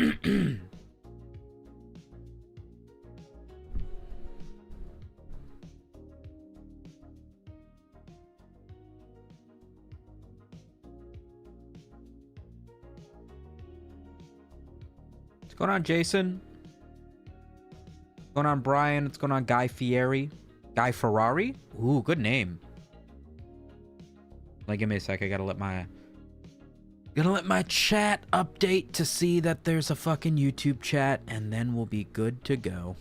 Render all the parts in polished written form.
What's going on, Jason? What's going on, Brian? What's going on, Guy Fieri? Guy Ferrari? Ooh, good name. Like, give me a sec. I gotta let my chat update to see that there's a fucking YouTube chat, and then we'll be good to go.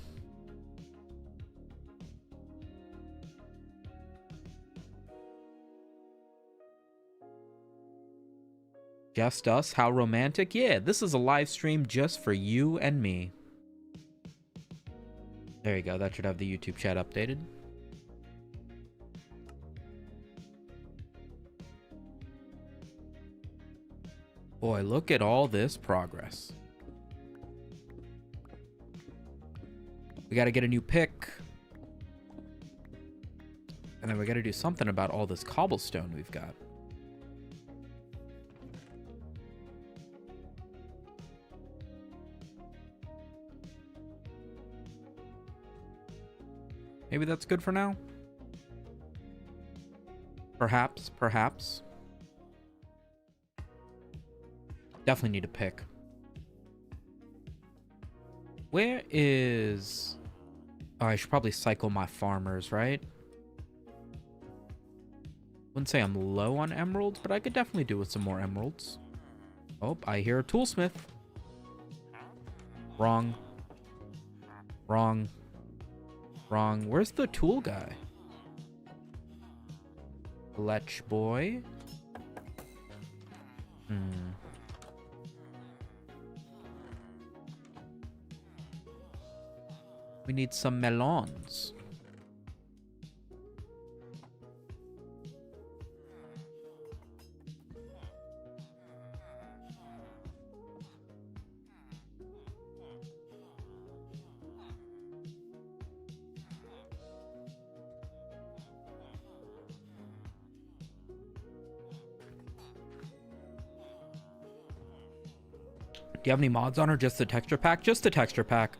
Just us? How romantic? Yeah, this is a live stream just for you and me. There you go. That should have the YouTube chat updated. Boy, look at all this progress. We got to get a new pick. And then we got to do something about all this cobblestone we've got. Maybe that's good for now. Perhaps, perhaps. Definitely need a pick. Where is... Oh, I should probably cycle my farmers, right? Wouldn't say I'm low on emeralds, but I could definitely do with some more emeralds. Oh, I hear a toolsmith. Wrong. Wrong. Wrong. Where's the tool guy? Lech boy. We need some melons. Do you have any mods on or just the texture pack? Just the texture pack.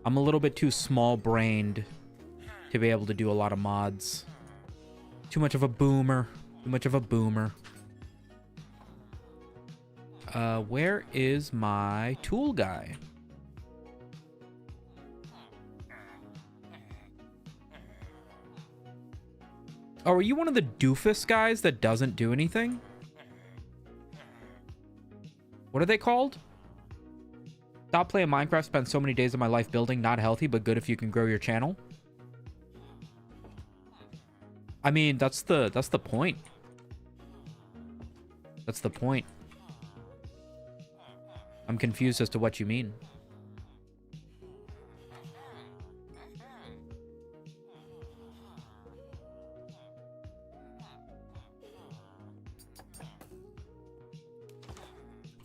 I'm a little bit too small-brained to be able to do a lot of mods. Too much of a boomer. Too much of a boomer. Where is my tool guy? Oh, are you one of the doofus guys that doesn't do anything? What are they called? Stop playing Minecraft, spend so many days of my life building, not healthy, but good if you can grow your channel. I mean, that's the point. That's the point. I'm confused as to what you mean.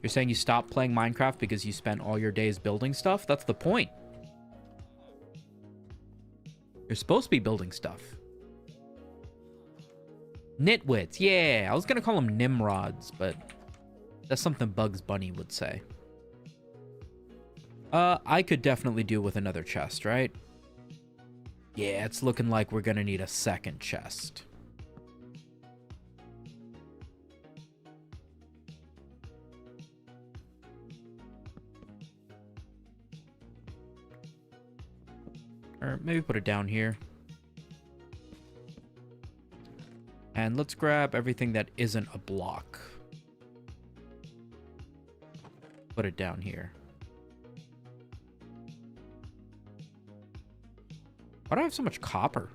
You're saying you stopped playing Minecraft because you spent all your days building stuff? That's the point. You're supposed to be building stuff. Nitwits, yeah. I was going to call them Nimrods, but that's something Bugs Bunny would say. I could definitely do with another chest, right? Yeah, it's looking like we're going to need a second chest. Or maybe put it down here. And let's grab everything that isn't a block. Put it down here. Why do I have so much copper?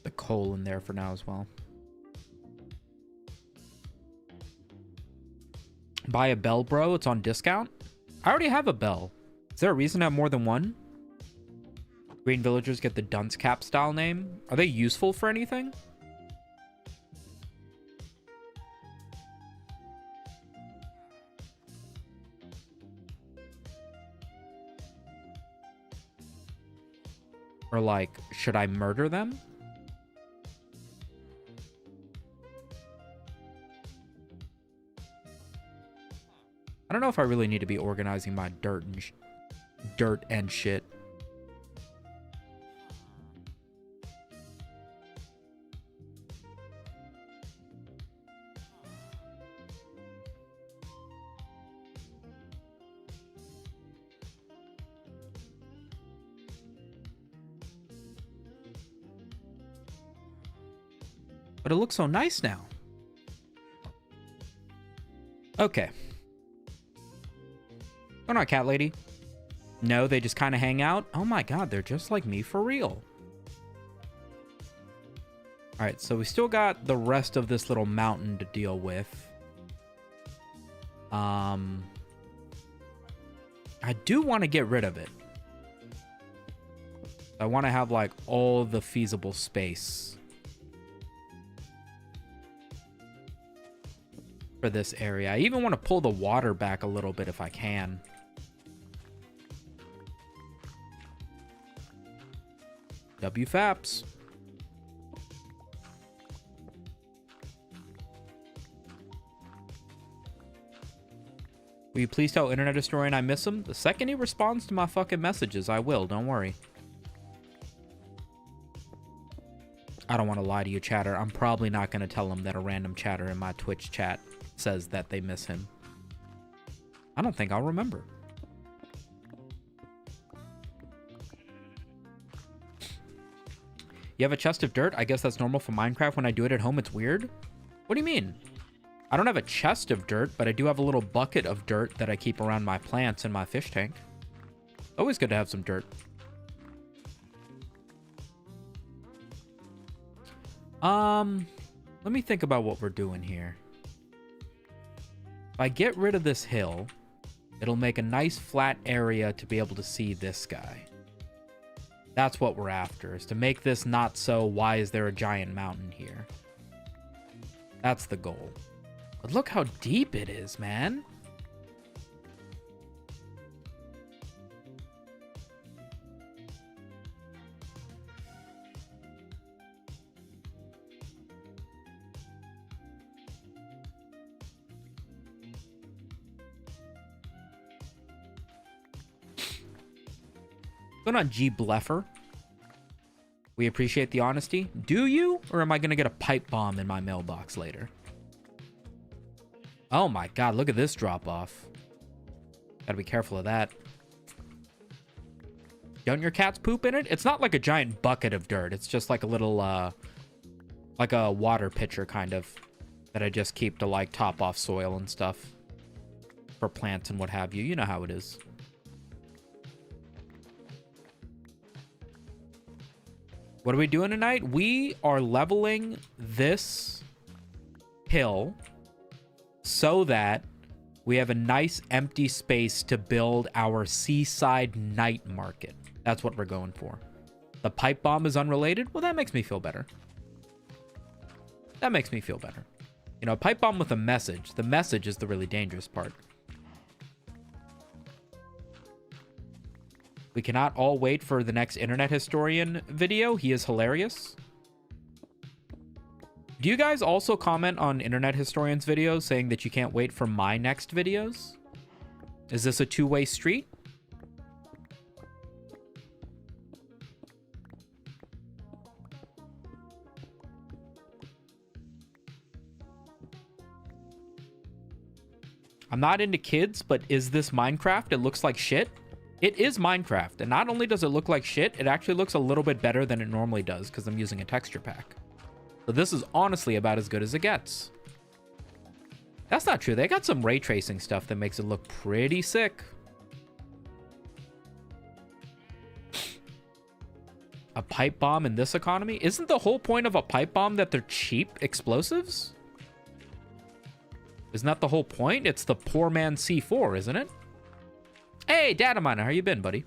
The coal in there for now as well. Buy a bell, bro. It's on discount. I already have a bell. Is there a reason to have more than one? Green villagers get the dunce cap style name. Are they useful for anything? Or like, should I murder them? know if I really need to be organizing my dirt and shit. But it looks so nice now. Okay. Oh, not cat lady. No, they just kind of hang out. Oh my god, they're just like me for real. Alright, so we still got the rest of this little mountain to deal with. I do want to get rid of it. I want to have like all the feasible space for this area. I even want to pull the water back a little bit if I can. WFAPS. Will you please tell Internet Historian I miss him? The second he responds to my fucking messages, I will. Don't worry. I don't want to lie to you, chatter. I'm probably not going to tell him that a random chatter in my Twitch chat says that they miss him. I don't think I'll remember. You have a chest of dirt? I guess that's normal for Minecraft. When I do it at home, it's weird. What do you mean? I don't have a chest of dirt, but I do have a little bucket of dirt that I keep around my plants in my fish tank. Always good to have some dirt. Let me think about what we're doing here. If I get rid of this hill, it'll make a nice flat area to be able to see this guy. That's what we're after, is to make this not so, why is there a giant mountain here? That's the goal. But look how deep it is, man. Going on G Bleffer. We appreciate the honesty. Do you? Or am I going to get a pipe bomb in my mailbox later? Oh my god, look at this drop off. Gotta be careful of that. Don't your cats poop in it? It's not like a giant bucket of dirt. It's just like a little, like a water pitcher kind of, that I just keep to like top off soil and stuff. For plants and what have you. You know how it is. What are we doing tonight? We are leveling this hill so that we have a nice empty space to build our seaside night market. That's what we're going for. The pipe bomb is unrelated. Well, that makes me feel better. That makes me feel better. You know, a pipe bomb with a message. The message is the really dangerous part. We cannot all wait for the next Internet Historian video. He is hilarious. Do you guys also comment on Internet Historian's videos saying that you can't wait for my next videos? Is this a two-way street? I'm not into kids, but is this Minecraft? It looks like shit. It is Minecraft, and not only does it look like shit, it actually looks a little bit better than it normally does because I'm using a texture pack. So this is honestly about as good as it gets. That's not true. They got some ray tracing stuff that makes it look pretty sick. A pipe bomb in this economy? Isn't the whole point of a pipe bomb that they're cheap explosives? Isn't that the whole point? It's the poor man C4, isn't it? Hey, Data Miner, how you been, buddy?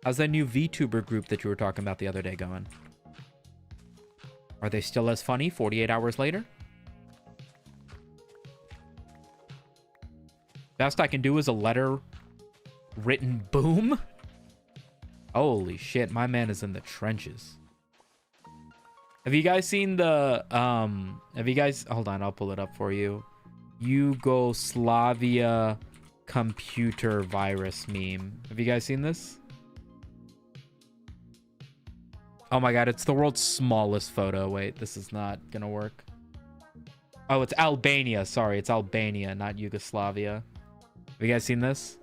How's that new VTuber group that you were talking about the other day going? Are they still as funny 48 hours later? Best I can do is a letter written boom. Holy shit, my man is in the trenches. Have you guys seen the, hold on, I'll pull it up for you. Yugoslavia computer virus meme. Have you guys seen this? Oh my god, it's the world's smallest photo. Wait, this is not gonna work. Oh, it's Albania. Sorry, it's Albania, not Yugoslavia. Have you guys seen this?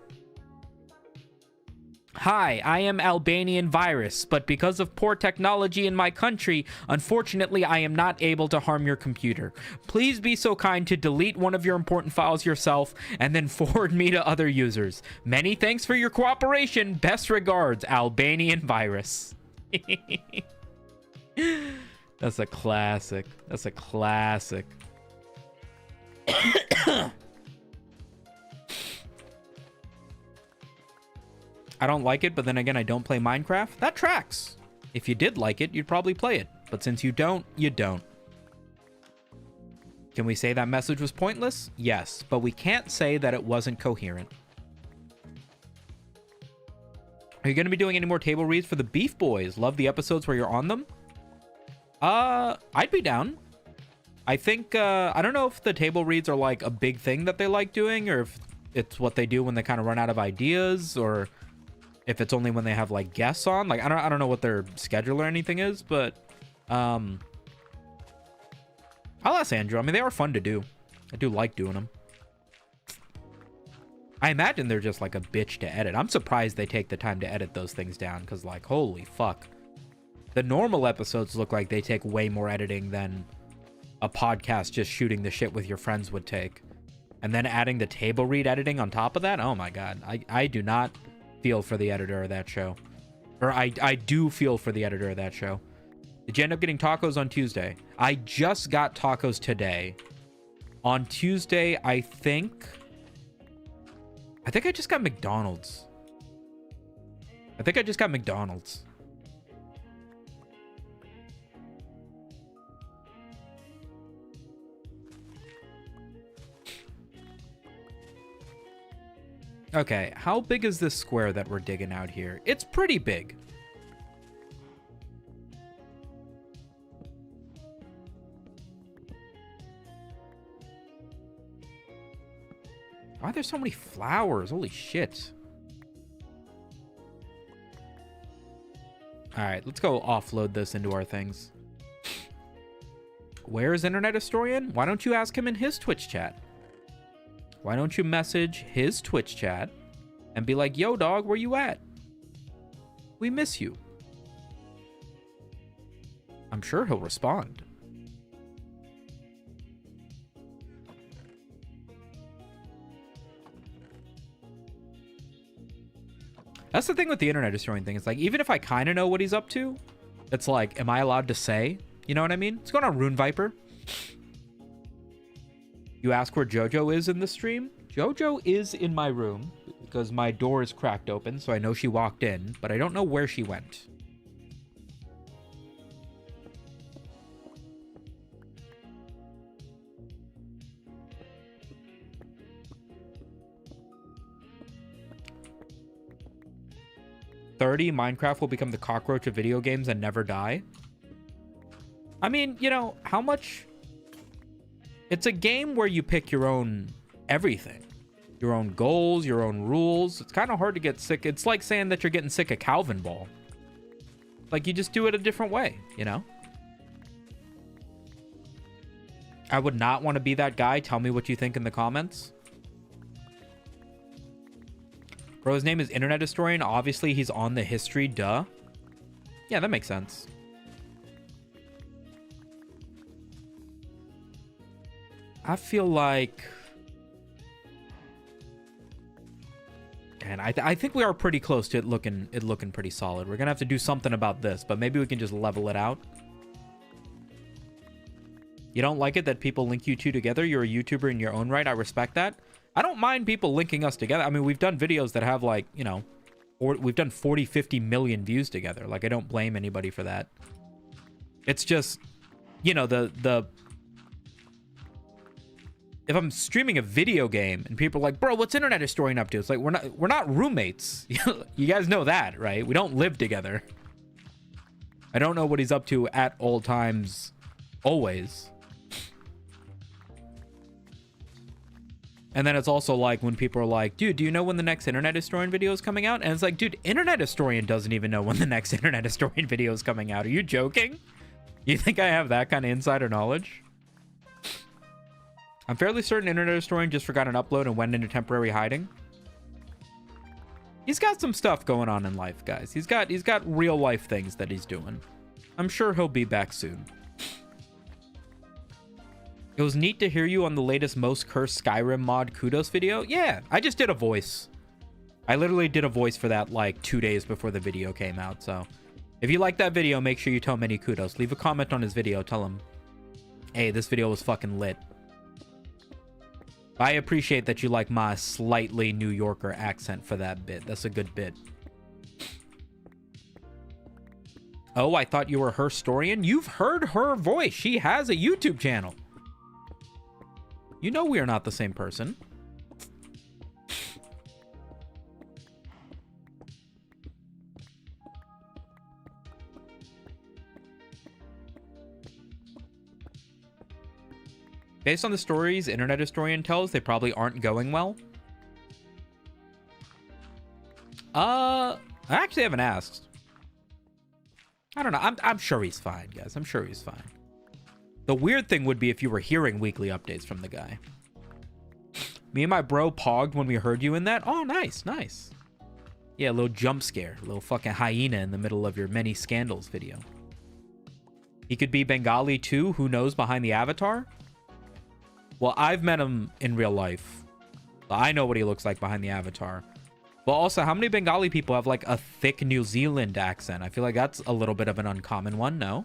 Hi, I am Albanian virus, but because of poor technology in my country, unfortunately, I am not able to harm your computer. Please be so kind to delete one of your important files yourself and then forward me to other users. Many thanks for your cooperation. Best regards, Albanian virus. That's a classic. That's a classic. I don't like it, but then again, I don't play Minecraft. That tracks. If you did like it, you'd probably play it. But since you don't, you don't. Can we say that message was pointless? Yes, but we can't say that it wasn't coherent. Are you going to be doing any more table reads for the Beef Boys? Love the episodes where you're on them. I'd be down. I think, I don't know if the table reads are like a big thing that they like doing, or if it's what they do when they kind of run out of ideas, or if it's only when they have like guests on. Like, I don't know what their schedule or anything is, but I'll ask Andrew. I mean, they are fun to do. I do like doing them. I imagine they're just like a bitch to edit. I'm surprised they take the time to edit those things down, because like, holy fuck. The normal episodes look like they take way more editing than a podcast just shooting the shit with your friends would take. And then adding the table read editing on top of that, oh my god. I do not feel for the editor of that show. Or I do feel for the editor of that show. Did you end up getting tacos on Tuesday? I just got tacos today. On Tuesday, I think I just got McDonald's. I think I just got McDonald's. Okay, how big is this square that we're digging out here? It's pretty big. Why are there so many flowers? Holy shit. Alright, let's go offload this into our things. Where is Internet Historian? Why don't you ask him in his Twitch chat? Why don't you message his Twitch chat and be like, yo, dog, where you at? We miss you. I'm sure he'll respond. That's the thing with the Internet Historian thing. It's like, even if I kind of know what he's up to, it's like, am I allowed to say? You know what I mean? What's going on, Rune Viper? You ask where Jojo is in the stream? Jojo is in my room because my door is cracked open, so I know she walked in, but I don't know where she went. Minecraft will become the cockroach of video games and never die. I mean, you know, how much... It's a game where you pick your own everything. Your own goals, your own rules. It's kind of hard to get sick. It's like saying that you're getting sick of Calvin Ball. Like, you just do it a different way, you know? I would not want to be that guy. Tell me what you think in the comments. Bro, his name is Internet Historian. Obviously, he's on the history. Duh. Yeah, that makes sense. I feel like... And I think we are pretty close to it looking pretty solid. We're going to have to do something about this, but maybe we can just level it out. You don't like it that people link you two together? You're a YouTuber in your own right. I respect that. I don't mind people linking us together. I mean, we've done videos that have like, you know, or we've done 40, 50 million views together. Like, I don't blame anybody for that. It's just, you know, if I'm streaming a video game and people are like, bro, what's Internet Historian up to? It's like, we're not roommates. You guys know that, right? We don't live together. I don't know what he's up to at all times, always. And then it's also like when people are like, dude, do you know when the next Internet Historian video is coming out? And it's like, dude, Internet Historian doesn't even know when the next Internet Historian video is coming out. Are you joking? You think I have that kind of insider knowledge? I'm fairly certain Internet Historian just forgot an upload and went into temporary hiding. He's got some stuff going on in life, guys. He's got real life things that he's doing. I'm sure he'll be back soon. It was neat to hear you on the latest Most Cursed Skyrim mod kudos video. Yeah, I just did a voice. I literally did a voice for that like 2 days before the video came out. So if you like that video, make sure you tell Many kudos. Leave a comment on his video. Tell him, hey, this video was fucking lit. I appreciate that you like my slightly New Yorker accent for that bit. That's a good bit. Oh, I thought you were her historian. You've heard her voice. She has a YouTube channel. You know we are not the same person. Based on the stories Internet Historian tells, they probably aren't going well. I actually haven't asked. I don't know. I'm sure he's fine, guys. I'm sure he's fine. The weird thing would be if you were hearing weekly updates from the guy. Me and my bro pogged when we heard you in that. Oh, nice, nice. Yeah, a little jump scare. A little fucking hyena in the middle of your many scandals video. He could be Bengali too. Who knows behind the avatar? Well, I've met him in real life. I know what he looks like behind the avatar. But also, how many Bengali people have like a thick New Zealand accent? I feel like that's a little bit of an uncommon one, no?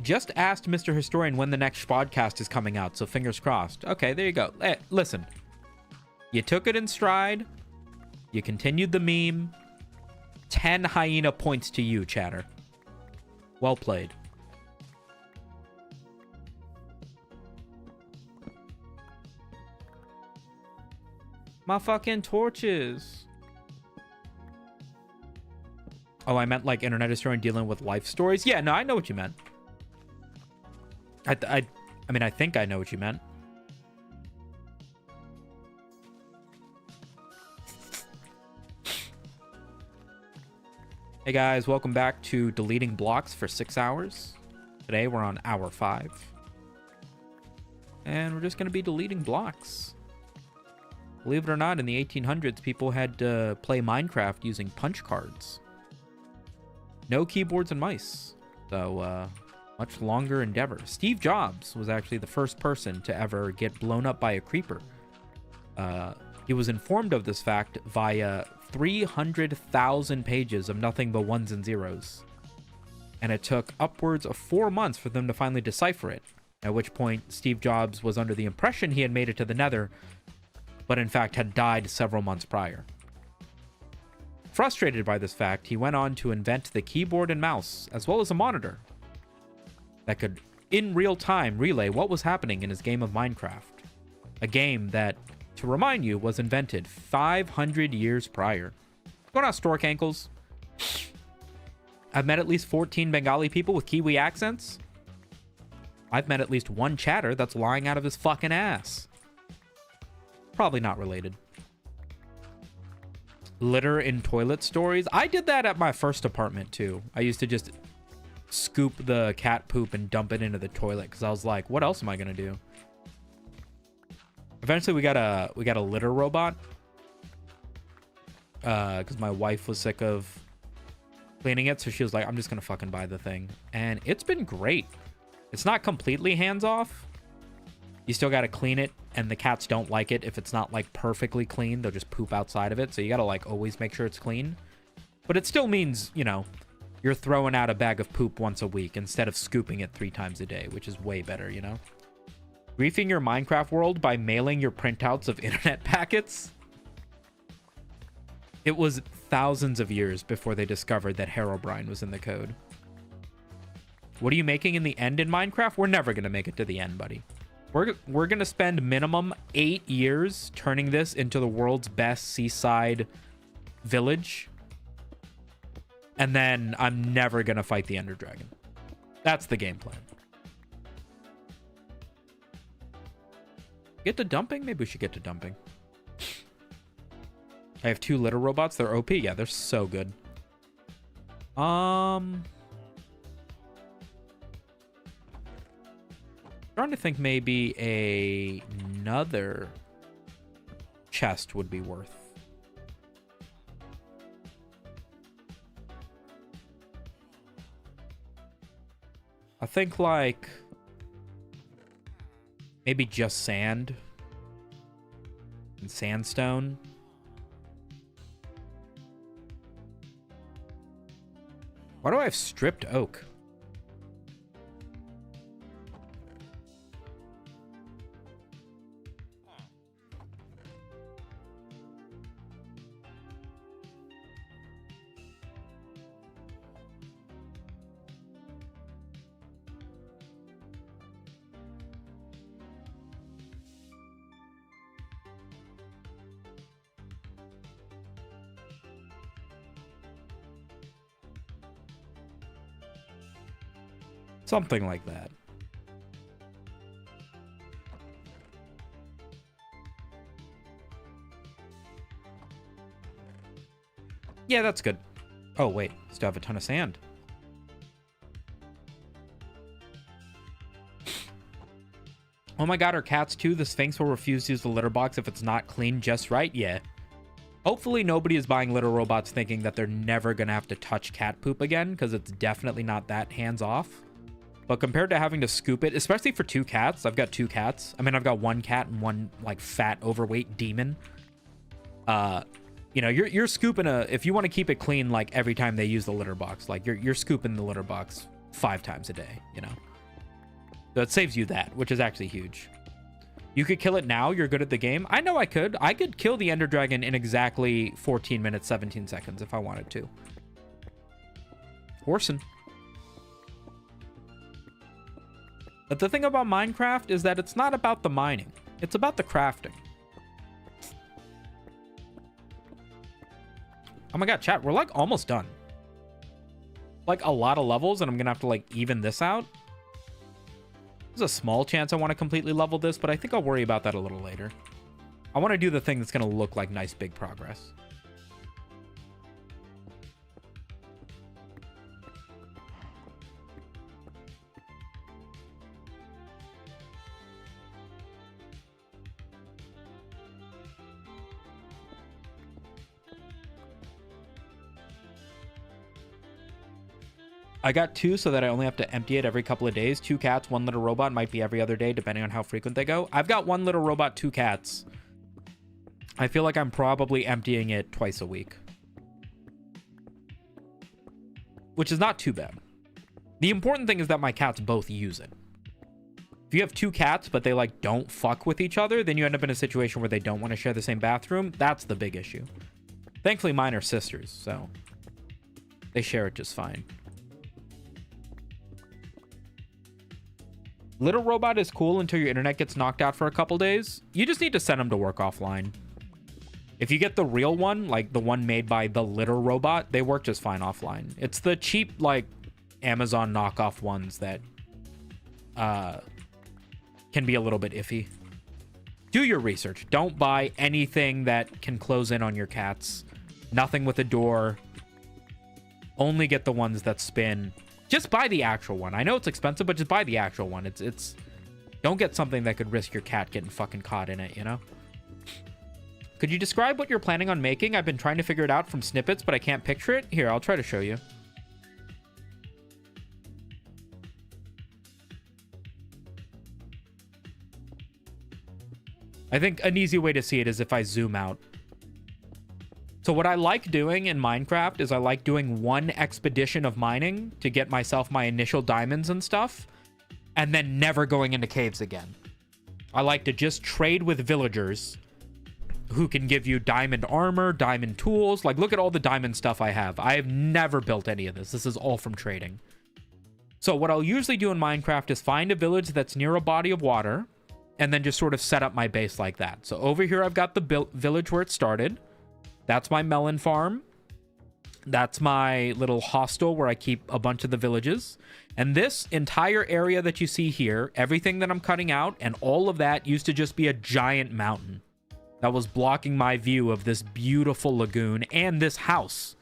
Just asked Mr. Historian when the next podcast is coming out, so fingers crossed. Okay, there you go. Hey, listen. You took it in stride. You continued the meme. 10 hyena points to you, chatter. Well played. My fucking torches. Oh, I meant like Internet Historian dealing with life stories? Yeah, no, I know what you meant. I mean, I think I know what you meant. Hey guys, welcome back to Deleting Blocks for 6 hours. Today we're on hour 5. And we're just going to be deleting blocks. Believe it or not, in the 1800s, people had to play Minecraft using punch cards. No keyboards and mice. So, much longer endeavor. Steve Jobs was actually the first person to ever get blown up by a creeper. He was informed of this fact via 300,000 pages of nothing but ones and zeros. And it took upwards of 4 months for them to finally decipher it. At which point, Steve Jobs was under the impression he had made it to the Nether, but in fact had died several months prior. Frustrated by this fact, he went on to invent the keyboard and mouse, as well as a monitor that could, in real time, relay what was happening in his game of Minecraft. A game that, to remind you, was invented 500 years prior. Going on, stork ankles. I've met at least 14 Bengali people with Kiwi accents. I've met at least one chatter that's lying out of his fucking ass. Probably not related. Litter in toilet stories. I did that at my first apartment too. I used to just scoop the cat poop and dump it into the toilet because I was like, what else am I gonna do? Eventually we got a litter robot because my wife was sick of cleaning it, so she was like, I'm just gonna fucking buy the thing. And it's been great. It's not completely hands off. You still gotta clean it, and the cats don't like it if it's not like perfectly clean. They'll just poop outside of it, so you gotta like always make sure it's clean. But it still means, you know, you're throwing out a bag of poop once a week instead of scooping it 3 times a day, which is way better, you know? Griefing your Minecraft world by mailing your printouts of internet packets? It was thousands of years before they discovered that Herobrine was in the code. What are you making in the end in Minecraft? We're never gonna make it to the end, buddy. We're gonna spend minimum 8 years turning this into the world's best seaside village. And then I'm never gonna fight the Ender Dragon. That's the game plan. Get to dumping? Maybe we should get to dumping. I have 2 litter robots. They're OP. Yeah, they're so good. Trying to think maybe another chest would be worth. I think like maybe just sand and sandstone. Why do I have stripped oak? Something like that. Yeah, that's good. Oh, wait. Still have a ton of sand. Oh my god, our cats too? The Sphinx will refuse to use the litter box if it's not clean just right? Yeah. Hopefully nobody is buying litter robots thinking that they're never going to have to touch cat poop again, because it's definitely not that hands-off. But compared to having to scoop it, especially for 2 cats, I've got 2 cats. I mean, I've got 1 cat and 1, like, fat, overweight demon. You know, you're scooping if you want to keep it clean, like, every time they use the litter box, like, you're scooping the litter box 5 times a day, you know? So it saves you that, which is actually huge. You could kill it now. You're good at the game. I know I could. I could kill the Ender Dragon in exactly 14 minutes, 17 seconds if I wanted to. Horsin'. But the thing about Minecraft is that it's not about the mining. It's about the crafting. Oh my god, chat, we're like almost done. Like a lot of levels, and I'm gonna have to like even this out. There's a small chance I want to completely level this, but I think I'll worry about that a little later. I want to do the thing that's gonna look like nice big progress. I got 2 so that I only have to empty it every couple of days. 2 cats, 1 little robot. Might be every other day, depending on how frequent they go. I've got 1 little robot, 2 cats. I feel like I'm probably emptying it twice a week. Which is not too bad. The important thing is that my cats both use it. If you have 2 cats, but they like don't fuck with each other, then you end up in a situation where they don't want to share the same bathroom. That's the big issue. Thankfully, mine are sisters, so they share it just fine. Little robot is cool until your internet gets knocked out for a couple days. You just need to send them to work offline. If you get the real one, like the one made by the Litter Robot, they work just fine offline. It's the cheap, like, Amazon knockoff ones that can be a little bit iffy. Do your research. Don't buy anything that can close in on your cats. Nothing with a door. Only get the ones that spin. Just buy the actual one. I know it's expensive, but just buy the actual one. It's don't get something that could risk your cat getting fucking caught in it, you know? Could you describe what you're planning on making? I've been trying to figure it out from snippets, but I can't picture it. Here, I'll try to show you. I think an easy way to see it is if I zoom out. So what I like doing in Minecraft is I like doing 1 expedition of mining to get myself my initial diamonds and stuff, and then never going into caves again. I like to just trade with villagers who can give you diamond armor, diamond tools. Like, look at all the diamond stuff I have. I have never built any of this. This is all from trading. So what I'll usually do in Minecraft is find a village that's near a body of water, and then just sort of set up my base like that. So over here, I've got the village where it started. That's my melon farm. That's my little hostel where I keep a bunch of the villages. And this entire area that you see here, everything that I'm cutting out and all of that used to just be a giant mountain that was blocking my view of this beautiful lagoon and this house.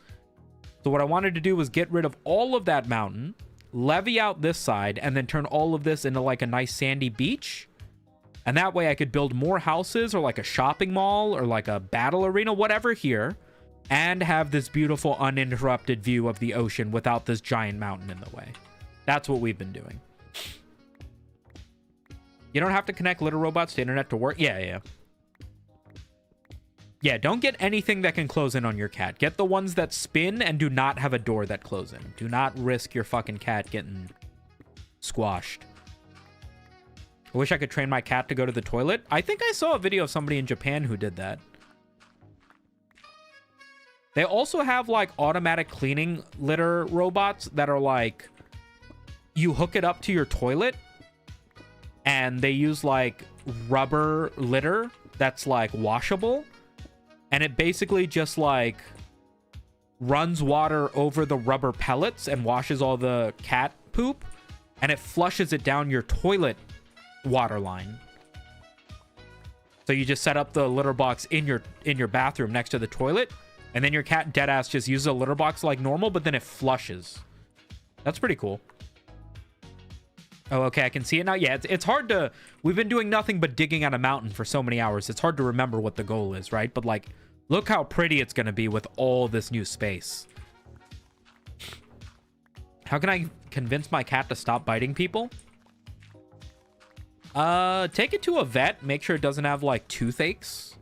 So what I wanted to do was get rid of all of that mountain, levee out this side, and then turn all of this into like a nice sandy beach. And that way I could build more houses or like a shopping mall or like a battle arena, whatever here, and have this beautiful uninterrupted view of the ocean without this giant mountain in the way. That's what we've been doing. You don't have to connect litter robots to internet to work. Yeah. Yeah, don't get anything that can close in on your cat. Get the ones that spin and do not have a door that close in. Do not risk your fucking cat getting squashed. I wish I could train my cat to go to the toilet. I think I saw a video of somebody in Japan who did that. They also have like automatic cleaning litter robots that are like, you hook it up to your toilet and they use like rubber litter that's like washable. And it basically just like runs water over the rubber pellets and washes all the cat poop. And it flushes it down your toilet water line. So you just set up the litter box in your bathroom next to the toilet. And then your cat deadass just uses a litter box like normal, but then it flushes. That's pretty cool. Oh, okay, I can see it now. Yeah, it's hard to... We've been doing nothing but digging out a mountain for so many hours. It's hard to remember what the goal is, right? But, like, look how pretty it's going to be with all this new space. How can I convince my cat to stop biting people? Take it to a vet. Make sure it doesn't have, like, toothaches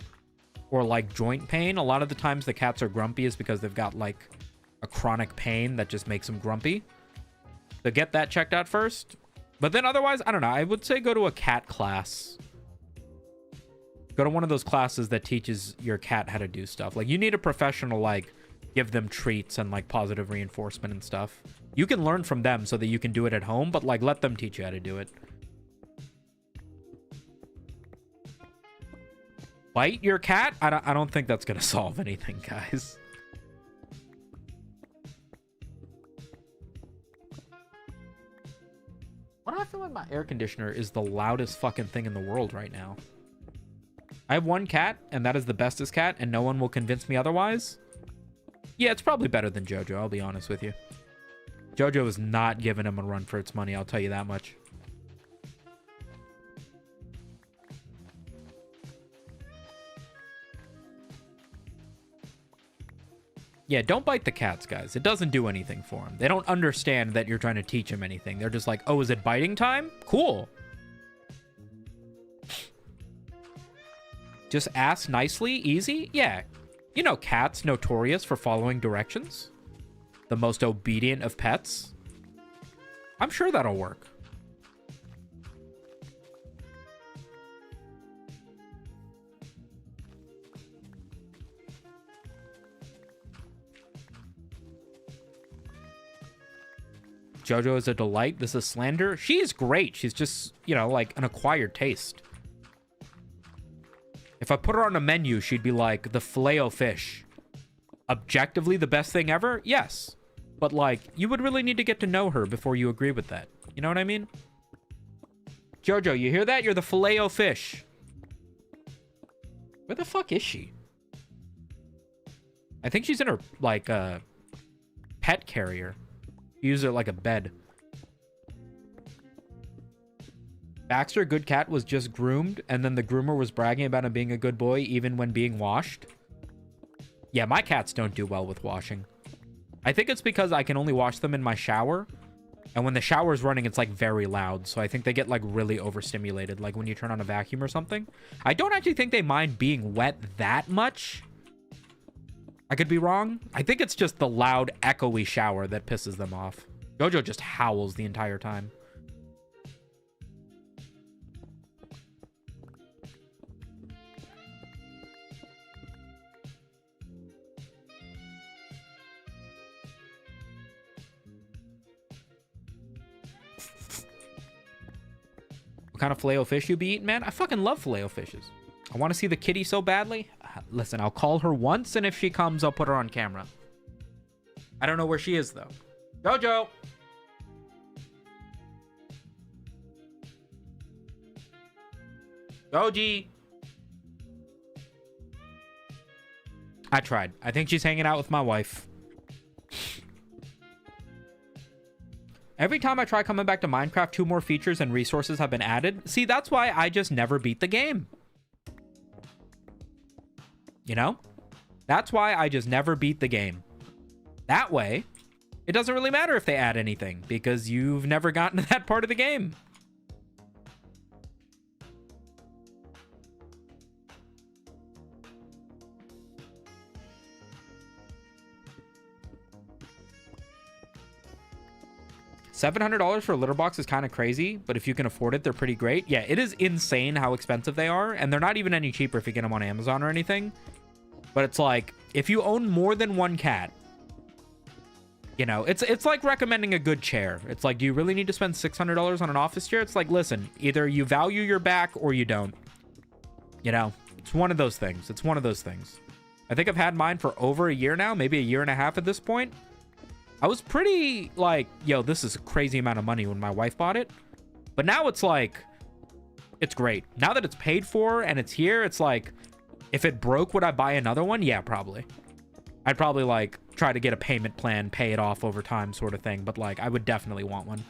or, like, joint pain. A lot of the times the cats are grumpy is because they've got, like, a chronic pain that just makes them grumpy. So get that checked out first. But then otherwise, I don't know. I would say go to a cat class. Go to one of those classes that teaches your cat how to do stuff. Like, you need a professional, like, give them treats and, like, positive reinforcement and stuff. You can learn from them so that you can do it at home, but, like, let them teach you how to do it. Bite your cat? I don't think that's going to solve anything, guys. Why do I feel like my air conditioner is the loudest fucking thing in the world right now? I have one cat, and that is the bestest cat, and no one will convince me otherwise. Yeah, it's probably better than Jojo, I'll be honest with you. Jojo is not giving him a run for its money, I'll tell you that much. Yeah, don't bite the cats, guys. It doesn't do anything for them. They don't understand that you're trying to teach them anything. They're just like, oh, is it biting time? Cool. Just ask nicely, easy. Yeah. You know, cats notorious for following directions. The most obedient of pets. I'm sure that'll work. Jojo is a delight. This is slander. She's great. She's just, you know, like an acquired taste. If I put her on a menu, she'd be like the Filet-O-Fish. Objectively the best thing ever? Yes. But like, you would really need to get to know her before you agree with that. You know what I mean? Jojo, you hear that? You're the Filet-O-Fish. Where the fuck is she? I think she's in her, like, pet carrier. Use it like a bed. Baxter, good cat, was just groomed, and then the groomer was bragging about him being a good boy even when being washed. Yeah, my cats don't do well with washing. I think it's because I can only wash them in my shower, and when the shower's running, it's like very loud, so I think they get like really overstimulated, like when you turn on a vacuum or something. I don't actually think they mind being wet that much. I could be wrong. I think it's just the loud, echoey shower that pisses them off. Jojo just howls the entire time. What kind of Filet-O-Fish you be eating, man? I fucking love Filet-O-Fishes. I want to see the kitty so badly. Listen, I'll call her once, and if she comes, I'll put her on camera. I don't know where she is, though. Jojo! Joji! I tried. I think she's hanging out with my wife. Every time I try coming back to Minecraft, 2 more features and resources have been added. See, that's why I just never beat the game. You know? That's why I just never beat the game. That way, it doesn't really matter if they add anything, because you've never gotten to that part of the game. $700 for a litter box is kind of crazy, but if you can afford it, they're pretty great. Yeah, it is insane how expensive they are, and they're not even any cheaper if you get them on Amazon or anything. But it's like, if you own more than 1 cat, you know, it's like recommending a good chair. It's like, do you really need to spend $600 on an office chair? It's like, listen, either you value your back or you don't. You know, it's one of those things. It's one of those things. I think I've had mine for over a year now, maybe a year and a half at this point. I was pretty like, yo, this is a crazy amount of money when my wife bought it. But now it's like, it's great. Now that it's paid for and it's here, it's like, if it broke, would I buy another one? Yeah, probably. I'd probably like try to get a payment plan, pay it off over time sort of thing. But like, I would definitely want one.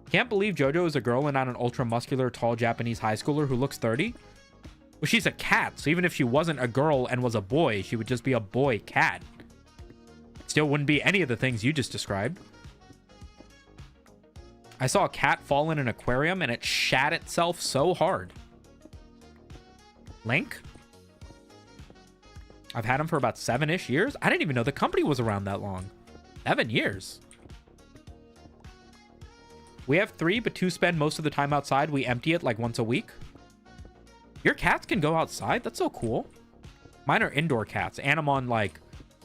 Can't believe JoJo is a girl and not an ultra muscular, tall Japanese high schooler who looks 30. Well, she's a cat. So even if she wasn't a girl and was a boy, she would just be a boy cat. Still wouldn't be any of the things you just described. I saw a cat fall in an aquarium and it shat itself so hard. Link? I've had him for about 7-ish years. I didn't even know the company was around that long. 7 years. We have 3, but 2 spend most of the time outside. We empty it like once a week. Your cats can go outside? That's so cool. Mine are indoor cats, and I'm on like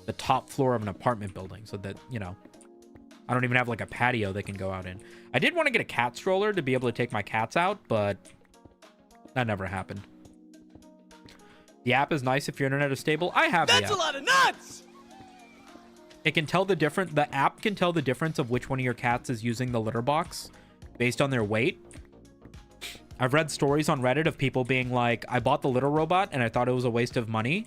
the top floor of an apartment building, so that, you know, I don't even have like a patio they can go out in. I did want to get a cat stroller to be able to take my cats out, but that never happened. The app is nice if your internet is stable. I have the app. That's a lot of nuts! It can tell the difference. The app can tell the difference of which one of your cats is using the litter box based on their weight. I've read stories on Reddit of people being like, I bought the litter robot and I thought it was a waste of money,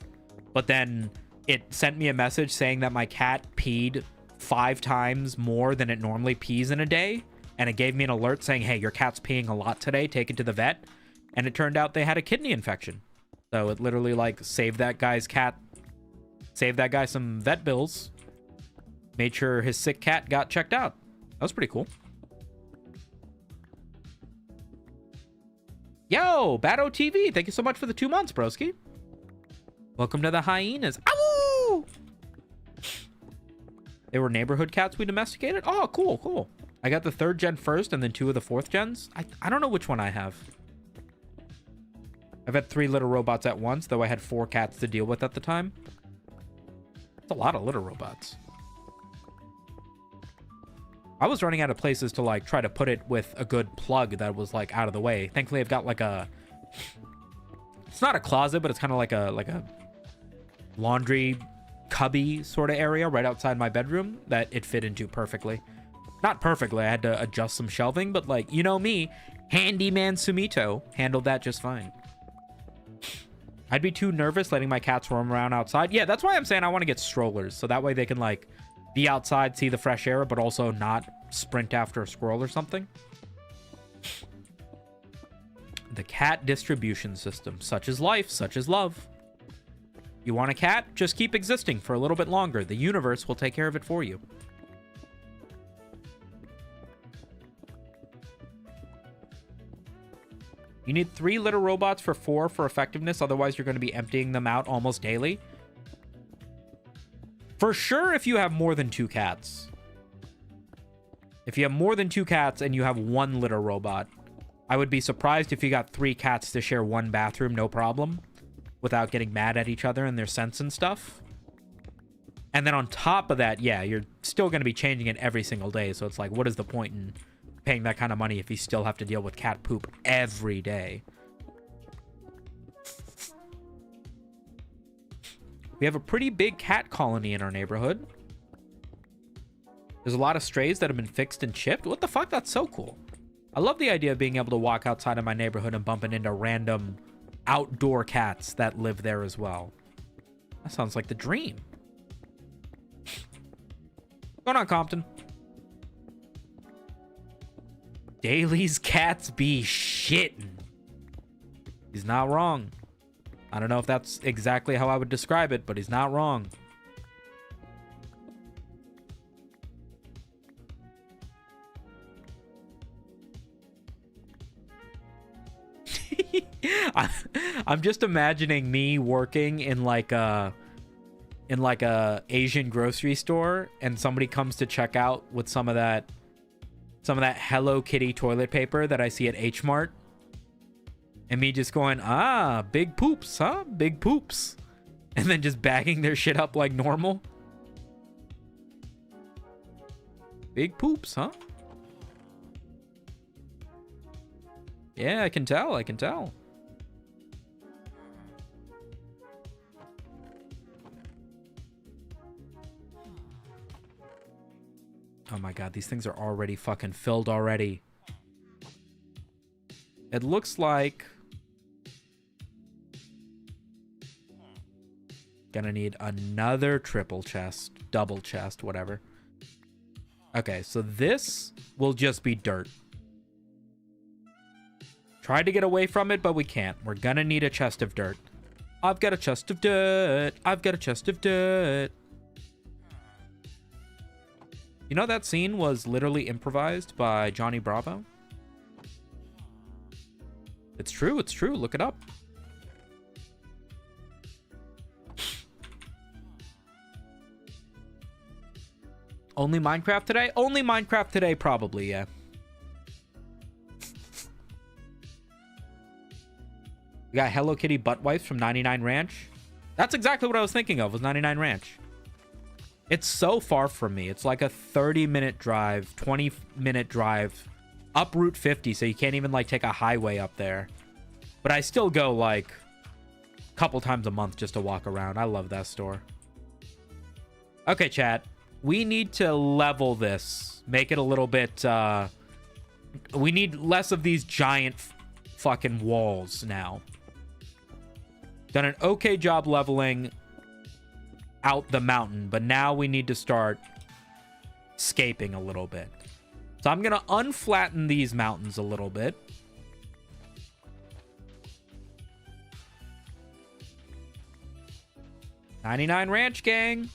but then it sent me a message saying that my cat peed 5 times more than it normally pees in a day. And it gave me an alert saying, hey, your cat's peeing a lot today. Take it to the vet. And it turned out they had a kidney infection. So it literally like saved that guy's cat, saved that guy some vet bills, made sure his sick cat got checked out. That was pretty cool. Yo, Batto TV, thank you so much for the 2 months, broski. Welcome to the hyenas. Ow! They were neighborhood cats we domesticated. Oh, cool, cool. I got the 3rd gen first and then 2 of the 4th gens. I don't know which one I have. I've had 3 litter robots at once, though I had 4 cats to deal with at the time. That's a lot of litter robots. I was running out of places to like try to put it with a good plug that was like out of the way. Thankfully, I've got like a, it's not a closet, but it's kind of like a laundry cubby sort of area right outside my bedroom that it fit into perfectly. Not perfectly, I had to adjust some shelving, but like, you know me, handyman Sumito handled that just fine. I'd be too nervous letting my cats roam around outside. Yeah, that's why I'm saying I want to get strollers, so that way they can like be outside, see the fresh air, but also not sprint after a squirrel or something. The cat distribution system. Such is life, such is love. You want a cat? Just keep existing for a little bit longer. The universe will take care of it for you. You need 3 litter robots for 4 for effectiveness. Otherwise, you're going to be emptying them out almost daily. For sure, if you have more than 2 cats. If you have more than 2 cats and you have 1 litter robot, I would be surprised if you got 3 cats to share 1 bathroom, no problem, without getting mad at each other and their scents and stuff. And then on top of that, yeah, you're still going to be changing it every single day. So it's like, what is the point in paying that kind of money if you still have to deal with cat poop every day? We have a pretty big cat colony in our neighborhood. There's a lot of strays that have been fixed and chipped. What the fuck? That's so cool. I love the idea of being able to walk outside of my neighborhood and bumping into random outdoor cats that live there as well. That sounds like the dream. What's going on, Compton? Daly's cats be shitting. He's not wrong. I don't know if that's exactly how I would describe it, but he's not wrong. I'm just imagining me working in like a Asian grocery store, and somebody comes to check out with some of that Hello Kitty toilet paper that I see at H Mart, and me just going, ah, big poops, huh? Big poops, and then just bagging their shit up like normal. Big poops, huh? Yeah, I can tell. I can tell. Oh my god, these things are already fucking filled already. It looks like... Gonna need another triple chest, double chest, whatever. Okay, so this will just be dirt. Tried to get away from it, but we can't. We're gonna need a chest of dirt. I've got a chest of dirt. I've got a chest of dirt. You know that scene was literally improvised by Johnny Bravo? It's true, it's true. Look it up. Only Minecraft today? Only Minecraft today, probably, yeah. We got Hello Kitty butt wipes from 99 Ranch. That's exactly what I was thinking of, was 99 Ranch. It's so far from me. It's like a 30-minute drive, 20-minute drive up Route 50, so you can't even like take a highway up there. But I still go like a couple times a month just to walk around. I love that store. Okay, chat. We need to level this. Make it a little bit... we need less of these giant fucking walls now. Done an okay job leveling out the mountain, but now we need to start scaping a little bit. So I'm gonna unflatten these mountains a little bit. $99 Ranch gang.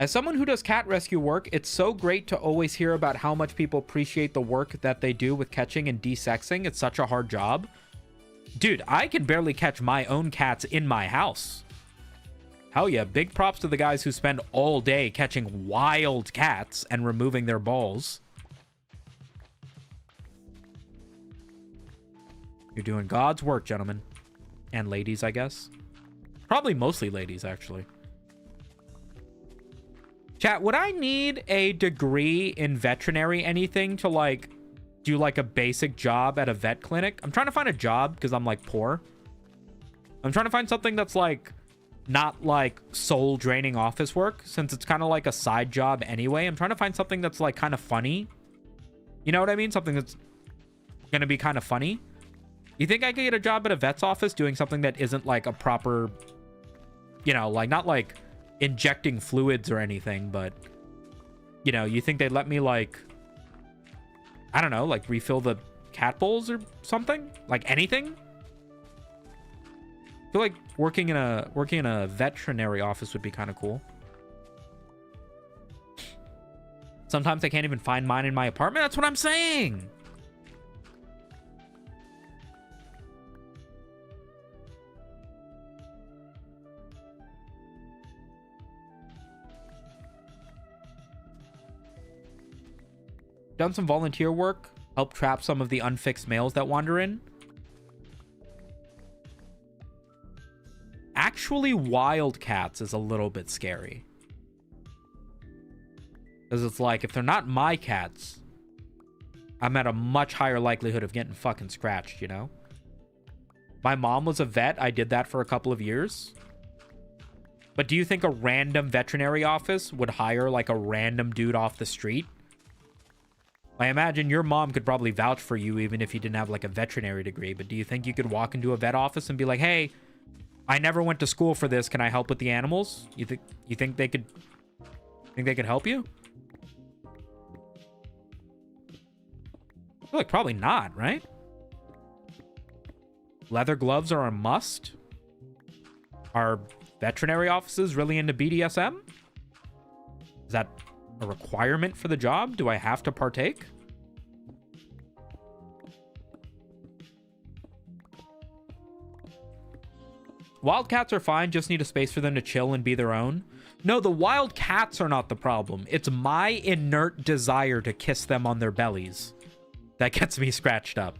As someone who does cat rescue work, it's so great to always hear about how much people appreciate the work that they do with catching and desexing. It's such a hard job. Dude, I can barely catch my own cats in my house. Hell yeah, big props to the guys who spend all day catching wild cats and removing their balls. You're doing God's work, gentlemen. And ladies, I guess. Probably mostly ladies, actually. Chat, would I need a degree in veterinary anything to, like, do, like, a basic job at a vet clinic? I'm trying to find a job because I'm, like, poor. I'm trying to find something that's, like... not like soul draining office work, since it's kind of like a side job anyway. I'm trying to find something that's like kind of funny. You know what I mean? Something that's gonna be kind of funny. You think I could get a job at a vet's office doing something that isn't like a proper, you know, like not like injecting fluids or anything, but you know, you think they'd let me like, I don't know, like refill the cat bowls or something? Like anything? I feel like working in a veterinary office would be kind of cool. Sometimes I can't even find mine in my apartment. That's what I'm saying. Done some volunteer work. Help trap some of the unfixed males that wander in. Actually, wild cats is a little bit scary. Because it's like, if they're not my cats, I'm at a much higher likelihood of getting fucking scratched, you know? My mom was a vet. I did that for a couple of years. But do you think a random veterinary office would hire like a random dude off the street? I imagine your mom could probably vouch for you even if you didn't have like a veterinary degree. But do you think you could walk into a vet office and be like, hey, I never went to school for this. Can I help with the animals? You think they could help you? I feel like probably not, right? Leather gloves are a must. Are veterinary offices really into BDSM? Is that a requirement for the job? Do I have to partake? Wildcats are fine, just need a space for them to chill and be their own. No, the wild cats are not the problem. It's my inert desire to kiss them on their bellies that gets me scratched up.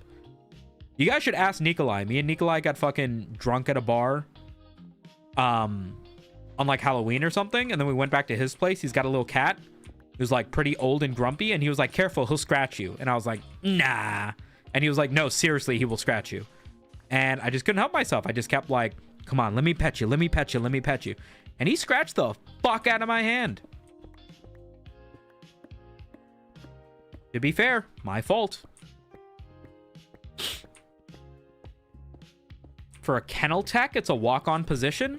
You guys should ask Nikolai. Me and Nikolai got fucking drunk at a bar on like Halloween or something, and then we went back to his place. He's got a little cat who's like pretty old and grumpy, and he was like, careful, he'll scratch you. And I was like, nah. And he was like, no, seriously, he will scratch you. And I just couldn't help myself. I just kept like, come on, let me pet you, let me pet you, let me pet you. And he scratched the fuck out of my hand. To be fair, my fault. For a kennel tech, it's a walk-on position.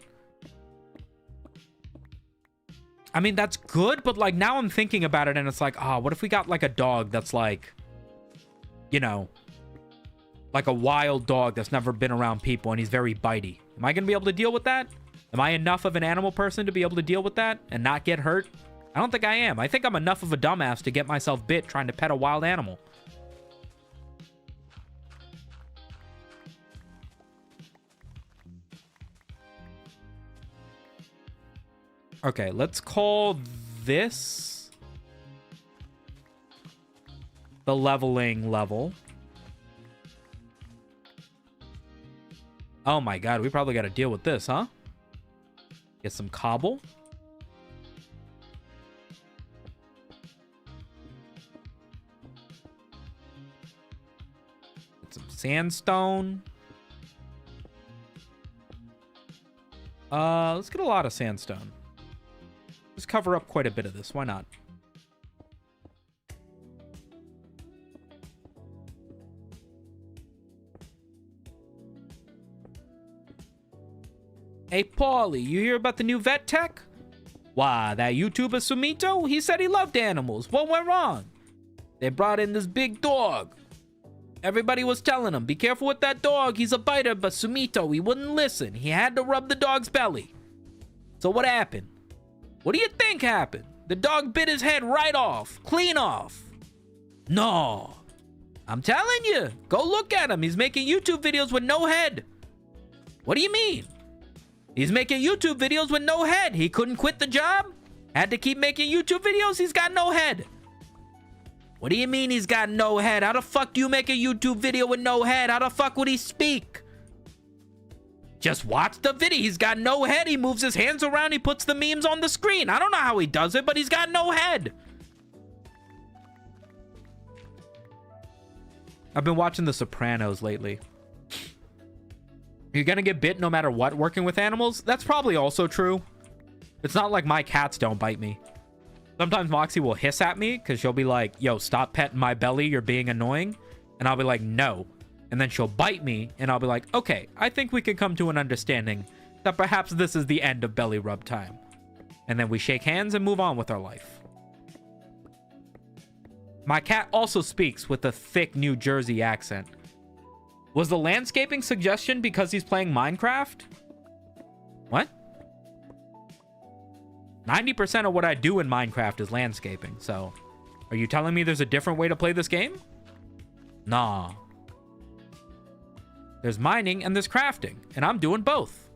I mean, that's good, but like now I'm thinking about it and it's like, oh, what if we got like a dog that's like, you know, like a wild dog that's never been around people and he's very bitey. Am I going to be able to deal with that? Am I enough of an animal person to be able to deal with that and not get hurt? I don't think I am. I think I'm enough of a dumbass to get myself bit trying to pet a wild animal. Okay, let's call this the leveling level. Oh my god, we probably got to deal with this, huh? Get some cobble. Get some sandstone. Let's get a lot of sandstone. Just cover up quite a bit of this. Why not? Hey, Paulie, you hear about the new vet tech? Why, that YouTuber Sumito? He said he loved animals. What went wrong? They brought in this big dog. Everybody was telling him, be careful with that dog. He's a biter, but Sumito, he wouldn't listen. He had to rub the dog's belly. So what happened? What do you think happened? The dog bit his head right off. Clean off. No. I'm telling you. Go look at him. He's making YouTube videos with no head. What do you mean? He's making YouTube videos with no head. He couldn't quit the job? Had to keep making YouTube videos? He's got no head. What do you mean he's got no head? How the fuck do you make a YouTube video with no head? How the fuck would he speak? Just watch the video. He's got no head. He moves his hands around. He puts the memes on the screen. I don't know how he does it, but he's got no head. I've been watching The Sopranos lately. You're gonna get bit no matter what working with animals? That's probably also true. It's not like my cats don't bite me. Sometimes Moxie will hiss at me because she'll be like, yo, stop petting my belly. You're being annoying. And I'll be like, no. And then she'll bite me, and I'll be like, okay, I think we can come to an understanding that perhaps this is the end of belly rub time. And then we shake hands and move on with our life. My cat also speaks with a thick New Jersey accent. Was the landscaping suggestion because he's playing Minecraft? What? 90% of what I do in Minecraft is landscaping, so are you telling me there's a different way to play this game? Nah. There's mining and there's crafting, and I'm doing both.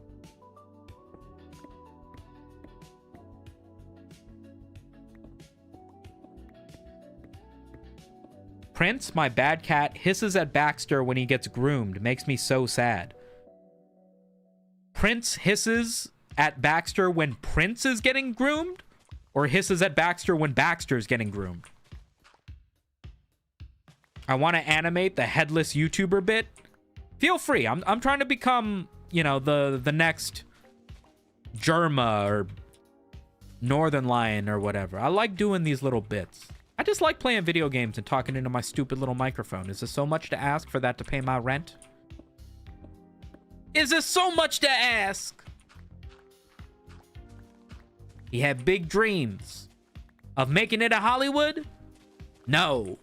Prince, my bad cat, hisses at Baxter when he gets groomed. Makes me so sad. Prince hisses at Baxter when Prince is getting groomed? Or hisses at Baxter when Baxter's getting groomed? I want to animate the headless YouTuber bit. Feel free. I'm trying to become, you know, the next Germa or Northern Lion or whatever. I like doing these little bits. I just like playing video games and talking into my stupid little microphone. Is this so much to ask for that to pay my rent? Is this so much to ask? He had big dreams of making it a Hollywood? No.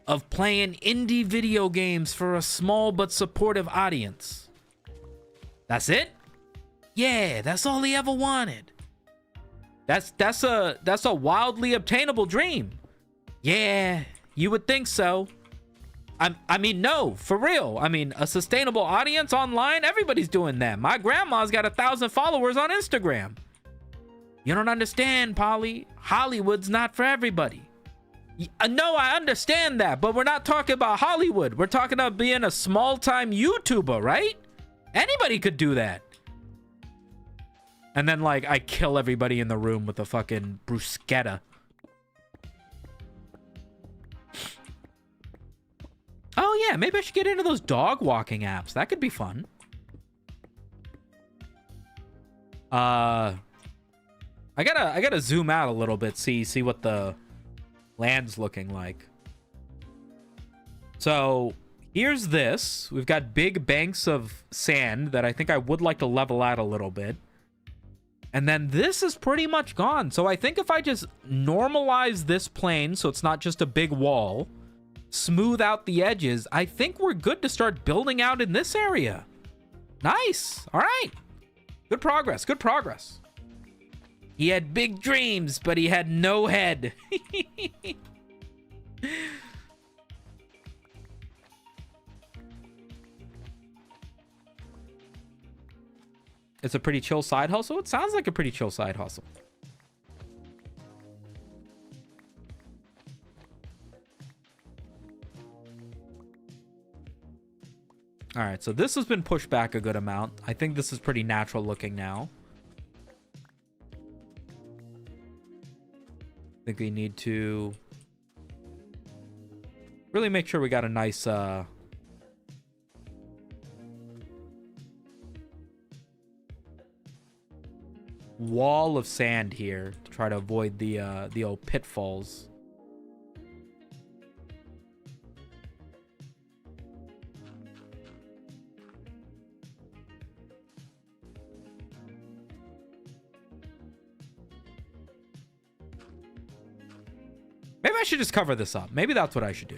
Of playing indie video games for a small but supportive audience. That's it? Yeah, that's all he ever wanted. That's a wildly obtainable dream. Yeah, you would think so. I mean, no, for real. I mean, a sustainable audience online, everybody's doing that. My grandma's got 1,000 followers on Instagram. You don't understand, Polly. Hollywood's not for everybody. No, I understand that, but we're not talking about Hollywood. We're talking about being a small-time YouTuber, right? Anybody could do that. And then, like, I kill everybody in the room with a fucking bruschetta. Oh, yeah, maybe I should get into those dog walking apps. That could be fun. I gotta zoom out a little bit, see what the land's looking like. So here's this. We've got big banks of sand that I think I would like to level out a little bit. And then this is pretty much gone. So I think if I just normalize this plane so it's not just a big wall, smooth out the edges, I think we're good to start building out in this area. Nice. All right. Good progress. Good progress. He had big dreams, but he had no head. It's a pretty chill side hustle. It sounds like a pretty chill side hustle. All right, so this has been pushed back a good amount. I think this is pretty natural looking now. I think we need to really make sure we got a nice wall of sand here to try to avoid the old pitfalls. Maybe I should just cover this up. Maybe that's what I should do.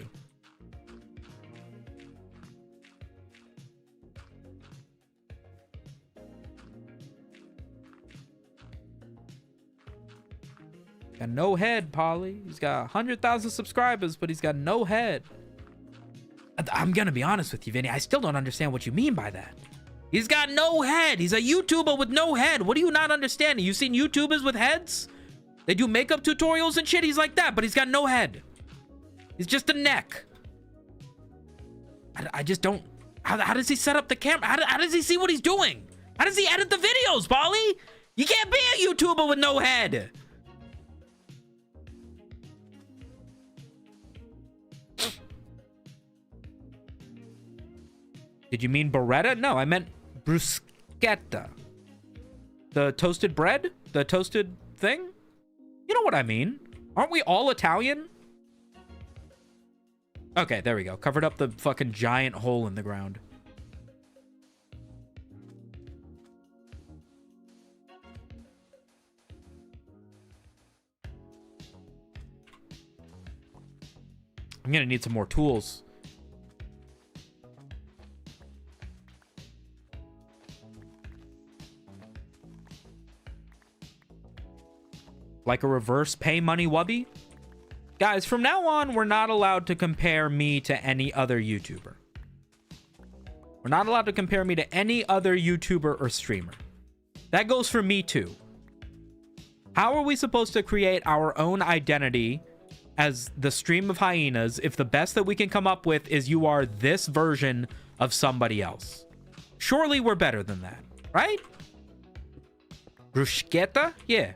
Got no head, Polly. He's got 100,000 subscribers, but he's got no head. I'm gonna be honest with you, Vinny. I still don't understand what you mean by that. He's got no head. He's a YouTuber with no head. What are you not understanding? You seen YouTubers with heads? They do makeup tutorials and shit. He's like that, but he's got no head. He's just a neck. I just don't... How does he set up the camera? How does he see what he's doing? How does he edit the videos, Polly? You can't be a YouTuber with no head. Did you mean Beretta? No, I meant bruschetta. The toasted bread? The toasted thing? You know what I mean. Aren't we all Italian? Okay, there we go. Covered up the fucking giant hole in the ground. I'm gonna need some more tools. Like a reverse pay money wubby? Guys, from now on, we're not allowed to compare me to any other YouTuber. We're not allowed to compare me to any other YouTuber or streamer. That goes for me too. How are we supposed to create our own identity as the stream of hyenas if the best that we can come up with is you are this version of somebody else? Surely we're better than that, right? Bruschetta? Yeah.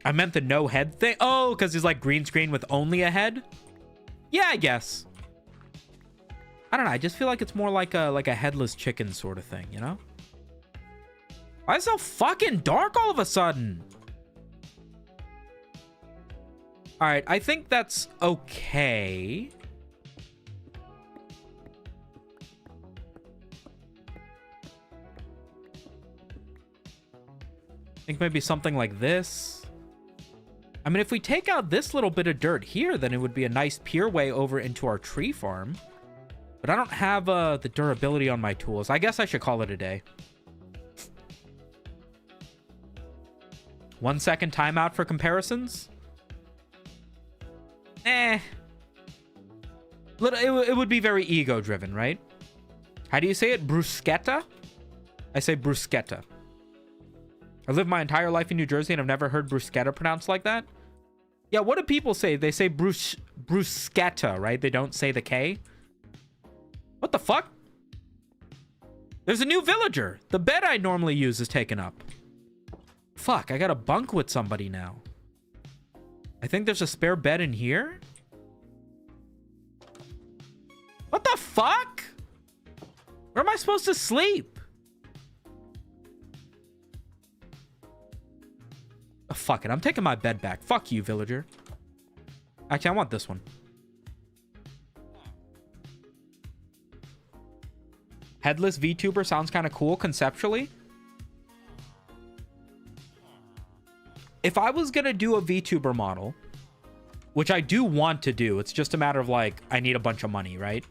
I meant the no head thing. Oh, because he's like green screen with only a head? Yeah, I guess. I don't know. I just feel like it's more like a headless chicken sort of thing, you know? Why is it so fucking dark all of a sudden? All right, I think that's okay. I think maybe something like this. I mean, if we take out this little bit of dirt here, then it would be a nice pierway over into our tree farm. But I don't have the durability on my tools. I guess I should call it a day. 1 second timeout for comparisons? It would be very ego-driven, right? How do you say it? Bruschetta? I say bruschetta. I lived my entire life in New Jersey and I've never heard bruschetta pronounced like that. Yeah, what do people say? They say bruschetta, right? They don't say the K. What the fuck? There's a new villager. The bed I normally use is taken up. Fuck, I gotta bunk with somebody now. I think there's a spare bed in here. What the fuck? Where am I supposed to sleep? Oh, fuck it. I'm taking my bed back. Fuck you, villager. Actually, I want this one. Headless VTuber sounds kind of cool conceptually. If I was going to do a VTuber model, which I do want to do, it's just a matter of like, I need a bunch of money, right?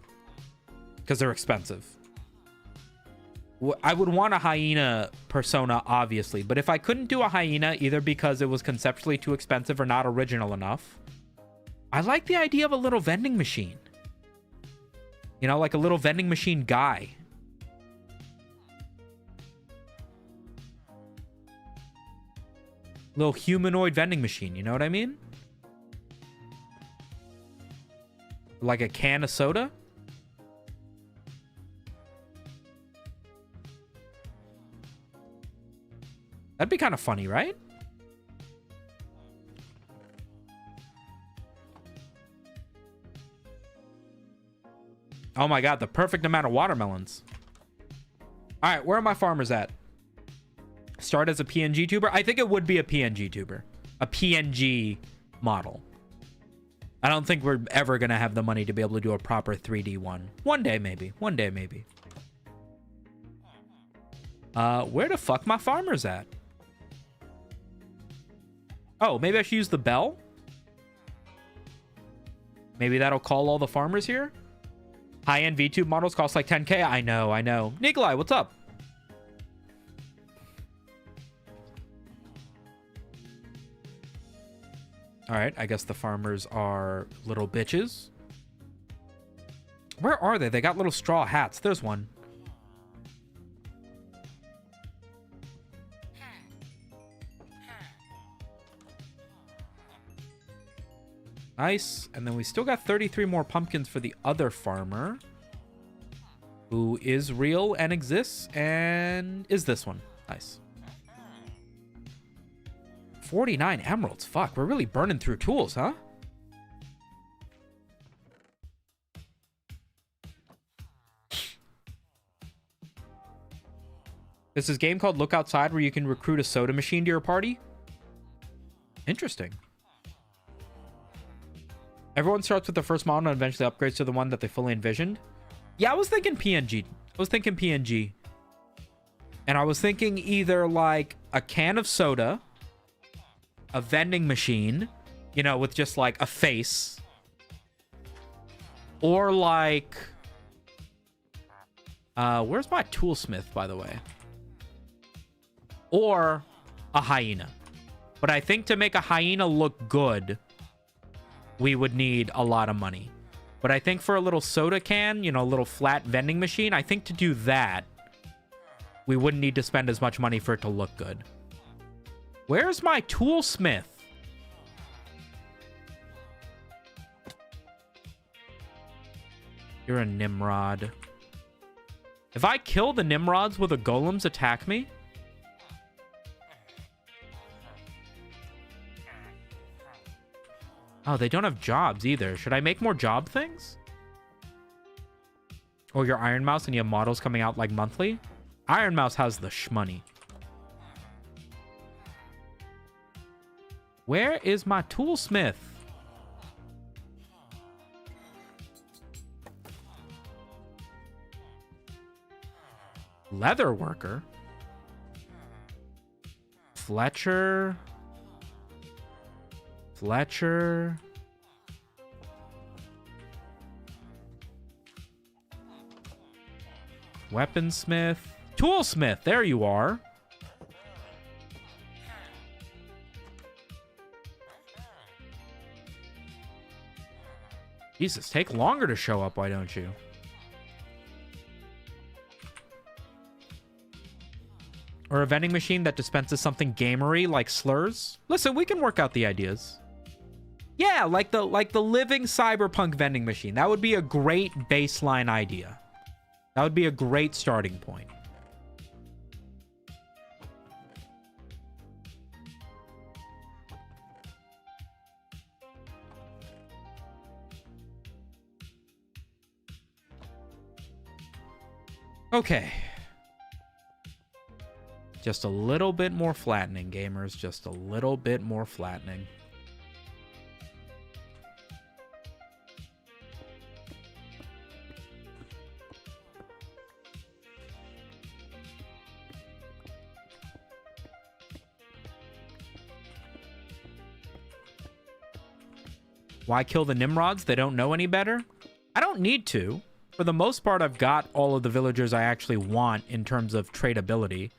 Because they're expensive. I would want a hyena persona, obviously. But if I couldn't do a hyena, either because it was conceptually too expensive or not original enough, I like the idea of a little vending machine. You know, like a little vending machine guy. Little humanoid vending machine, you know what I mean? Like a can of soda? That'd be kind of funny, right? Oh my god, the perfect amount of watermelons. All right, where are my farmers at? Start as a PNG tuber? I think it would be a PNG tuber. A PNG model. I don't think we're ever going to have the money to be able to do a proper 3D one. One day, maybe. One day, maybe. Where the fuck my farmers at? Oh, maybe I should use the bell? Maybe that'll call all the farmers here? High-end VTube models cost like 10K? I know, I know. Nikolai, what's up? All right, I guess the farmers are little bitches. Where are they? They got little straw hats. There's one. Nice. And then we still got 33 more pumpkins for the other farmer, who is real and exists and is this one. Nice. 49 emeralds. Fuck, we're really burning through tools, huh? This is a game called Look Outside where you can recruit a soda machine to your party. Interesting. Everyone starts with the first model and eventually upgrades to the one that they fully envisioned. Yeah, I was thinking PNG. And I was thinking either like a can of soda, a vending machine, you know, with just like a face, or like where's my toolsmith, by the way? Or a hyena. But I think to make a hyena look good, we would need a lot of money. But I think for a little soda can, you know, a little flat vending machine, I think to do that, we wouldn't need to spend as much money for it to look good. Where's my toolsmith? You're a Nimrod. If I kill the Nimrods, will the golems attack me? Oh, they don't have jobs either. Should I make more job things? Or your Iron Mouse and you have models coming out like monthly? Iron Mouse has the shmoney. Where is my toolsmith? Leather worker? Fletcher? Fletcher? Weaponsmith? Toolsmith, there you are. Jesus, take longer to show up, why don't you? Or a vending machine that dispenses something gamery like slurs? Listen, we can work out the ideas. Yeah, like the living cyberpunk vending machine. That would be a great baseline idea. That would be a great starting point. Okay. Just a little bit more flattening, gamers. Just a little bit more flattening. Why kill the Nimrods? They don't know any better? I don't need to. For the most part, I've got all of the villagers I actually want in terms of tradability.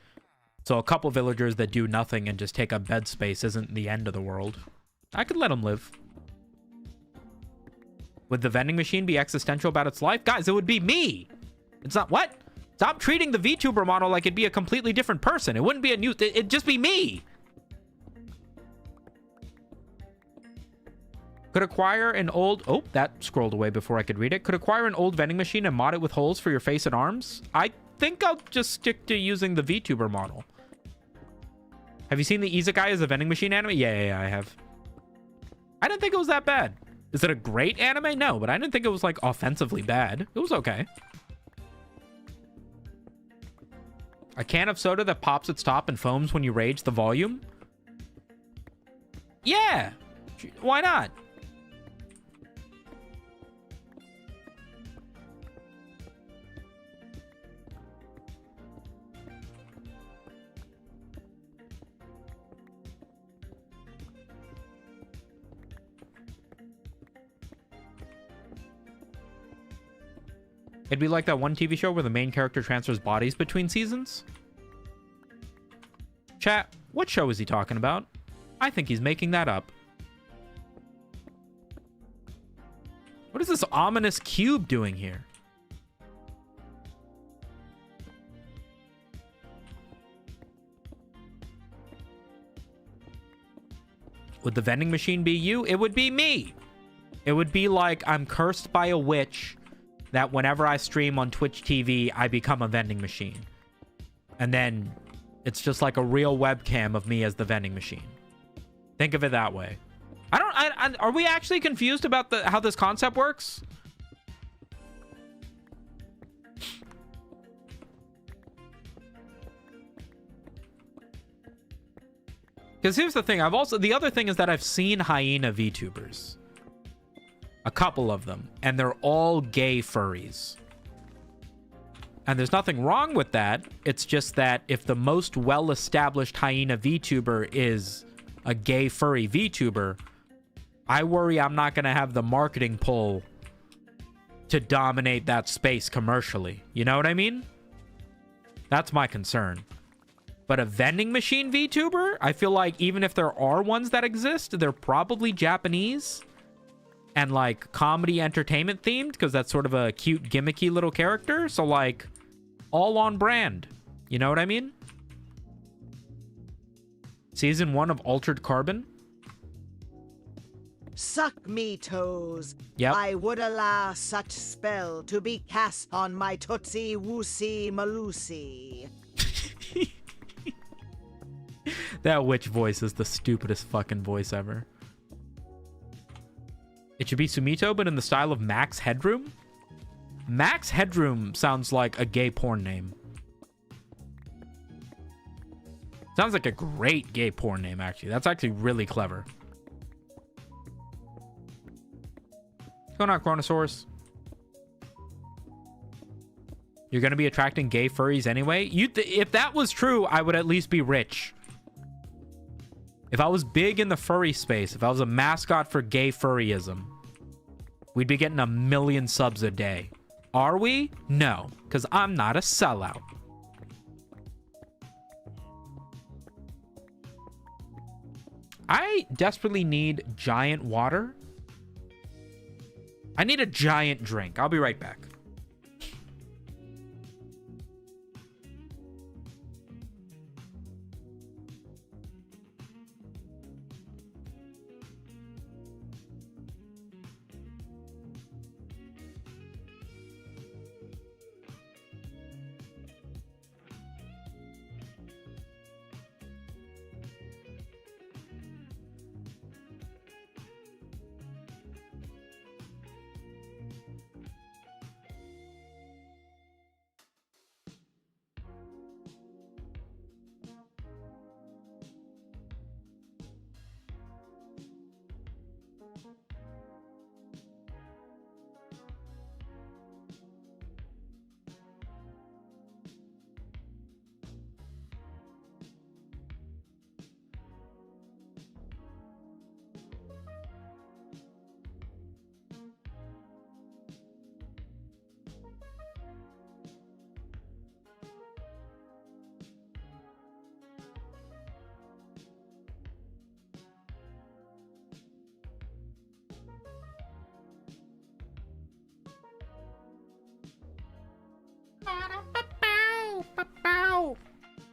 So a couple villagers that do nothing and just take up bed space isn't the end of the world. I could let them live. Would the vending machine be existential about its life? Guys, it would be me. It's not what? Stop treating the VTuber model like it'd be a completely different person. It wouldn't be a new... It'd just be me. Could acquire an old... Oh, that scrolled away before I could read it. Could acquire an old vending machine and mod it with holes for your face and arms? I think I'll just stick to using the VTuber model. Have you seen the Isekai as a vending machine anime? Yeah, I have. I didn't think it was that bad. Is it a great anime? No, but I didn't think it was, like, offensively bad. It was okay. A can of soda that pops its top and foams when you rage the volume? Yeah! Why not? It'd be like that one TV show where the main character transfers bodies between seasons. Chat, what show is he talking about? I think he's making that up. What is this ominous cube doing here? Would the vending machine be you? It would be me. It would be like I'm cursed by a witch that whenever I stream on Twitch TV, I become a vending machine. And then it's just like a real webcam of me as the vending machine. Think of it that way. Are we actually confused about how this concept works? Because here's the thing. The other thing is that I've seen hyena VTubers. A couple of them. And they're all gay furries. And there's nothing wrong with that. It's just that if the most well-established hyena VTuber is a gay furry VTuber, I worry I'm not going to have the marketing pull to dominate that space commercially. You know what I mean? That's my concern. But a vending machine VTuber, I feel like even if there are ones that exist, they're probably Japanese and like comedy entertainment themed, because that's sort of a cute gimmicky little character. So like all on brand. You know what I mean? Season 1 of Altered Carbon. Suck me toes. Yep. I would allow such spell to be cast on my tootsie woosey malusi. That witch voice is the stupidest fucking voice ever. It should be Sumito, but in the style of Max Headroom? Max Headroom sounds like a gay porn name. Sounds like a great gay porn name, actually. That's actually really clever. What's going on, Chronosaurus? You're going to be attracting gay furries anyway? If that was true, I would at least be rich. If I was big in the furry space, if I was a mascot for gay furryism, we'd be getting 1 million subs a day. Are we? No, because I'm not a sellout. I desperately need giant water. I need a giant drink. I'll be right back.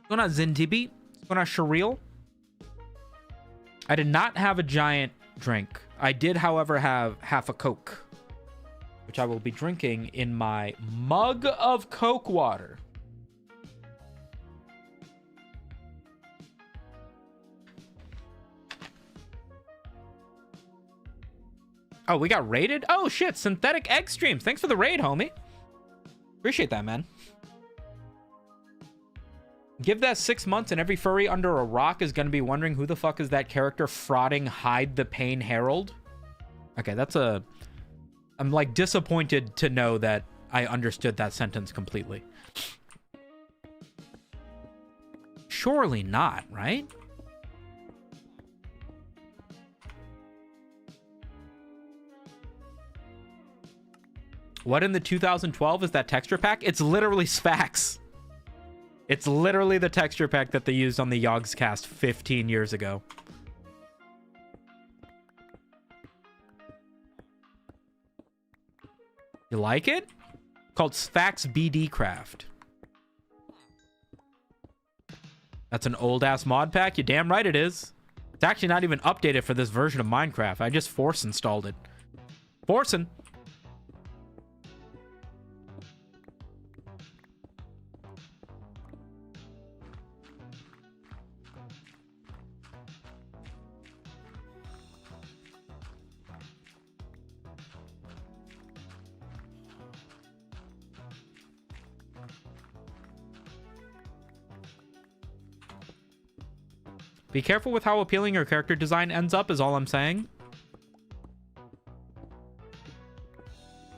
What's going on, Zintibi? What's going on, Sharil? I did not have a giant drink. I did, however, have half a Coke, which I will be drinking in my mug of Coke water. Oh, we got raided? Oh, shit. Synthetic Egg Streams. Thanks for the raid, homie. Appreciate that, man. Give that 6 months and every furry under a rock is going to be wondering who the fuck is that character frauding Hide the Pain Herald. Okay, that's a... I'm, like, disappointed to know that I understood that sentence completely. Surely not, right? What in the 2012 is that texture pack? It's literally Sphax. It's literally the texture pack that they used on the Yogscast 15 years ago. You like it? Called Sphax BD Craft. That's an old-ass mod pack? You're damn right it is. It's actually not even updated for this version of Minecraft. I just force installed it. Forcing. Be careful with how appealing your character design ends up is all I'm saying.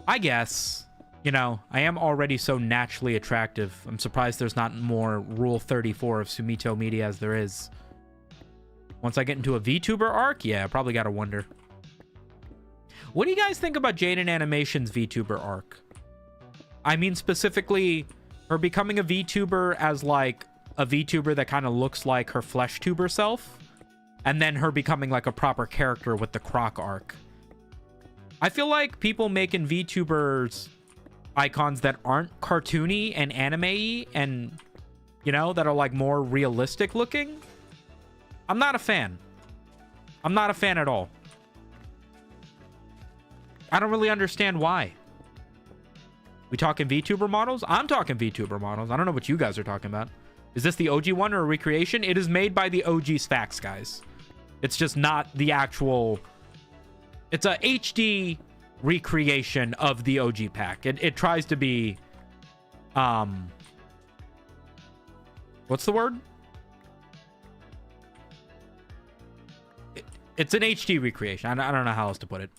I guess. You know, I am already so naturally attractive. I'm surprised there's not more Rule 34 of Sumito Media as there is. Once I get into a VTuber arc, yeah, I probably gotta wonder. What do you guys think about Jaden Animation's VTuber arc? I mean, specifically, her becoming a VTuber as, like, a VTuber that kind of looks like her flesh tuber self, and then her becoming like a proper character with the Croc arc. I feel like people making VTubers icons that aren't cartoony and anime-y and, you know, that are like more realistic looking, I'm not a fan. I'm not a fan at all. I don't really understand why. We talking VTuber models? I'm talking VTuber models. I don't know what you guys are talking about. Is this the OG one or a recreation? It is made by the OG Sphax guys. It's just not the actual... It's a HD recreation of the OG pack. It tries to be, what's the word? It's an HD recreation. I don't know how else to put it.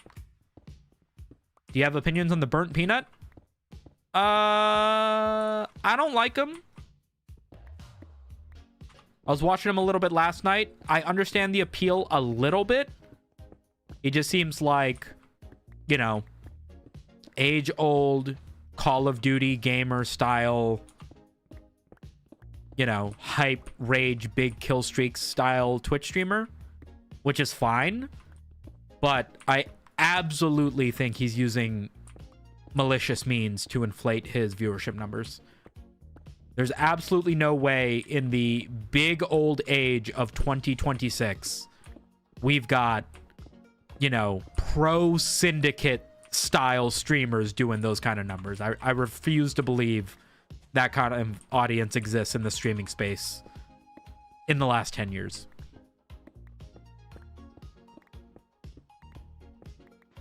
Do you have opinions on the burnt peanut? I don't like him. I was watching him a little bit last night. I understand the appeal a little bit. He just seems like, you know, age-old Call of Duty gamer style, you know, hype, rage, big kill streaks style Twitch streamer, which is fine. But I absolutely think he's using malicious means to inflate his viewership numbers. There's absolutely no way in the big old age of 2026 we've got, you know, pro syndicate style streamers doing those kind of numbers. I refuse to believe that kind of audience exists in the streaming space in the last 10 years.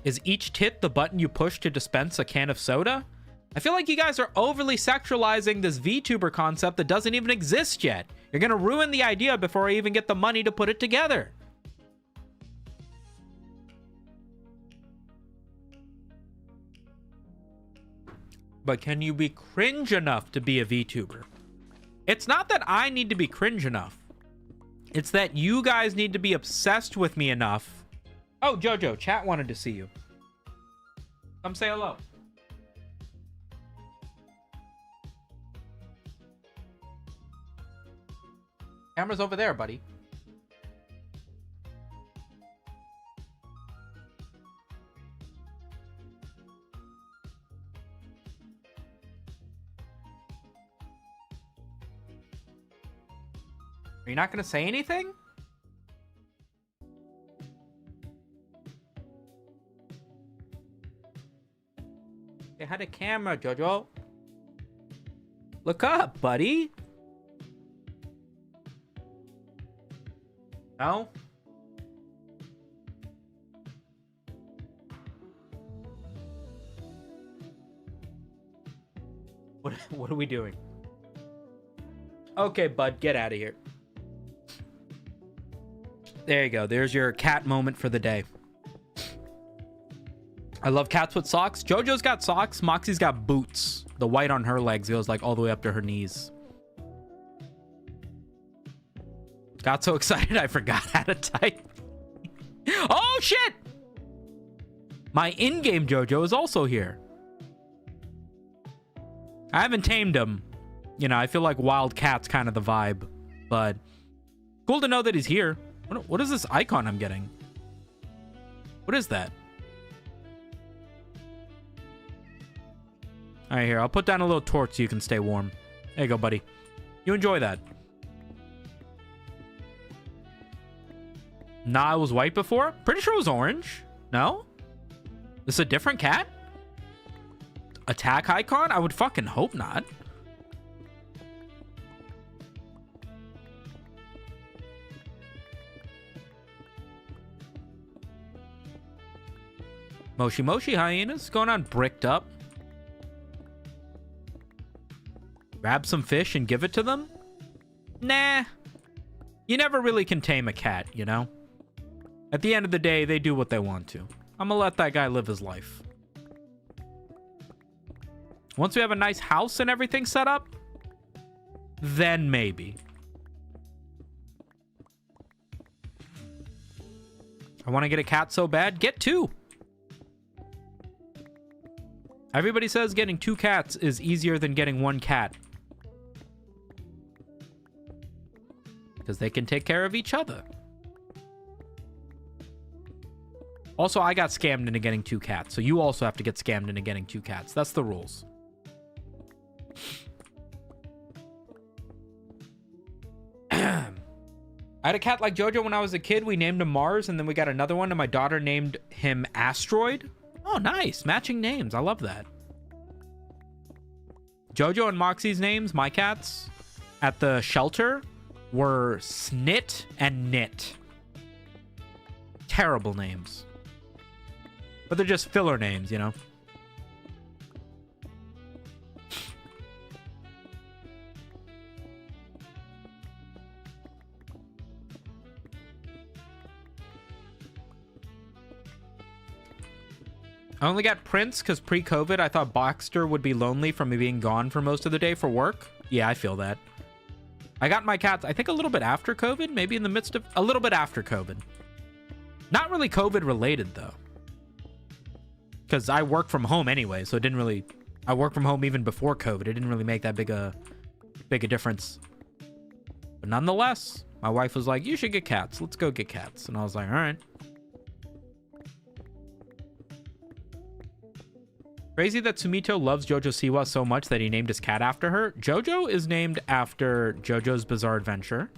Is each tit the button you push to dispense a can of soda? I feel like you guys are overly sexualizing this VTuber concept that doesn't even exist yet. You're gonna ruin the idea before I even get the money to put it together. But can you be cringe enough to be a VTuber? It's not that I need to be cringe enough. It's that you guys need to be obsessed with me enough. Oh, Jojo, chat wanted to see you. Come say hello. Camera's over there, buddy. Are you not going to say anything? They had a camera, Jojo. Look up, buddy. No? What are we doing? Okay, bud, get out of here. There you go. There's your cat moment for the day. I love cats with socks. Jojo's got socks. Moxie's got boots. The white on her legs goes like all the way up to her knees. Got so excited I forgot how to type. Oh, shit! My in-game Jojo is also here. I haven't tamed him. You know, I feel like wild cat's kind of the vibe. But cool to know that he's here. What is this icon I'm getting? What is that? All right, here. I'll put down a little torch so you can stay warm. There you go, buddy. You enjoy that. Nah, it was white before? Pretty sure it was orange. No? This is a different cat? Attack icon? I would fucking hope not. Moshi Moshi hyenas going on bricked up. Grab some fish and give it to them? Nah. You never really can tame a cat, you know? At the end of the day, they do what they want to. I'm gonna let that guy live his life. Once we have a nice house and everything set up, then maybe. I want to get a cat so bad. Get two. Everybody says getting two cats is easier than getting one cat. Because they can take care of each other. Also, I got scammed into getting two cats, so you also have to get scammed into getting two cats. That's the rules. I had a cat like Jojo when I was a kid. We named him Mars, and then we got another one, and my daughter named him Asteroid. Oh, nice. Matching names. I love that. Jojo and Moxie's names, my cats, at the shelter were Snit and Knit. Terrible names. But they're just filler names, you know? I only got Prince because pre-COVID, I thought Baxter would be lonely from me being gone for most of the day for work. Yeah, I feel that. I got my cats, I think a little bit after COVID, maybe in the midst of... A little bit after COVID. Not really COVID related, though. Because I work from home anyway, so it didn't really... I worked from home even before COVID. It didn't really make that big a difference. But nonetheless, my wife was like, you should get cats. Let's go get cats. And I was like, all right. Crazy that Sumito loves Jojo Siwa so much that he named his cat after her. Jojo is named after JoJo's Bizarre Adventure.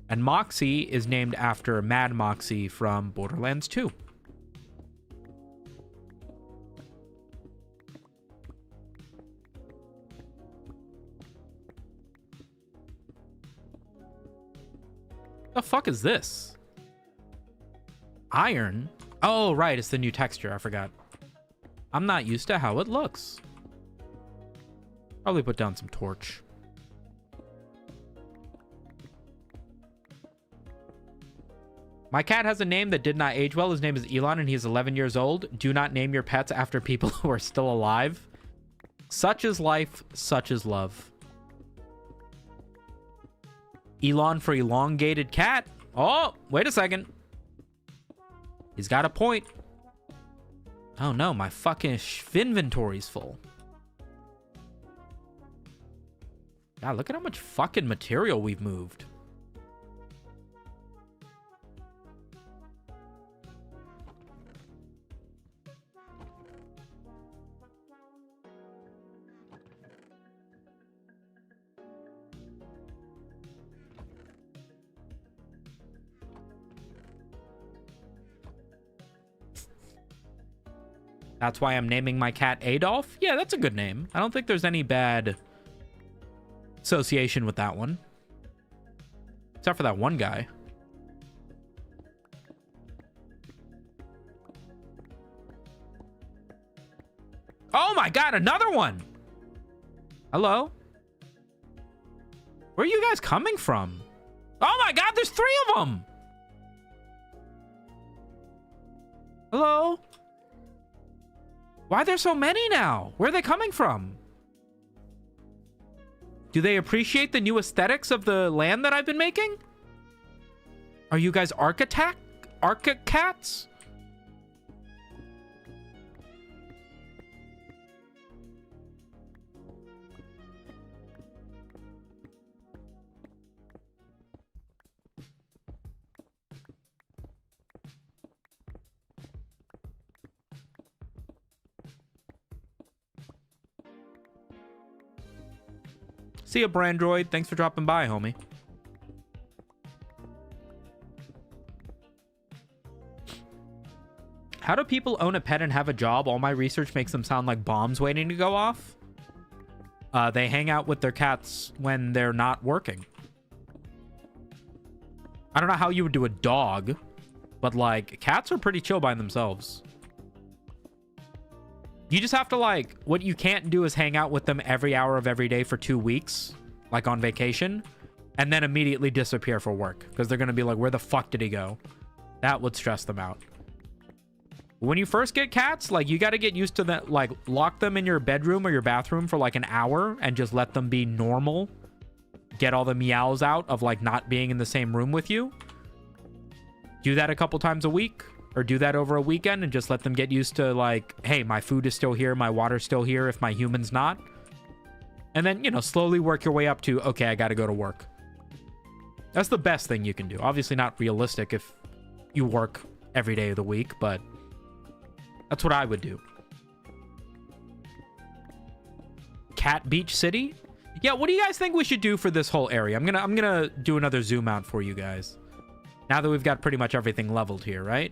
And Moxie is named after Mad Moxie from Borderlands 2. The fuck is this? Iron? Oh, right. It's the new texture. I forgot. I'm not used to how it looks. Probably put down some torch. My cat has a name that did not age well. His name is Elon and he is 11 years old. Do not name your pets after people who are still alive. Such is life, such is love. Elon for elongated cat. Oh, wait a second. He's got a point. Oh no, my fucking inventory's full. God, look at how much fucking material we've moved. That's why I'm naming my cat Adolf? Yeah, that's a good name. I don't think there's any bad association with that one. Except for that one guy. Oh my god, another one! Hello? Where are you guys coming from? Oh my god, there's 3 of them! Hello? Why are there so many now? Where are they coming from? Do they appreciate the new aesthetics of the land that I've been making? Are you guys archicats? See ya, Brandroid. Thanks for dropping by, homie. How do people own a pet and have a job? All my research makes them sound like bombs waiting to go off. They hang out with their cats when they're not working. I don't know how you would do a dog, but like cats are pretty chill by themselves. You just have to, like, what you can't do is hang out with them every hour of every day for 2 weeks, like on vacation, and then immediately disappear for work because they're going to be like, where the fuck did he go? That would stress them out. When you first get cats, like, you got to get used to that, like, lock them in your bedroom or your bathroom for like an hour and just let them be normal. Get all the meows out of, like, not being in the same room with you. Do that a couple times a week. Or do that over a weekend and just let them get used to, like, hey, my food is still here, my water's still here if my human's not. And then, you know, slowly work your way up to, okay, I gotta go to work. That's the best thing you can do. Obviously not realistic if you work every day of the week, but that's what I would do. Cat Beach City? Yeah, what do you guys think we should do for this whole area? I'm gonna do another zoom out for you guys. Now that we've got pretty much everything leveled here, right?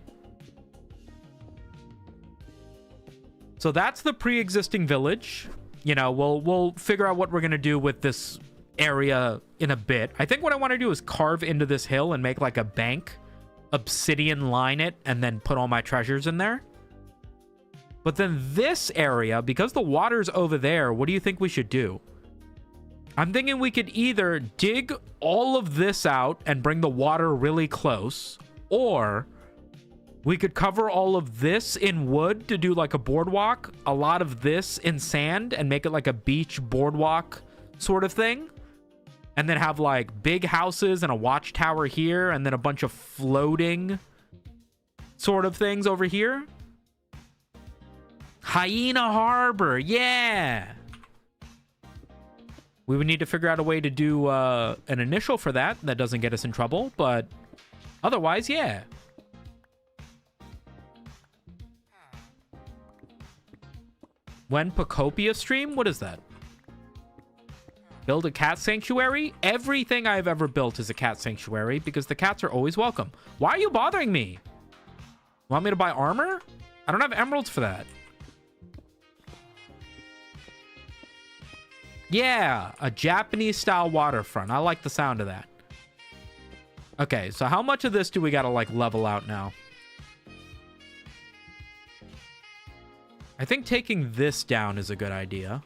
So that's the pre-existing village. You know, we'll figure out what we're going to do with this area in a bit. I think what I want to do is carve into this hill and make like a bank, obsidian line it, and then put all my treasures in there. But then this area, because the water's over there, what do you think we should do? I'm thinking we could either dig all of this out and bring the water really close, or we could cover all of this in wood to do like a boardwalk, a lot of this in sand and make it like a beach boardwalk sort of thing, and then have like big houses and a watchtower here and then a bunch of floating sort of things over here. Hyena Harbor, yeah! We would need to figure out a way to do an initial for that doesn't get us in trouble, but otherwise, yeah. When Pocopia stream? What is that? Build a cat sanctuary? Everything I've ever built is a cat sanctuary because the cats are always welcome. Why are you bothering me? Want me to buy armor? I don't have emeralds for that. Yeah, a Japanese-style waterfront. I like the sound of that. Okay, so how much of this do we gotta, like, level out now? I think taking this down is a good idea.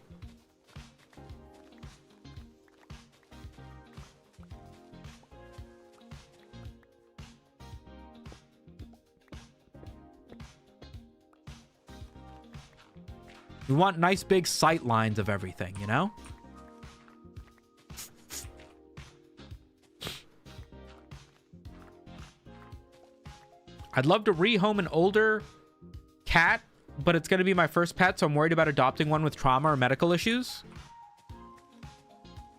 We want nice big sight lines of everything, you know? I'd love to rehome an older cat, but it's going to be my first pet, so I'm worried about adopting one with trauma or medical issues.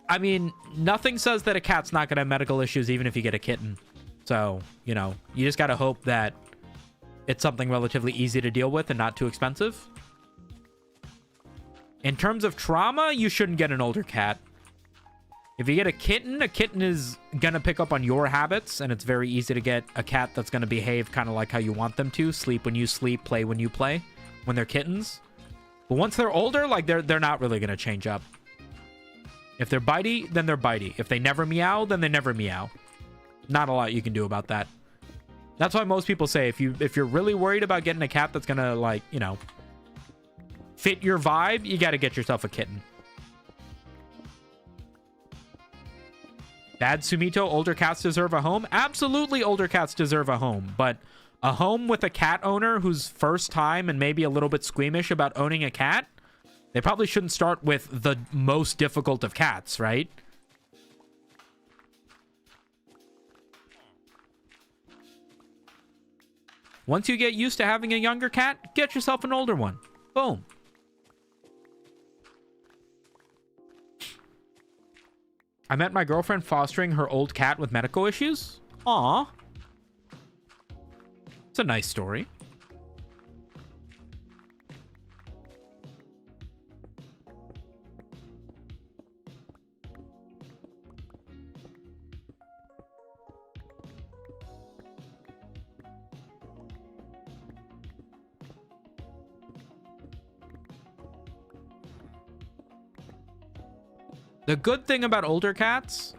I mean, nothing says that a cat's not going to have medical issues even if you get a kitten. So, you know, you just got to hope that it's something relatively easy to deal with and not too expensive. In terms of trauma, you shouldn't get an older cat. If you get a kitten is going to pick up on your habits, and it's very easy to get a cat that's going to behave kind of like how you want them to. Sleep when you sleep, play when you play, when they're kittens. But once they're older, like, they're not really going to change up. If they're bitey, then they're bitey. If they never meow, then they never meow. Not a lot you can do about that. That's why most people say if you're really worried about getting a cat that's going to, like, you know, fit your vibe, you got to get yourself a kitten. Bad Sumito, older cats deserve a home? Absolutely, older cats deserve a home, but a home with a cat owner who's first time and maybe a little bit squeamish about owning a cat, they probably shouldn't start with the most difficult of cats, right? Once you get used to having a younger cat, get yourself an older one. Boom. I met my girlfriend fostering her old cat with medical issues. Aw. It's a nice story. The good thing about older cats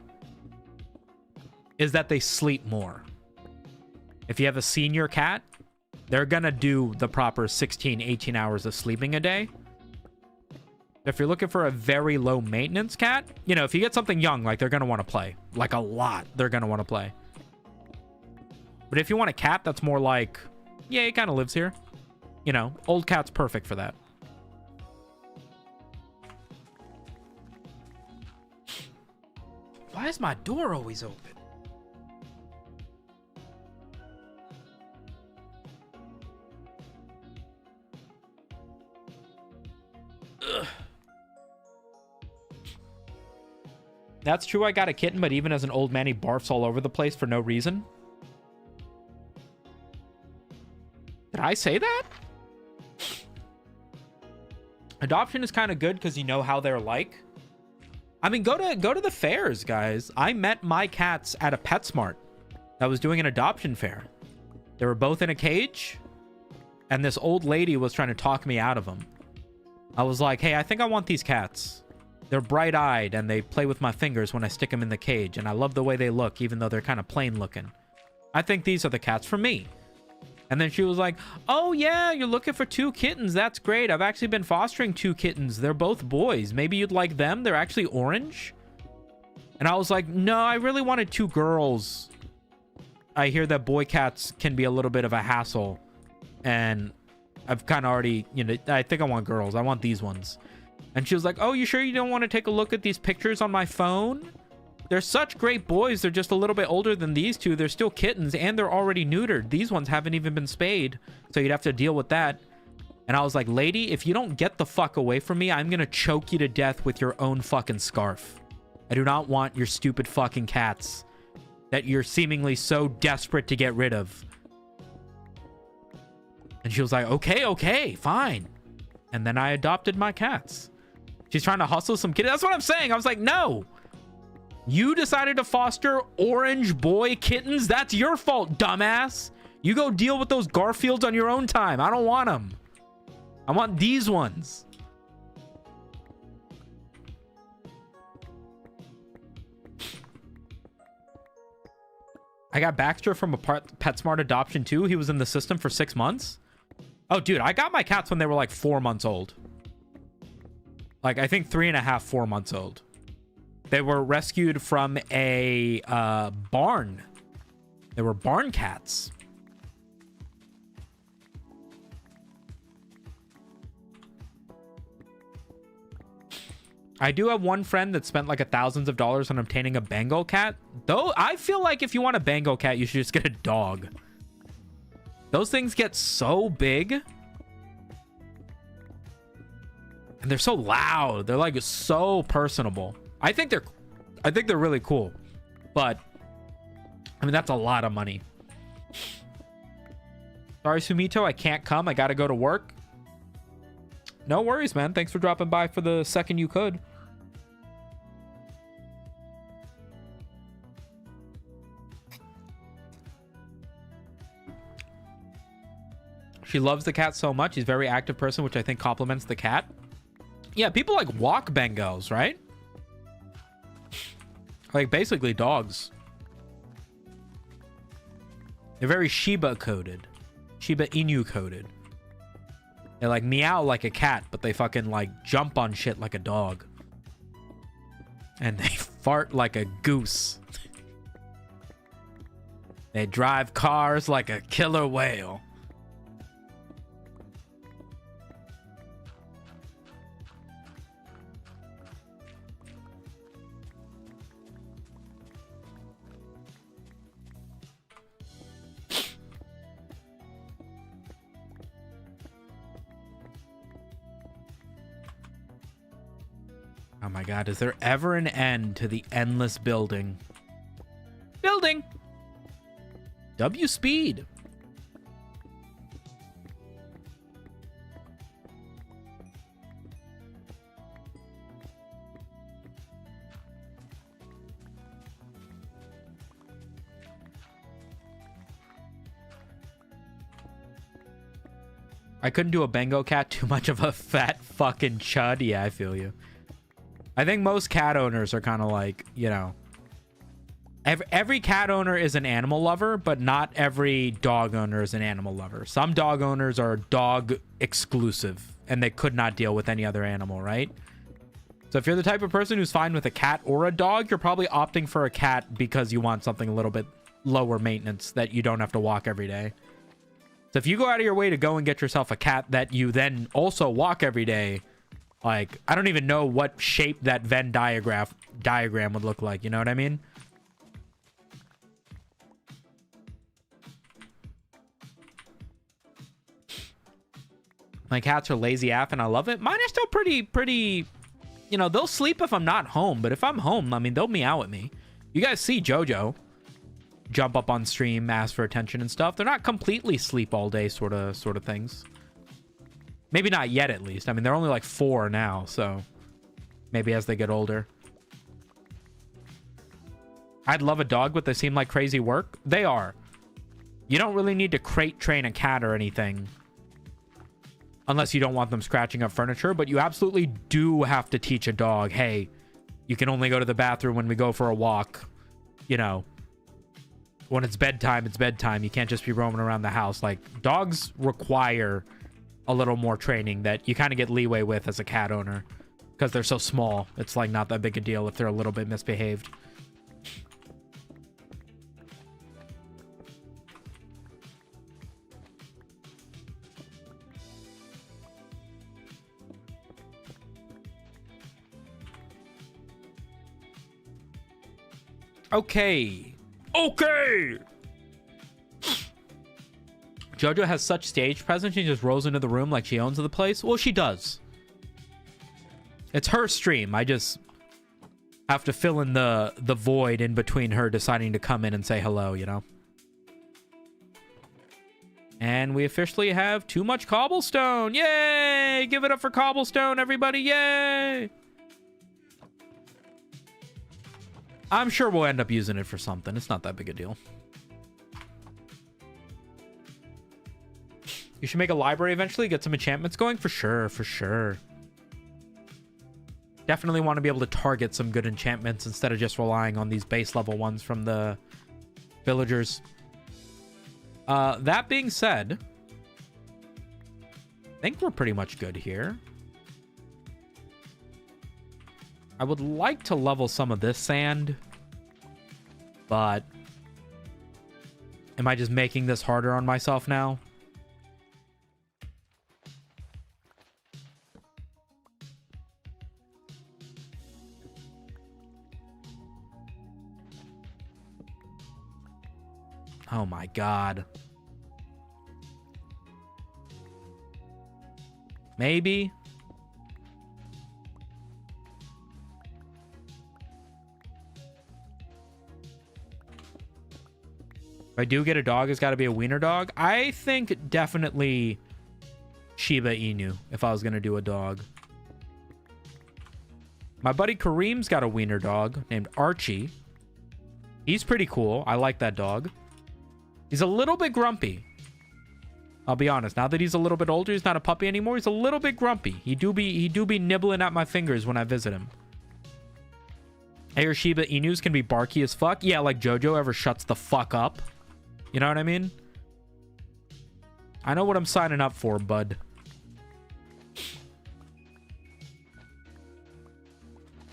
is that they sleep more. If you have a senior cat, they're gonna do the proper 16, 18 hours of sleeping a day. If you're looking for a very low maintenance cat, you know, if you get something young, like, they're gonna want to play. Like, a lot, they're gonna want to play. But if you want a cat that's more like, yeah, he kind of lives here. You know, old cat's perfect for that. Why is my door always open? Ugh. That's true, I got a kitten, but even as an old man, he barfs all over the place for no reason. Did I say that? Adoption is kind of good because you know how they're like. I mean, go to the fairs, guys. I met my cats at a PetSmart that was doing an adoption fair. They were both in a cage, and this old lady was trying to talk me out of them. I was like, hey, I think I want these cats. They're bright-eyed, and they play with my fingers when I stick them in the cage, and I love the way they look, even though they're kind of plain looking. I think these are the cats for me. And then she was like, oh yeah, you're looking for 2 kittens. That's great. I've actually been fostering 2 kittens. They're both boys. Maybe you'd like them. They're actually orange. And I was like, no, I really wanted 2 girls. I hear that boy cats can be a little bit of a hassle. And I've kind of already, you know, I think I want girls. I want these ones. And she was like, oh, you sure you don't want to take a look at these pictures on my phone? They're such great boys. They're just a little bit older than these 2. They're still kittens, and they're already neutered. These ones haven't even been spayed, so you'd have to deal with that. And I was like, lady, if you don't get the fuck away from me, I'm going to choke you to death with your own fucking scarf. I do not want your stupid fucking cats that you're seemingly so desperate to get rid of. And she was like, okay, fine. And then I adopted my cats. She's trying to hustle some kittens. That's what I'm saying. I was like, no. You decided to foster orange boy kittens? That's your fault, dumbass. You go deal with those Garfields on your own time. I don't want them. I want these ones. I got Baxter from a PetSmart adoption too. He was in the system for 6 months. Oh, dude, I got my cats when they were like 4 months old. Like, I think 3.5, 4 months old. They were rescued from a barn. They were barn cats. I do have one friend that spent like thousands of dollars on obtaining a Bengal cat. Though I feel like if you want a Bengal cat, you should just get a dog. Those things get so big. And they're so loud. They're like so personable. I think they're really cool. But I mean, that's a lot of money. Sorry, Sumito, I can't come. I gotta go to work. No worries, man. Thanks for dropping by for the second you could. She loves the cat so much. He's a very active person, which I think complements the cat. Yeah, people like walk Bengals, right? Like basically dogs. They're very Shiba coded. Shiba Inu coded. They like meow like a cat, but they fucking like jump on shit like a dog. And they fart like a goose. They drive cars like a killer whale. Oh my god, is there ever an end to the endless building? Building! W speed! I couldn't do a Bengal cat, too much of a fat fucking chud. Yeah, I feel you. I think most cat owners are kind of like, you know, every cat owner is an animal lover, but not every dog owner is an animal lover. Some dog owners are dog exclusive and they could not deal with any other animal, right? So if you're the type of person who's fine with a cat or a dog, you're probably opting for a cat because you want something a little bit lower maintenance that you don't have to walk every day. So if you go out of your way to go and get yourself a cat that you then also walk every day, like, I don't even know what shape that Venn diagram would look like. You know what I mean? My cats are lazy AF and I love it. Mine are still pretty, you know, they'll sleep if I'm not home. But if I'm home, I mean, they'll meow at me. You guys see Jojo jump up on stream, ask for attention and stuff. They're not completely sleep all day sort of things. Maybe not yet, at least. I mean, they're only like 4 now, so maybe as they get older. I'd love a dog, but they seem like crazy work. They are. You don't really need to crate train a cat or anything unless you don't want them scratching up furniture, but you absolutely do have to teach a dog, hey, you can only go to the bathroom when we go for a walk, you know. when it's bedtime, it's bedtime. You can't just be roaming around the house. Like, dogs require a little more training that you kind of get leeway with as a cat owner because they're so small. It's like not that big a deal if they're a little bit misbehaved. Okay. JoJo has such stage presence, she just rolls into the room like she owns the place. Well, she does. It's her stream. I just have to fill in the void in between her deciding to come in and say hello, you know? And we officially have too much cobblestone. Yay! Give it up for cobblestone, everybody. Yay! I'm sure we'll end up using it for something. It's not that big a deal. You should make a library eventually, get some enchantments going. For sure, for sure. Definitely want to be able to target some good enchantments instead of just relying on these base level ones from the villagers. That being said, I think we're pretty much good here. I would like to level some of this sand, but am I just making this harder on myself now? Oh my god. Maybe. If I do get a dog, it's got to be a wiener dog. I think definitely Shiba Inu if I was going to do a dog. My buddy Kareem's got a wiener dog named Archie. He's pretty cool. I like that dog. He's a little bit grumpy. I'll be honest. Now that he's a little bit older, he's not a puppy anymore. He's a little bit grumpy. He do be nibbling at my fingers when I visit him. Hey, your Shiba Inus can be barky as fuck. Yeah, like JoJo ever shuts the fuck up. You know what I mean? I know what I'm signing up for, bud.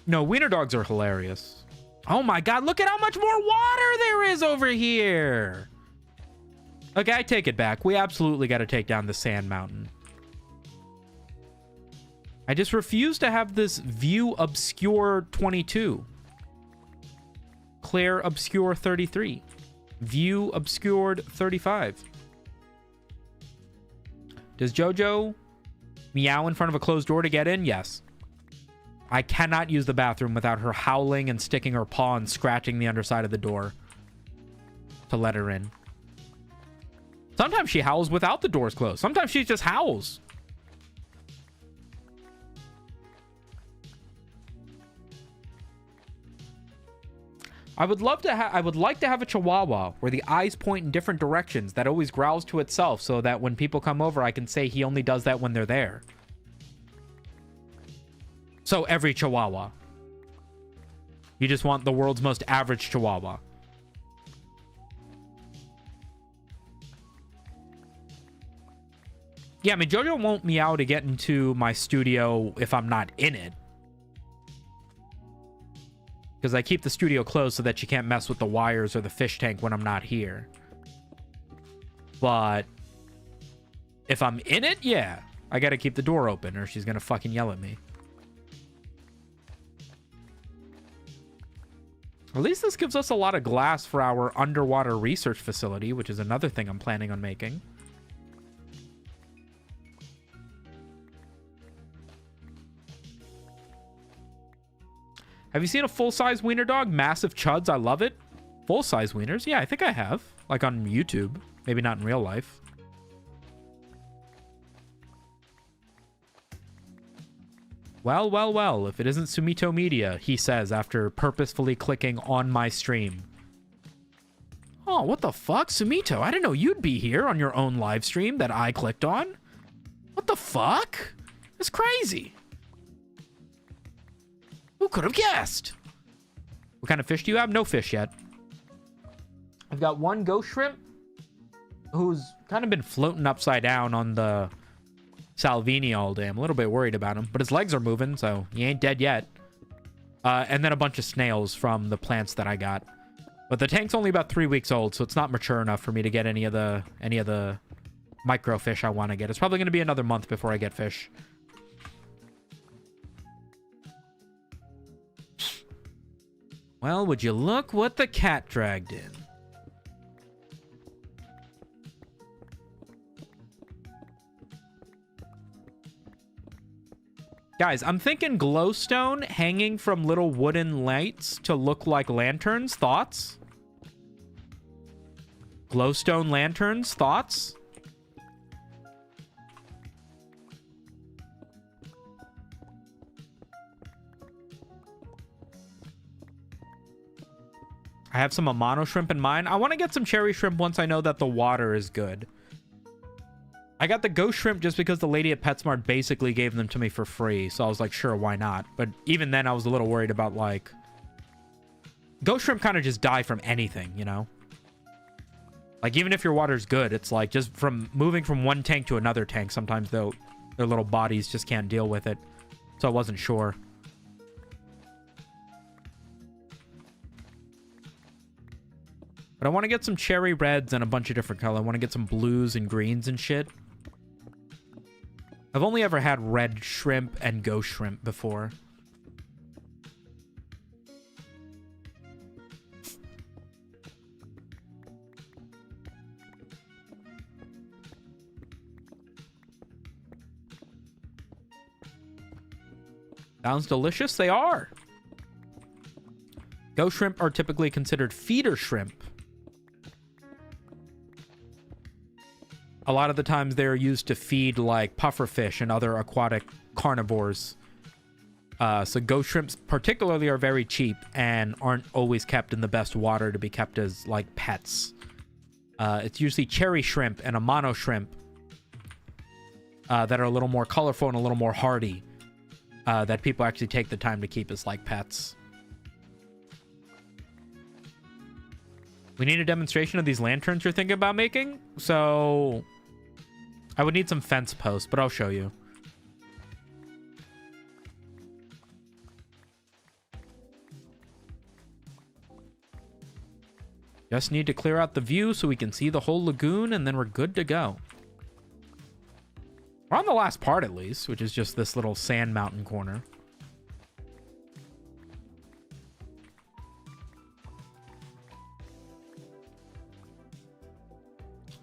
No, wiener dogs are hilarious. Oh my god, look at how much more water there is over here. Okay, I take it back. We absolutely got to take down the sand mountain. I just refuse to have this view obscure 22. Clear obscure 33. View obscured 35. Does JoJo meow in front of a closed door to get in? Yes. I cannot use the bathroom without her howling and sticking her paw and scratching the underside of the door to let her in. Sometimes she howls without the doors closed. Sometimes she just howls. I would like to have a Chihuahua where the eyes point in different directions that always growls to itself so that when people come over, I can say he only does that when they're there. So every Chihuahua. You just want the world's most average Chihuahua. Yeah, I mean, JoJo won't meow to get into my studio if I'm not in it. Because I keep the studio closed so that she can't mess with the wires or the fish tank when I'm not here. But if I'm in it, yeah. I gotta keep the door open or she's gonna fucking yell at me. At least this gives us a lot of glass for our underwater research facility, which is another thing I'm planning on making. Have you seen a full-size wiener dog? Massive chuds. I love it. Full-size wieners? Yeah, I think I have. Like on YouTube. Maybe not in real life. Well, well, well. If it isn't Sumito Media, he says after purposefully clicking on my stream. Oh, what the fuck? Sumito, I didn't know you'd be here on your own live stream that I clicked on. What the fuck? That's crazy. Who could have guessed? What kind of fish do you have? No fish yet. I've got one ghost shrimp who's kind of been floating upside down on the Salvini all day. I'm a little bit worried about him, but his legs are moving, so he ain't dead yet. And then a bunch of snails from the plants that I got. But the tank's only about 3 weeks old, so it's not mature enough for me to get any of the microfish I want to get. It's probably going to be another month before I get fish. Well, would you look what the cat dragged in? Guys, I'm thinking glowstone hanging from little wooden lights to look like lanterns. Thoughts? Glowstone lanterns. Thoughts? I have some Amano shrimp in mind. I want to get some cherry shrimp once I know that the water is good. I got the ghost shrimp just because the lady at PetSmart basically gave them to me for free. So I was like, sure, why not? But even then, I was a little worried about, like... Ghost shrimp kind of just die from anything, you know? Like, even if your water's good, it's like just from moving from one tank to another tank, sometimes their little bodies just can't deal with it. So I wasn't sure. But I want to get some cherry reds and a bunch of different color. I want to get some blues and greens and shit. I've only ever had red shrimp and ghost shrimp before. Sounds delicious. They are. Ghost shrimp are typically considered feeder shrimp. A lot of the times they're used to feed like pufferfish and other aquatic carnivores. So ghost shrimps particularly are very cheap and aren't always kept in the best water to be kept as like pets. It's usually cherry shrimp and Amano shrimp that are a little more colorful and a little more hardy that people actually take the time to keep as like pets. We need a demonstration of these lanterns you're thinking about making. So I would need some fence posts, but I'll show you. Just need to clear out the view so we can see the whole lagoon, and then we're good to go. We're on the last part at least, which is just this little sand mountain corner.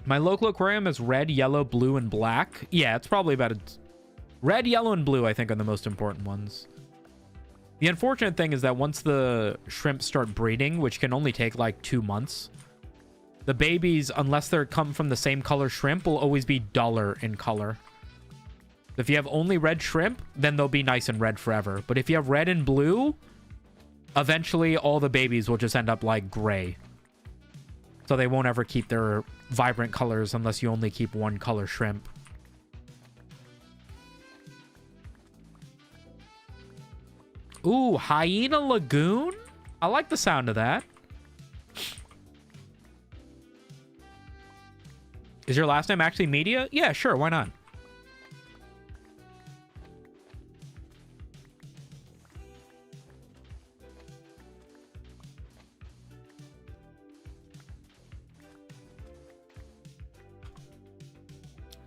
My local aquarium is red, yellow, blue, and black. Yeah, it's probably about red, yellow, and blue, I think, are the most important ones. The unfortunate thing is that once the shrimp start breeding, which can only take like 2 months, the babies, unless they're come from the same color shrimp, will always be duller in color. If you have only red shrimp, then they'll be nice and red forever. But if you have red and blue, eventually all the babies will just end up like gray. So they won't ever keep their vibrant colors unless you only keep one color shrimp. Ooh, Hyena Lagoon? I like the sound of that. Is your last name actually Media? Yeah, sure, why not?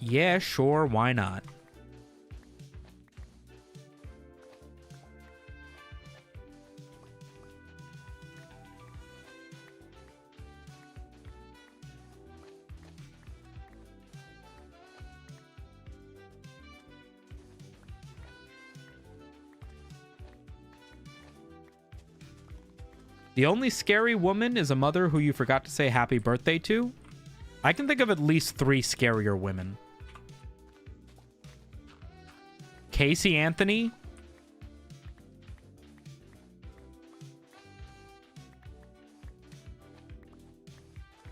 Yeah, sure, why not? The only scary woman is a mother who you forgot to say happy birthday to. I can think of at least 3 scarier women. Casey Anthony.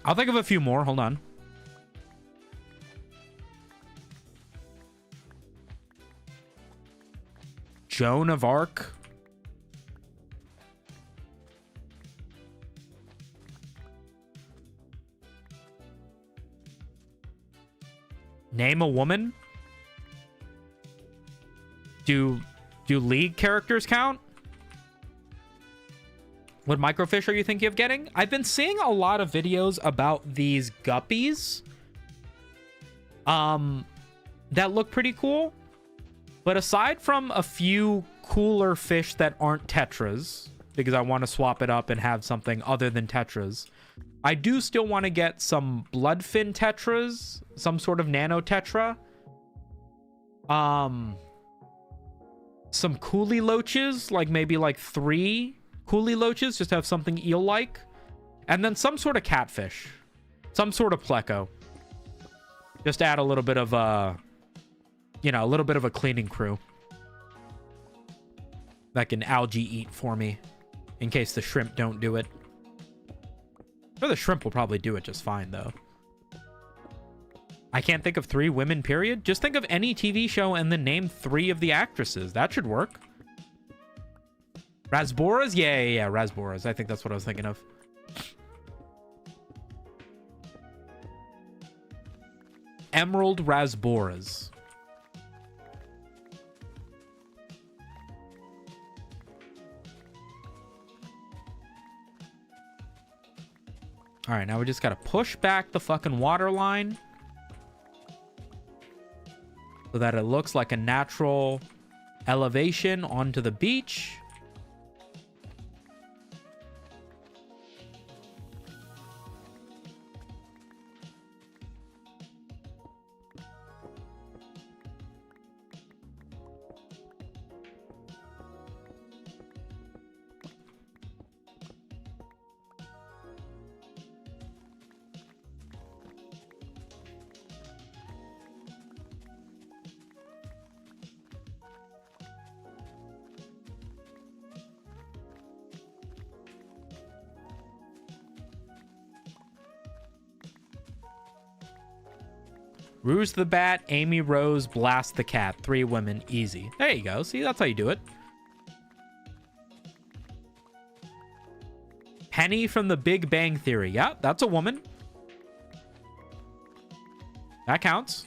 I'll think of a few more. Hold on. Joan of Arc. Name a woman? Do League characters count? What microfish are you thinking of getting? I've been seeing a lot of videos about these guppies. That look pretty cool. But aside from a few cooler fish that aren't tetras, because I want to swap it up and have something other than tetras, I do still want to get some bloodfin tetras, some sort of nano tetra. Some coolie loaches, like maybe like 3 coolie loaches, just have something eel-like. And then some sort of catfish. Some sort of pleco. Just add a little bit of a little bit of a cleaning crew that can algae eat for me in case the shrimp don't do it. Or the shrimp will probably do it just fine, though. I can't think of 3 women, period. Just think of any TV show and then name 3 of the actresses. That should work. Rasboras? Yeah, Rasboras. I think that's what I was thinking of. Emerald Rasboras. All right, now we just got to push back the fucking water line so that it looks like a natural elevation onto the beach. Rouge the Bat, Amy Rose, Blast the Cat. 3 women, easy. There you go. See, that's how you do it. Penny from the Big Bang Theory. Yeah, that's a woman. That counts.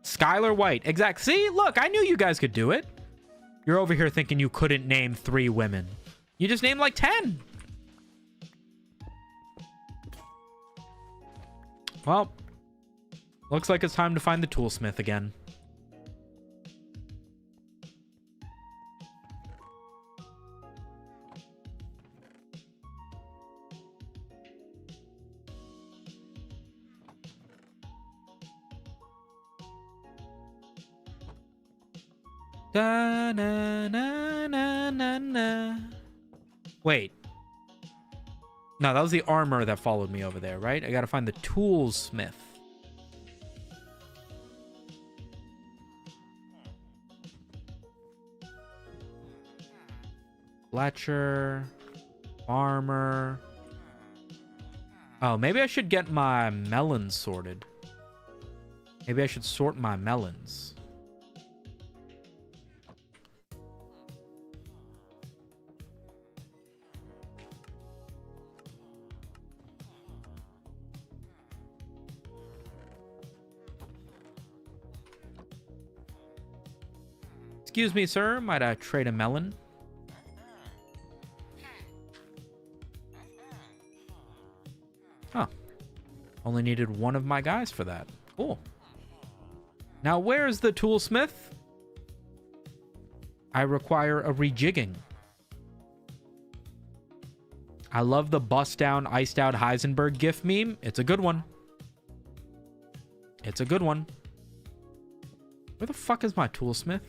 Skylar White. Exact. See, look, I knew you guys could do it. You're over here thinking you couldn't name 3 women. You just named like 10. Well, looks like it's time to find the toolsmith again. Da, na, na, na, na, na. Wait. No, that was the armor that followed me over there, right? I gotta find the toolsmith. Fletcher, farmer. Oh, maybe I should get my melons sorted. Maybe I should sort my melons. Excuse me, sir. Might I trade a melon? Huh. Only needed 1 of my guys for that. Cool. Now, where's the toolsmith? I require a rejigging. I love the bust down, iced out Heisenberg GIF meme. It's a good one. It's a good one. Where the fuck is my toolsmith?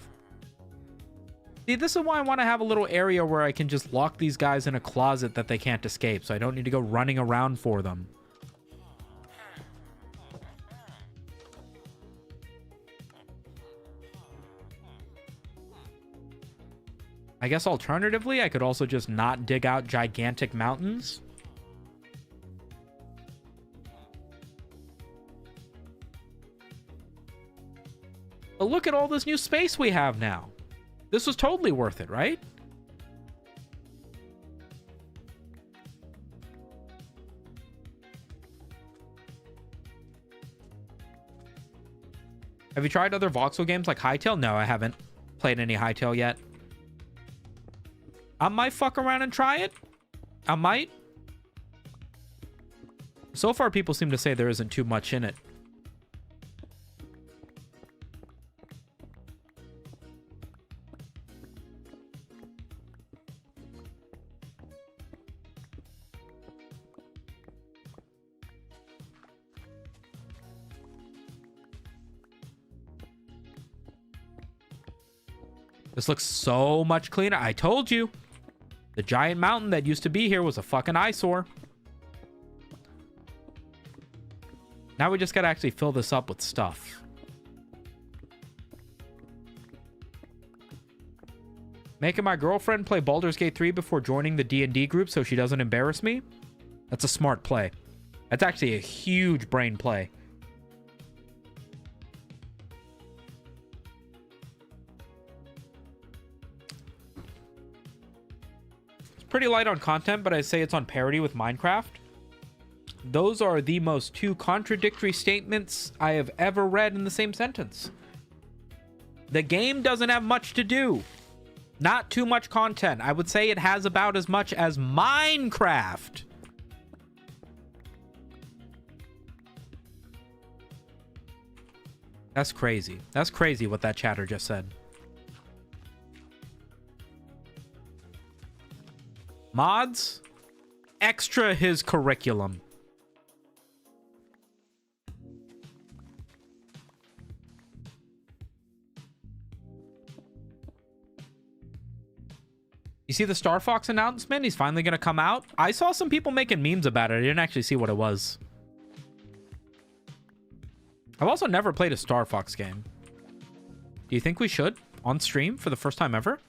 See, this is why I want to have a little area where I can just lock these guys in a closet that they can't escape, so I don't need to go running around for them. I guess alternatively, I could also just not dig out gigantic mountains. But look at all this new space we have now. This was totally worth it, right? Have you tried other voxel games like Hytale? No, I haven't played any Hytale yet. I might fuck around and try it. I might. So far, people seem to say there isn't too much in it. This looks so much cleaner. I told you. The giant mountain that used to be here was a fucking eyesore. Now we just gotta actually fill this up with stuff. Making my girlfriend play Baldur's Gate 3 before joining the D&D group so she doesn't embarrass me? That's a smart play. That's actually a huge brain play. Pretty light on content, but I say it's on parity with Minecraft. Those are the most two contradictory statements I have ever read in the same sentence. The game doesn't have much to do. Not too much content. I would say it has about as much as Minecraft. That's crazy. That's crazy what that chatter just said. Mods, extra his curriculum. You see the Star Fox announcement? He's finally going to come out. I saw some people making memes about it. I didn't actually see what it was. I've also never played a Star Fox game. Do you think we should? On stream for the first time ever?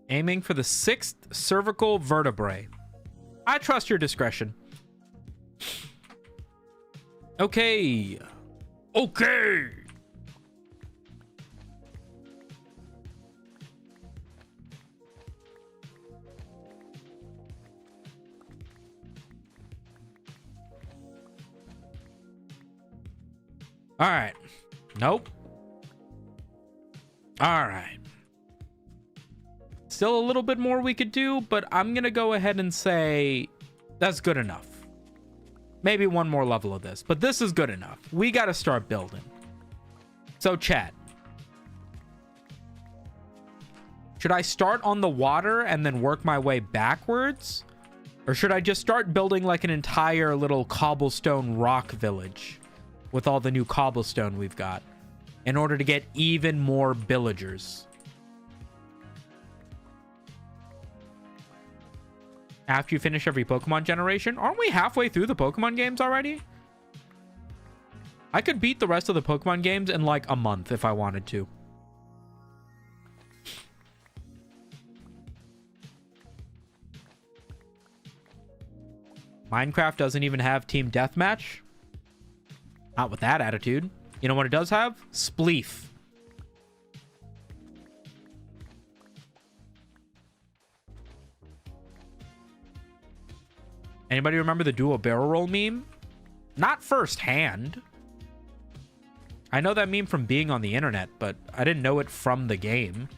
Aiming for the 6th cervical vertebrae. I trust your discretion. Okay. Okay. All right. Nope. All right. Still a little bit more we could do, but I'm going to go ahead and say that's good enough. Maybe one more level of this, but this is good enough. We got to start building. So chat. Should I start on the water and then work my way backwards? Or should I just start building like an entire little cobblestone rock village with all the new cobblestone we've got in order to get even more villagers? After you finish every Pokemon generation? Aren't we halfway through the Pokemon games already? I could beat the rest of the Pokemon games in like a month if I wanted to. Minecraft doesn't even have Team Deathmatch. Not with that attitude. You know what it does have? Spleef. Anybody remember the dual barrel roll meme? Not firsthand. I know that meme from being on the internet, but I didn't know it from the game.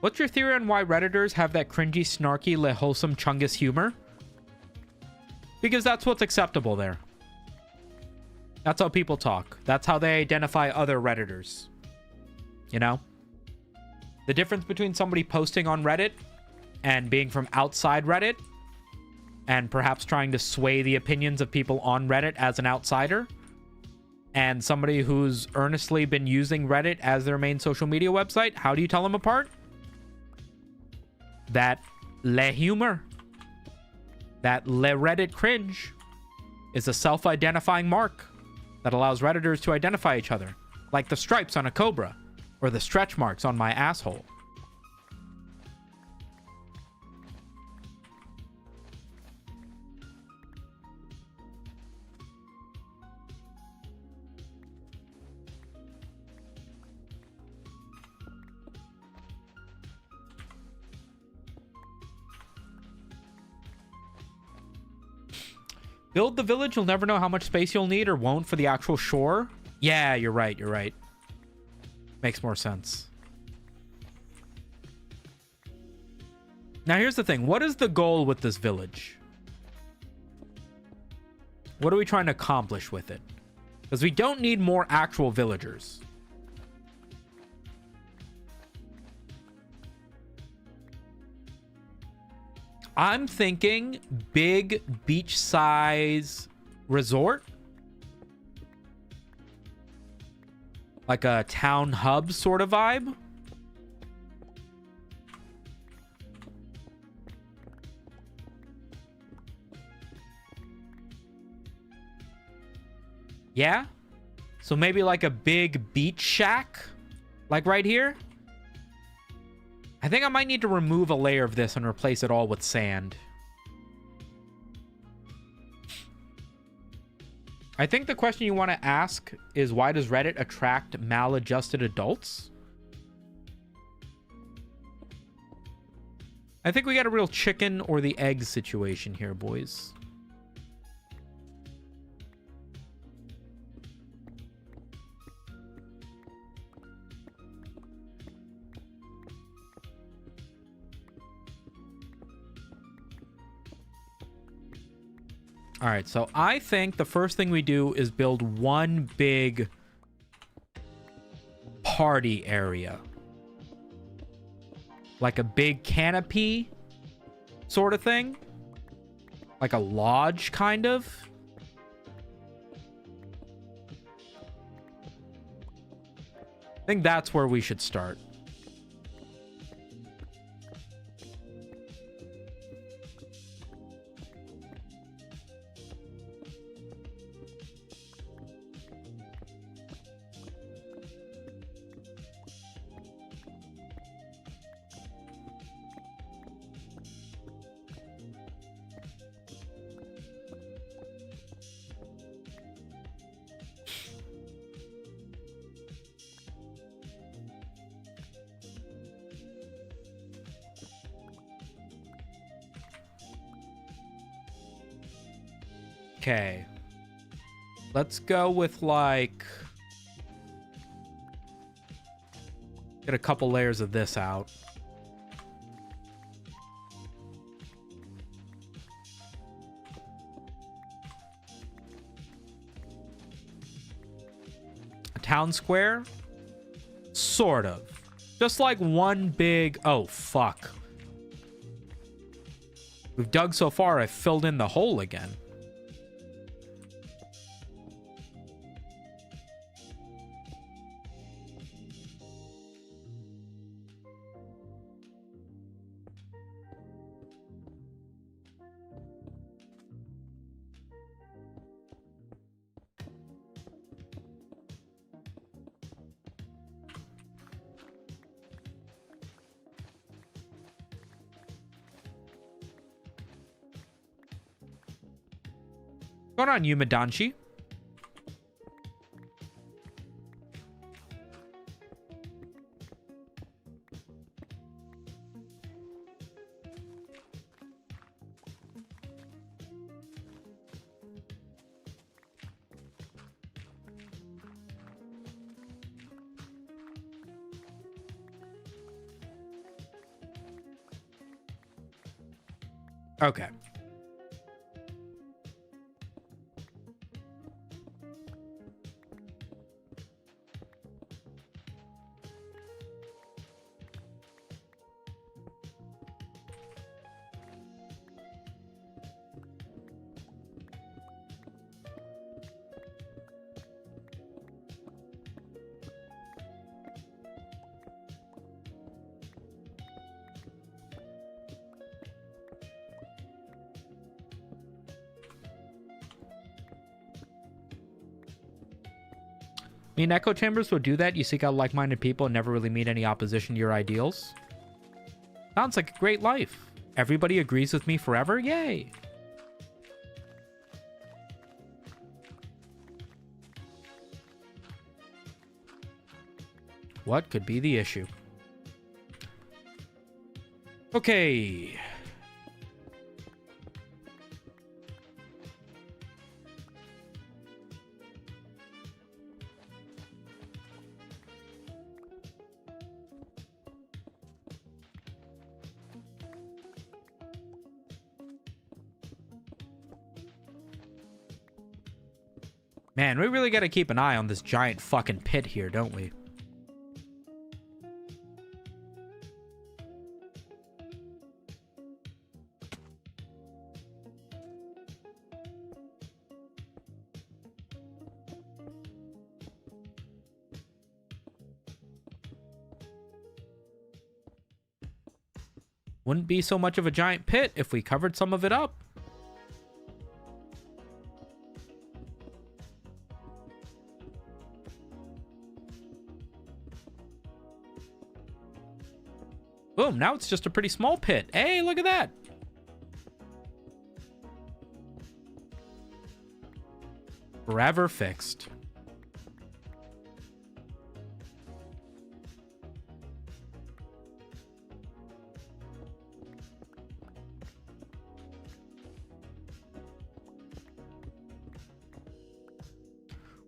What's your theory on why Redditors have that cringy, snarky, wholesome Chungus humor? Because that's what's acceptable there. That's how people talk. That's how they identify other Redditors. You know? The difference between somebody posting on Reddit and being from outside Reddit and perhaps trying to sway the opinions of people on Reddit as an outsider, and somebody who's earnestly been using Reddit as their main social media website, how do you tell them apart? That le humor, that le Reddit cringe is a self-identifying mark that allows Redditors to identify each other, like the stripes on a cobra or the stretch marks on my asshole. Build the village, you'll never know how much space you'll need or won't for the actual shore. Yeah, you're right, you're right. Makes more sense. Now here's the thing. What is the goal with this village? What are we trying to accomplish with it? Because we don't need more actual villagers. I'm thinking big beach size resort. Like a town hub sort of vibe. Yeah? So maybe like a big beach shack? Like right here? I think I might need to remove a layer of this and replace it all with sand. I think the question you want to ask is, why does Reddit attract maladjusted adults? I think we got a real chicken or the egg situation here, boys. All right, so I think the first thing we do is build one big party area. Like a big canopy sort of thing. Like a lodge, kind of. I think that's where we should start. Okay. Let's go with like... Get a couple layers of this out. A town square? Sort of. Just like one big... Oh, fuck. We've dug so far, I filled in the hole again. What's going on, Yumadanchi? Okay. I mean, echo chambers will do that. You seek out like-minded people and never really meet any opposition to your ideals. Sounds like a great life. Everybody agrees with me forever? Yay! What could be the issue? Okay. Man, we really got to keep an eye on this giant fucking pit here, don't we? Wouldn't be so much of a giant pit if we covered some of it up. Boom, now it's just a pretty small pit. Hey, look at that. Forever fixed.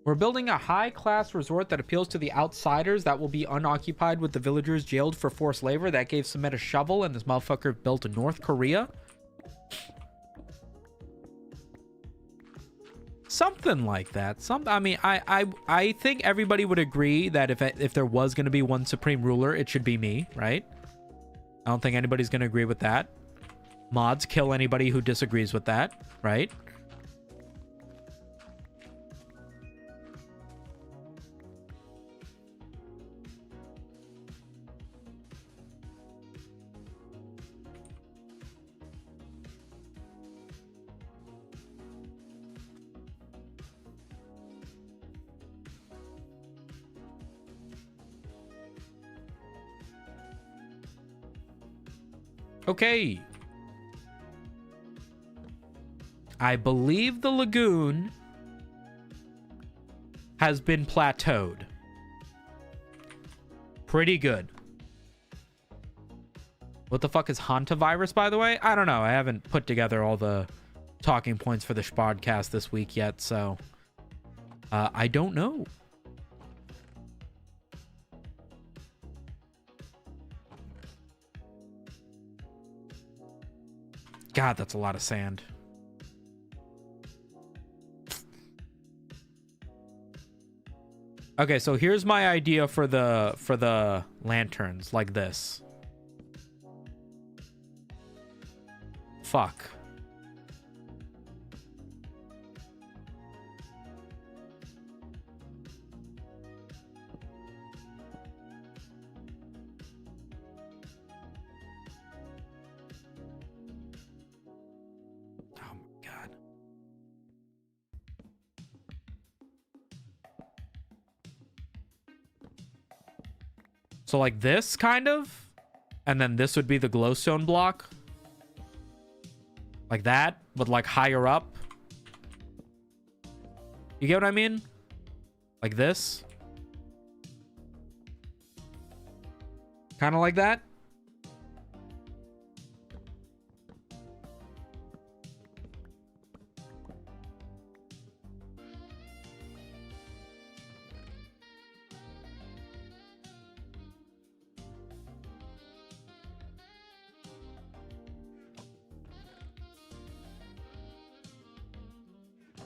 We're building a high-class resort that appeals to the outsiders that will be unoccupied with the villagers jailed for forced labor. That gave Summit a shovel, and this motherfucker built in North Korea. Something like that. I mean, I think everybody would agree that if there was going to be one supreme ruler, it should be me, right? I don't think anybody's going to agree with that. Mods kill anybody who disagrees with that, right? Okay. I believe the lagoon has been plateaued. Pretty good. What the fuck is hantavirus, by the way? I don't know. I haven't put together all the talking points for the podcast this week yet, so I don't know. God, that's a lot of sand. Okay, so here's my idea for the lanterns, like this. Fuck. So like this, kind of? And then this would be the glowstone block. Like that, but like higher up. You get what I mean? Like this. Kind of like that.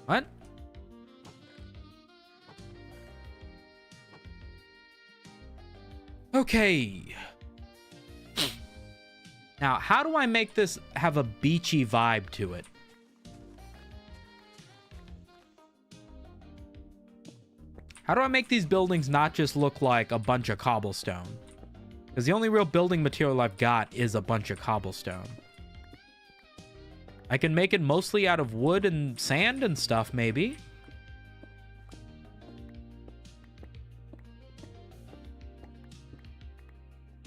What? Okay. Now, how do I make this have a beachy vibe to it? How do I make these buildings not just look like a bunch of cobblestone? Because the only real building material I've got is a bunch of cobblestone. I can make it mostly out of wood and sand and stuff, maybe.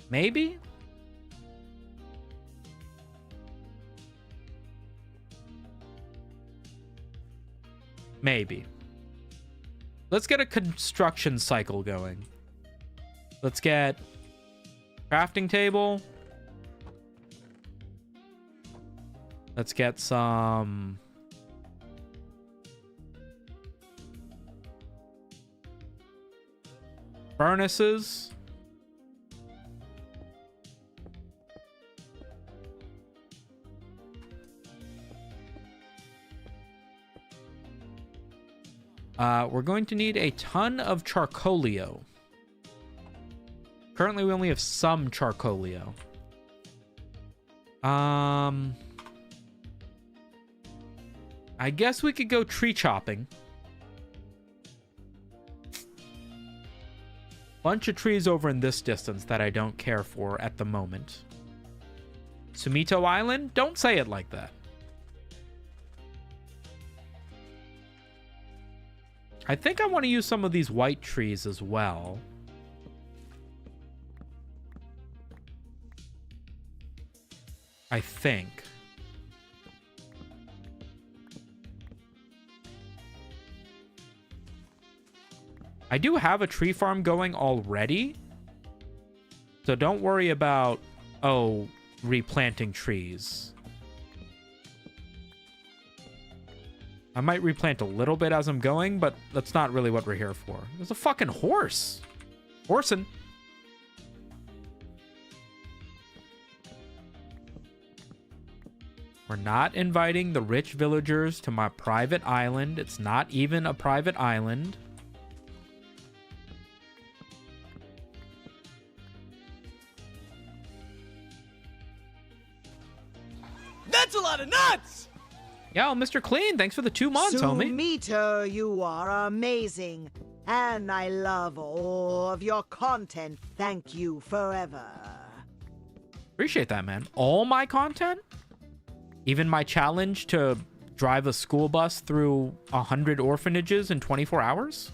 Maybe? Maybe. Let's get a construction cycle going. Let's get crafting table. Let's get some furnaces. We're going to need a ton of charcoalio. Currently, we only have some charcoalio. I guess we could go tree chopping. Bunch of trees over in this distance that I don't care for at the moment. Sumito Island? Don't say it like that. I think I want to use some of these white trees as well. I think. I do have a tree farm going already. So don't worry about, oh, replanting trees. I might replant a little bit as I'm going, but that's not really what we're here for. There's a fucking horse. Horsing. We're not inviting the rich villagers to my private island. It's not even a private island. That's a lot of nuts! Yo, Mr. Clean, thanks for the 2 months, homie. Sumito, you are amazing. And I love all of your content. Thank you forever. Appreciate that, man. All my content? Even my challenge to drive a school bus through 100 orphanages in 24 hours?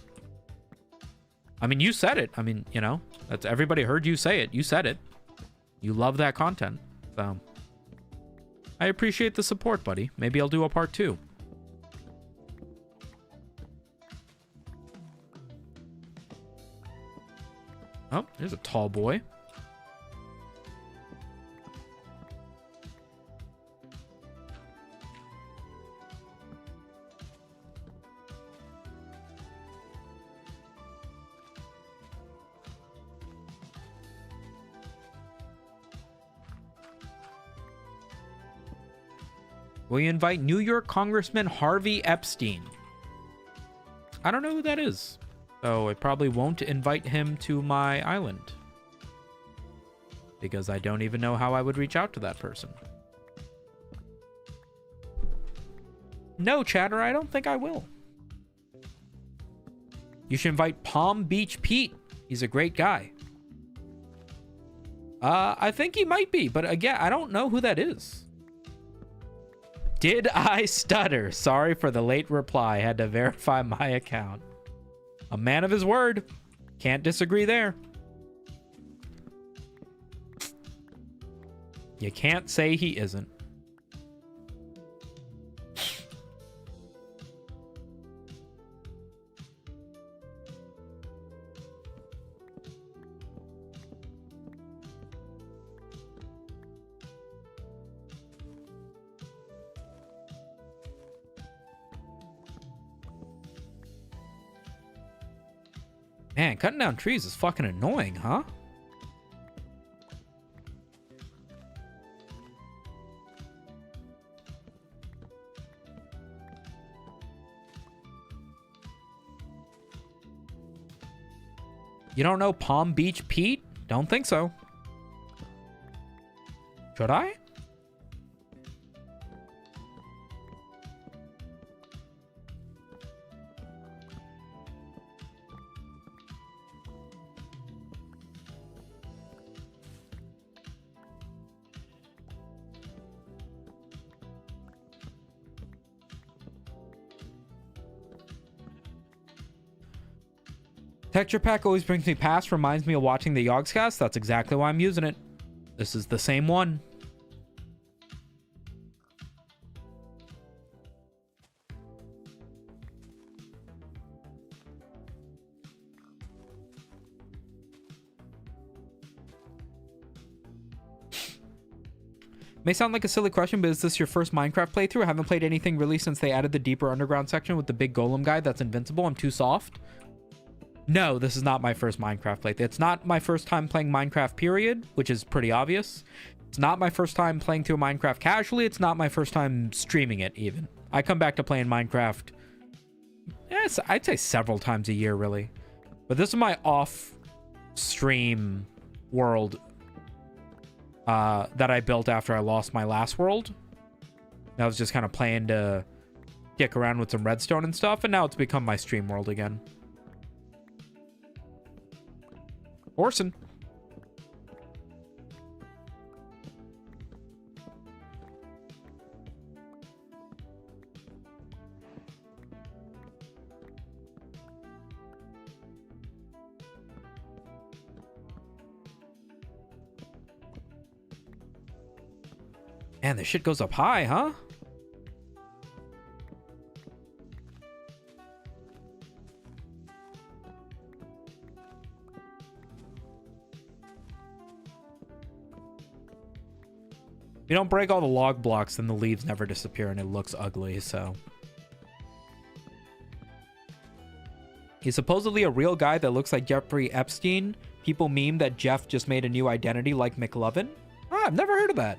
I mean, you said it. I mean, you know, that's everybody heard you say it. You said it. You love that content. So I appreciate the support, buddy. Maybe I'll do a part 2. Oh, there's a tall boy. Will you invite New York Congressman Harvey Epstein? I don't know who that is, so I probably won't invite him to my island. Because I don't even know how I would reach out to that person. No, Chatter, I don't think I will. You should invite Palm Beach Pete. He's a great guy. I think he might be, but again, I don't know who that is. Did I stutter? Sorry for the late reply. Had to verify my account. A man of his word. Can't disagree there. You can't say he isn't. Man, cutting down trees is fucking annoying, huh? You don't know Palm Beach Pete? Don't think so. Should I? Texture pack always brings me past, reminds me of watching the Yogscast. That's exactly why I'm using it. This is the same one. May sound like a silly question, but is this your first Minecraft playthrough? I haven't played anything really since they added the deeper underground section with the big golem guy that's invincible. I'm too soft. No, this is not my first Minecraft playthrough. It's not my first time playing Minecraft, period, which is pretty obvious. It's not my first time playing through Minecraft casually. It's not my first time streaming it, even. I come back to playing Minecraft Yes, I'd say several times a year, really. But this is my off-stream world that I built after I lost my last world. I was just kind of playing to dick around with some redstone and stuff, and now it's become my stream world again. Orson. Man, this shit goes up high, huh? If you don't break all the log blocks, then the leaves never disappear and it looks ugly, so. He's supposedly a real guy that looks like Jeffrey Epstein. People meme that Jeff just made a new identity like McLovin. Ah, I've never heard of that.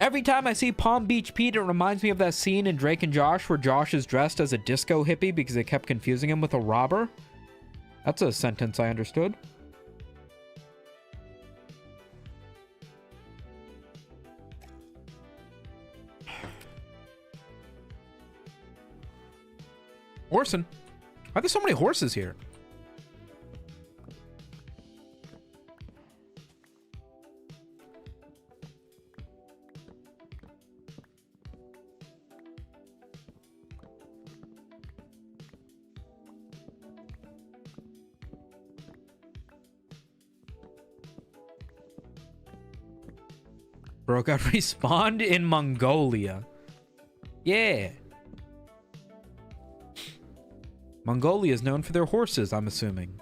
Every time I see Palm Beach Pete, it reminds me of that scene in Drake and Josh where Josh is dressed as a disco hippie because they kept confusing him with a robber. That's a sentence I understood. Orson. Why are there so many horses here? Bro got respawned in Mongolia. Yeah. Mongolia is known for their horses, I'm assuming.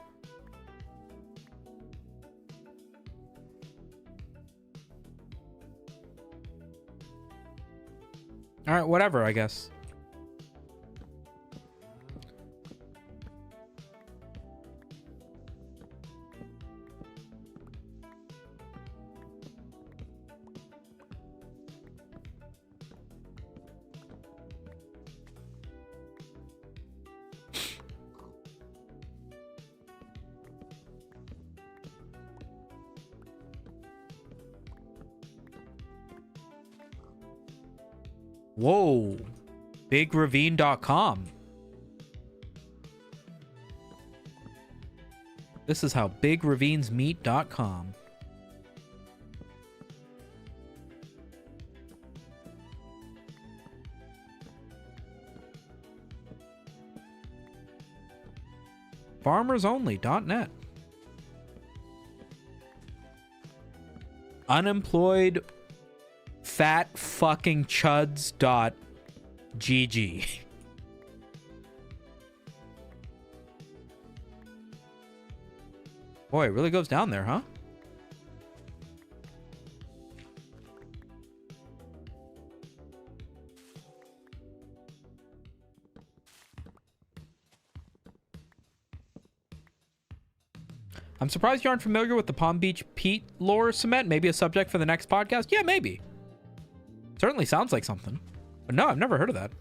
Alright, whatever, I guess. Whoa. BigRavine.com. This is how BigRavinesMeet.com. FarmersOnly.net. Unemployed fat fucking chuds.gg. Boy, it really goes down there, huh? I'm surprised you aren't familiar with the Palm Beach Pete lore, Cement. Maybe a subject for the next podcast? Yeah, maybe. Certainly sounds like something. But no, I've never heard of that.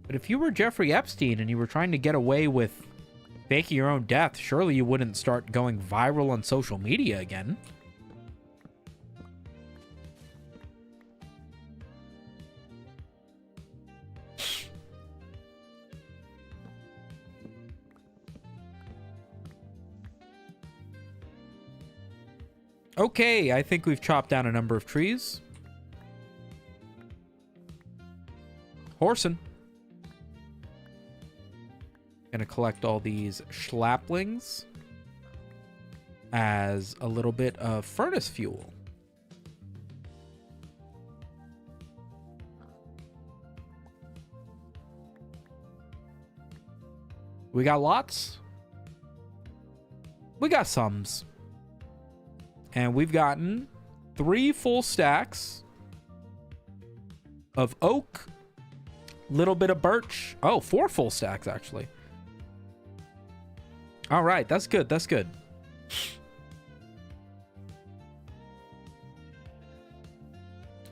But if you were Jeffrey Epstein and you were trying to get away with faking your own death, surely you wouldn't start going viral on social media again. Okay, I think we've chopped down a number of trees. Horsin'. Gonna collect all these schlaplings as a little bit of furnace fuel. We got lots. We got somes. And we've gotten 3 full stacks of oak, little bit of birch. Oh, 4 full stacks, actually. All right, that's good. That's good.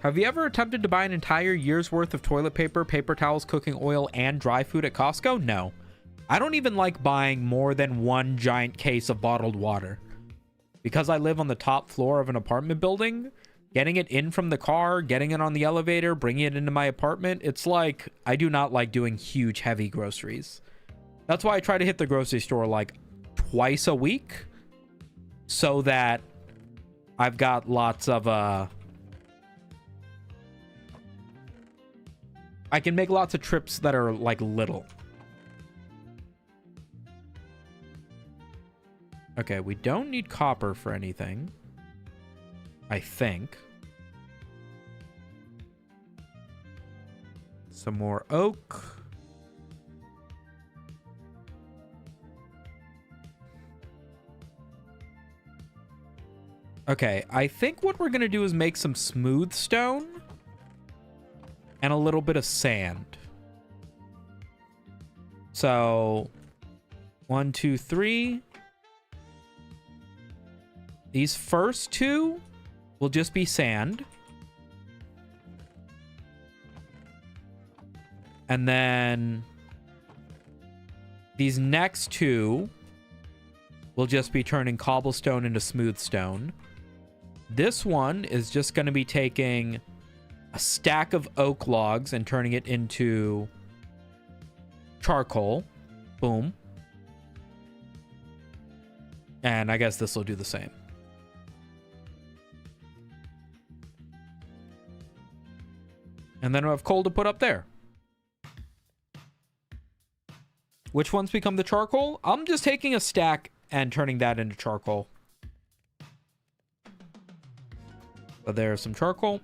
Have you ever attempted to buy an entire year's worth of toilet paper, paper towels, cooking oil, and dry food at Costco? No. I don't even like buying more than one giant case of bottled water. Because I live on the top floor of an apartment building, getting it in from the car, getting it on the elevator, bringing it into my apartment, it's like, I do not like doing huge, heavy groceries. That's why I try to hit the grocery store like twice a week, so that I've got lots of, I can make lots of trips that are like little. Okay, we don't need copper for anything, I think. Some more oak. Okay, I think what we're gonna do is make some smooth stone and a little bit of sand. So 1, 2, 3. These first two will just be sand. And then these next two will just be turning cobblestone into smooth stone. This one is just going to be taking a stack of oak logs and turning it into charcoal. Boom. And I guess this will do the same. And then we'll have coal to put up there. Which ones become the charcoal? I'm just taking a stack and turning that into charcoal. So there's some charcoal.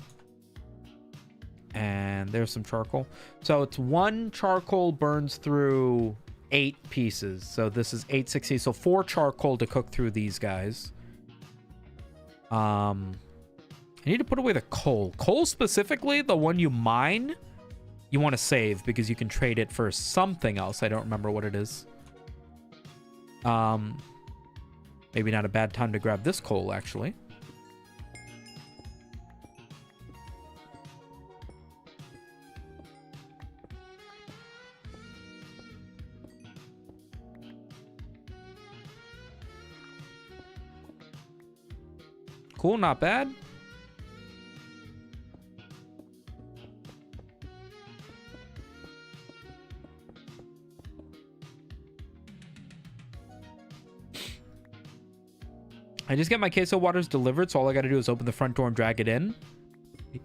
And there's some charcoal. So it's 1 charcoal burns through 8 pieces. So this is 860. So 4 charcoal to cook through these guys. I need to put away the coal. Coal specifically, the one you mine, you want to save because you can trade it for something else. I don't remember what it is. Maybe not a bad time to grab this coal, actually. Cool, not bad. I just get my queso waters delivered, so all I gotta do is open the front door and drag it in.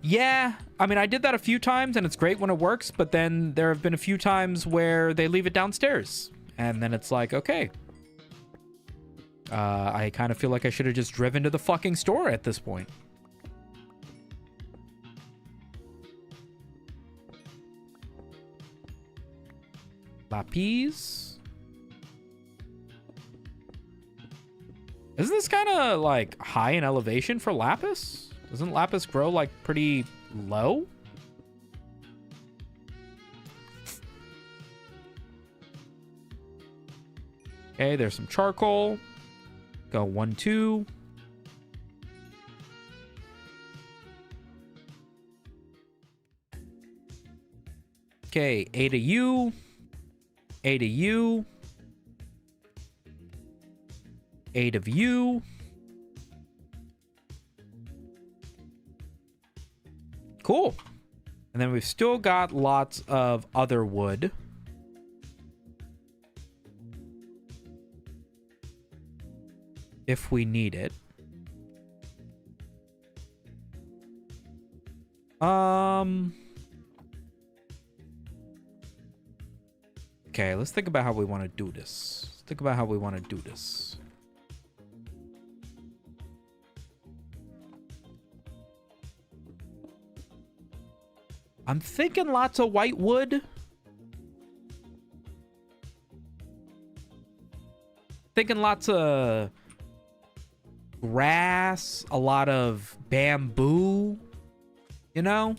Yeah, I mean, I did that a few times, and it's great when it works, but then there have been a few times where they leave it downstairs, and then it's like, okay. I kind of feel like I should have just driven to the fucking store at this point. Lapis. Isn't this kind of like high in elevation for lapis? Doesn't lapis grow like pretty low? Okay, there's some charcoal. Go 1, 2. Okay, 8 of you. 8 of you. 8 of you. Cool. And then we've still got lots of other wood. If we need it. Okay, let's think about how we want to do this. Let's think about how we want to do this. I'm thinking lots of white wood. Thinking lots of grass, a lot of bamboo, you know?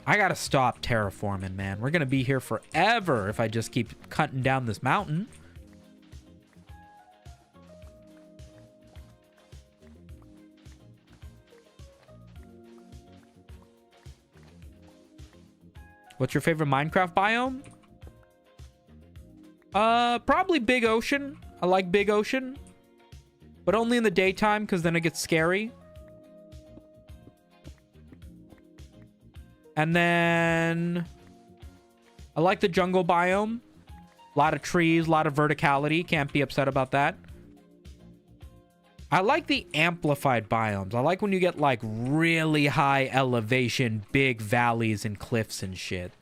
I gotta stop terraforming, man. We're gonna be here forever if I just keep cutting down this mountain. What's your favorite Minecraft biome? Probably big ocean. I like big ocean. But only in the daytime, because then it gets scary. And then I like the jungle biome. A lot of trees, a lot of verticality. Can't be upset about that. I like the amplified biomes. I like when you get like really high elevation, big valleys and cliffs and shit.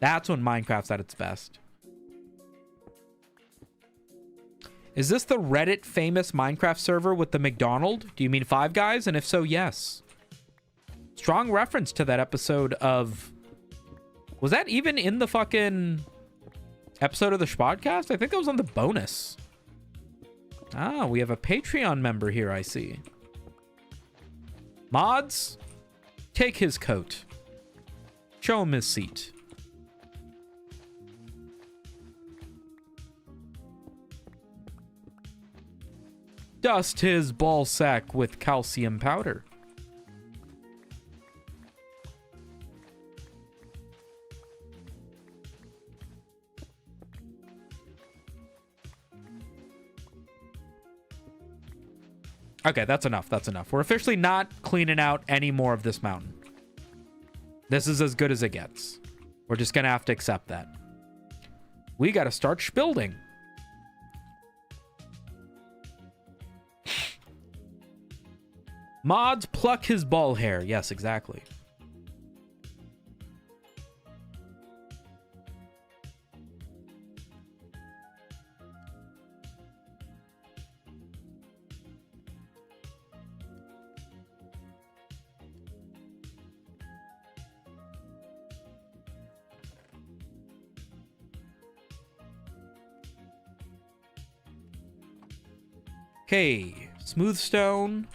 That's when Minecraft's at its best. Is this the Reddit famous Minecraft server with the McDonald? Do you mean Five Guys? And if so, yes. Strong reference to that episode of... Was that even in the fucking episode of the Spodcast? I think that was on the bonus. Ah, we have a Patreon member here, I see. Mods, take his coat. Show him his seat. Dust his ball sack with calcium powder. Okay, that's enough. That's enough. We're officially not cleaning out any more of this mountain. This is as good as it gets. We're just going to have to accept that. We got to start building. Mods, pluck his ball hair. Yes, exactly. Okay, smooth stone.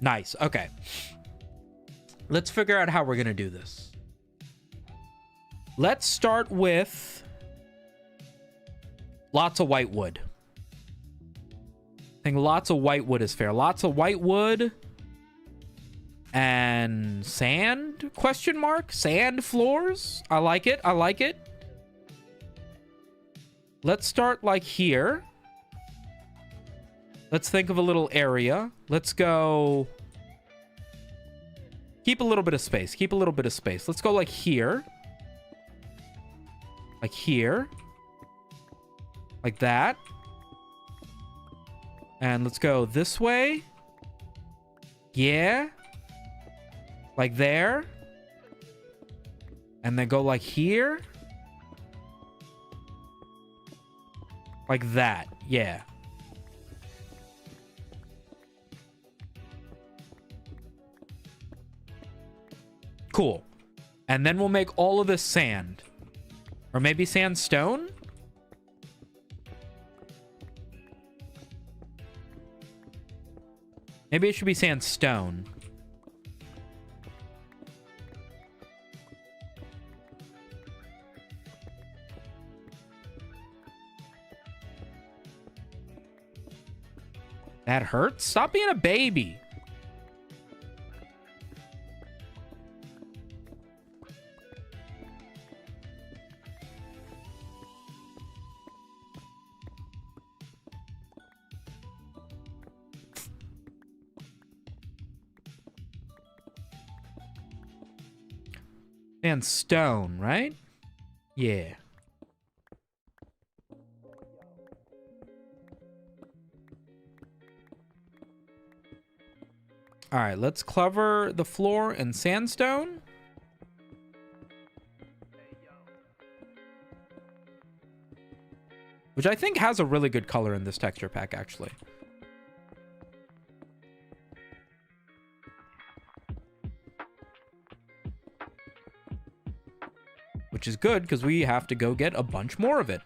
Nice. Okay. Let's figure out how we're going to do this. Let's start with lots of white wood. I think lots of white wood is fair. Lots of white wood and sand? Question mark? Sand floors? I like it. I like it. Let's start like here. Let's think of a little area. Let's go... Keep a little bit of space. Keep a little bit of space. Let's go like here. Like here. Like that. And let's go this way. Yeah. Like there. And then go like here. Like that. Yeah. Cool. And then we'll make all of this sand. Or maybe sandstone? Maybe it should be sandstone. That hurts? Stop being a baby. And stone, right? Yeah. All right, let's cover the floor in sandstone. Which I think has a really good color in this texture pack, actually. is good because we have to go get a bunch more of it.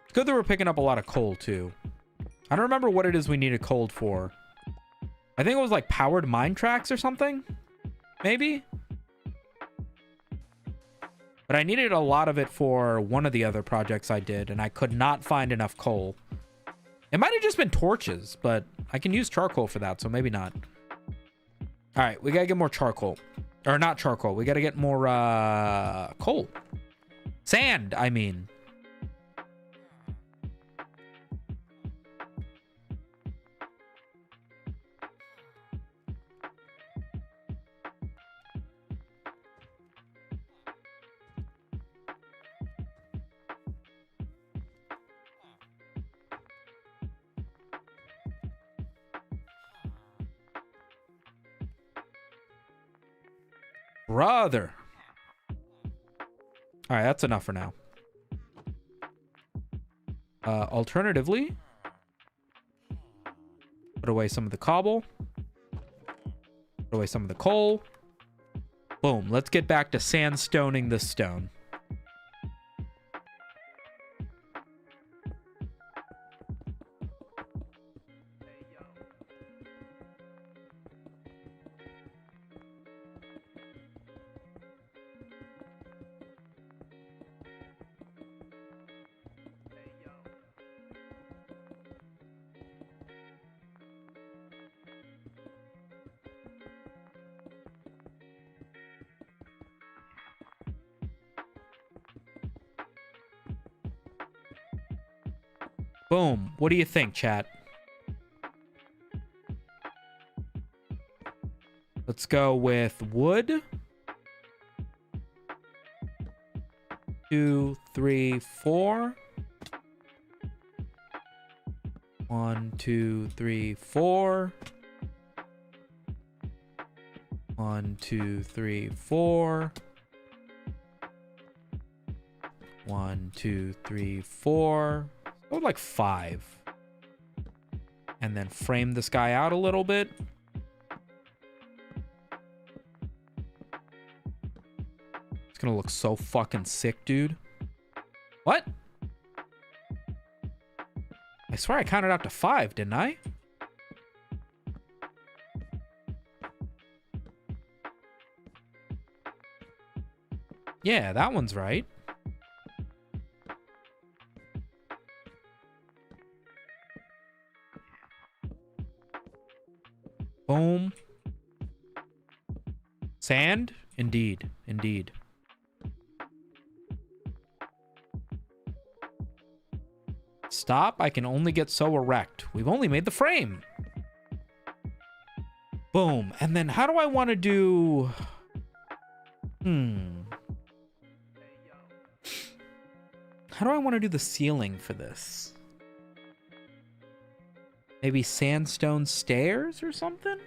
It's good that we're picking up a lot of coal too. I don't remember what it is we needed coal for. I think it was like powered mine tracks or something, maybe. But I needed a lot of it for one of the other projects I did, and I could not find enough coal. It might have just been torches, but I can use charcoal for that, so maybe not. All right, we gotta get more charcoal. Or not charcoal, we gotta get more coal. Sand, I mean. Brother. All right, that's enough for now. Alternatively, put away some of the cobble. Put away some of the coal. Boom. Let's get back to sandstoning this stone. Boom. What do you think, chat? Let's go with wood. 2, 3, 4. 1, 2, 3, 4. 1, 2, 3, 4. 1, 2, 3, 4. Go like 5. And then frame this guy out a little bit. It's gonna look so fucking sick, dude. What? I swear I counted out to 5, didn't I? Yeah, that one's right. Boom. Sand? Indeed. Indeed. Stop. I can only get so erect. We've only made the frame. Boom. And then how do I want to do... How do I want to do the ceiling for this? Maybe sandstone stairs or something?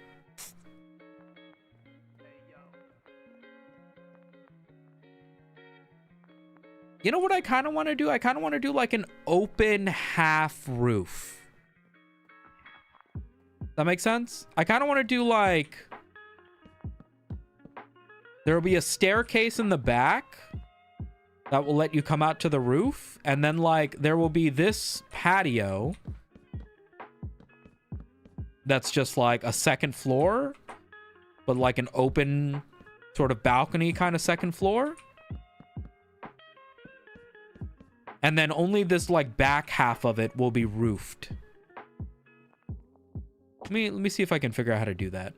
You know what I kind of want to do? I kind of want to do like an open half roof. That makes sense? I kind of want to do like... There will be a staircase in the back that will let you come out to the roof. And then like there will be this patio that's just like a second floor, but like an open sort of balcony kind of second floor. And then only this like back half of it will be roofed. Let me see if I can figure out how to do that.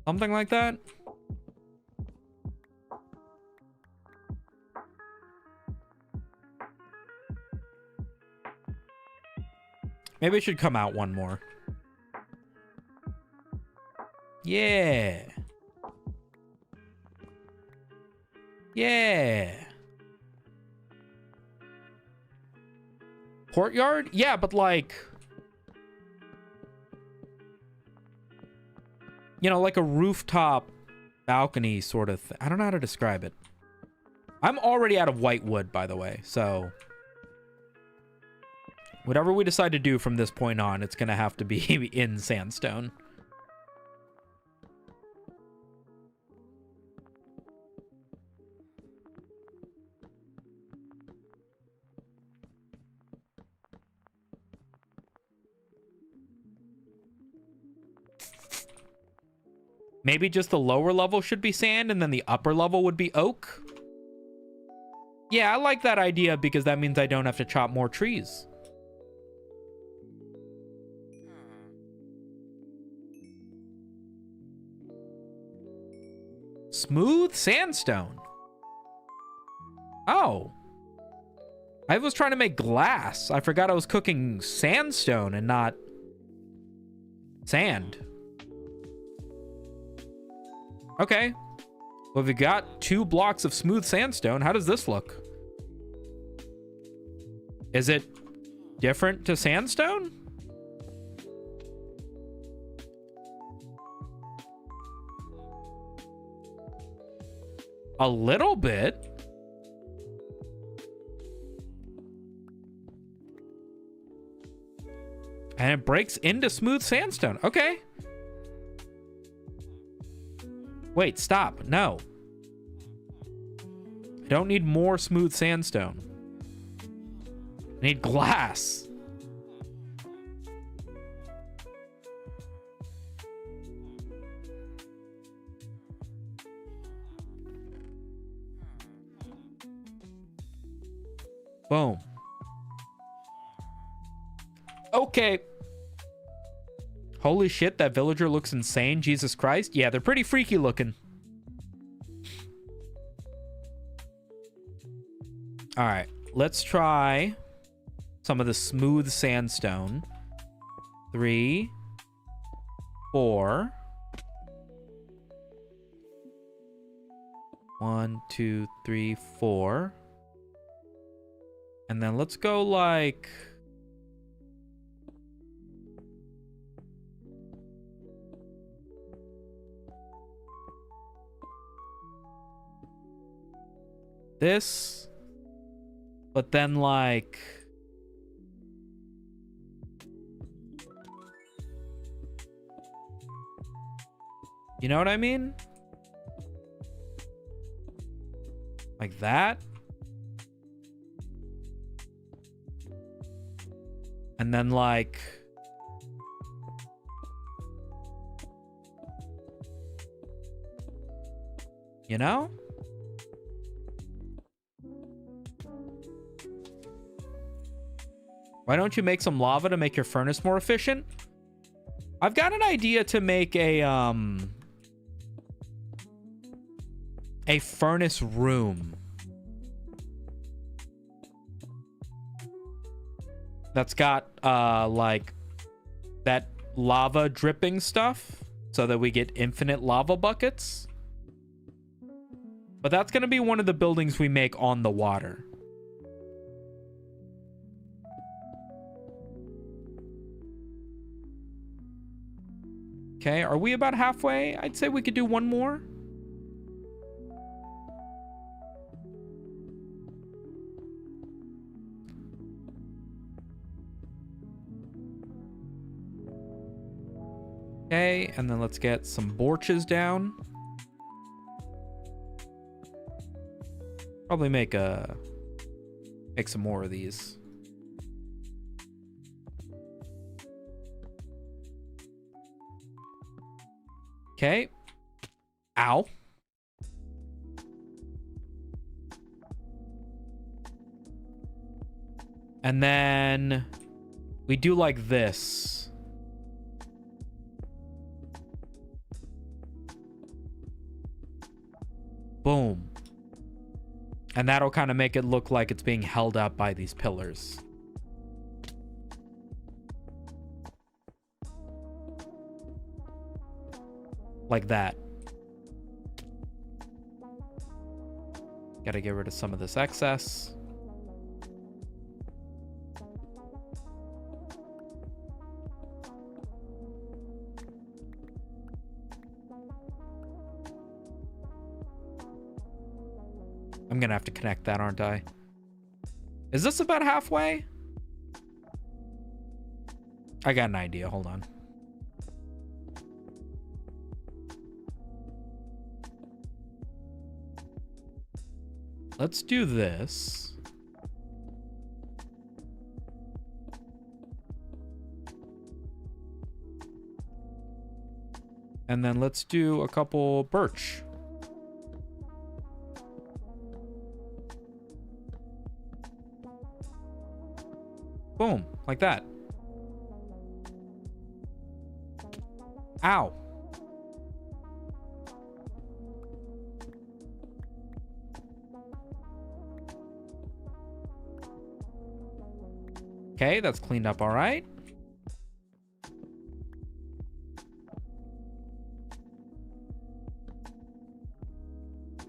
Something like that. Maybe it should come out one more. Yeah. Yeah. Courtyard? Yeah, but like... You know, like a rooftop balcony sort of thing. I don't know how to describe it. I'm already out of white wood, by the way, so whatever we decide to do from this point on, it's gonna have to be in sandstone. Maybe just the lower level should be sand and then the upper level would be oak. Yeah, I like that idea because that means I don't have to chop more trees. Smooth sandstone. Oh. I was trying to make glass. I forgot I was cooking sandstone and not sand. Okay. Well, we got 2 blocks of smooth sandstone. How does this look? Is it different to sandstone? A little bit. And it breaks into smooth sandstone. Okay. Wait, stop. No. I don't need more smooth sandstone. I need glass. Boom. Okay. Holy shit, that villager looks insane. Jesus Christ. Yeah, they're pretty freaky looking. All right, let's try some of the smooth sandstone. 3, 4. 1, 2, 3, 4. And then let's go like... this, but then like you know what I mean? Like that. And then like you know? Why don't you make some lava to make your furnace more efficient? I've got an idea to make a furnace room. That's got like that lava dripping stuff so that we get infinite lava buckets. But that's going to be one of the buildings we make on the water. Okay, are we about halfway? I'd say we could do one more. Okay, and then let's get some borches down. Probably make some more of these. Okay. Ow. And then we do like this. Boom. And that'll kind of make it look like it's being held up by these pillars. Like that. Gotta get rid of some of this excess. I'm gonna have to connect that, aren't I? Is this about halfway? I got an idea. Hold on. Let's do this. And then let's do a couple birch. Boom, like that. Ow. Okay, that's cleaned up all right.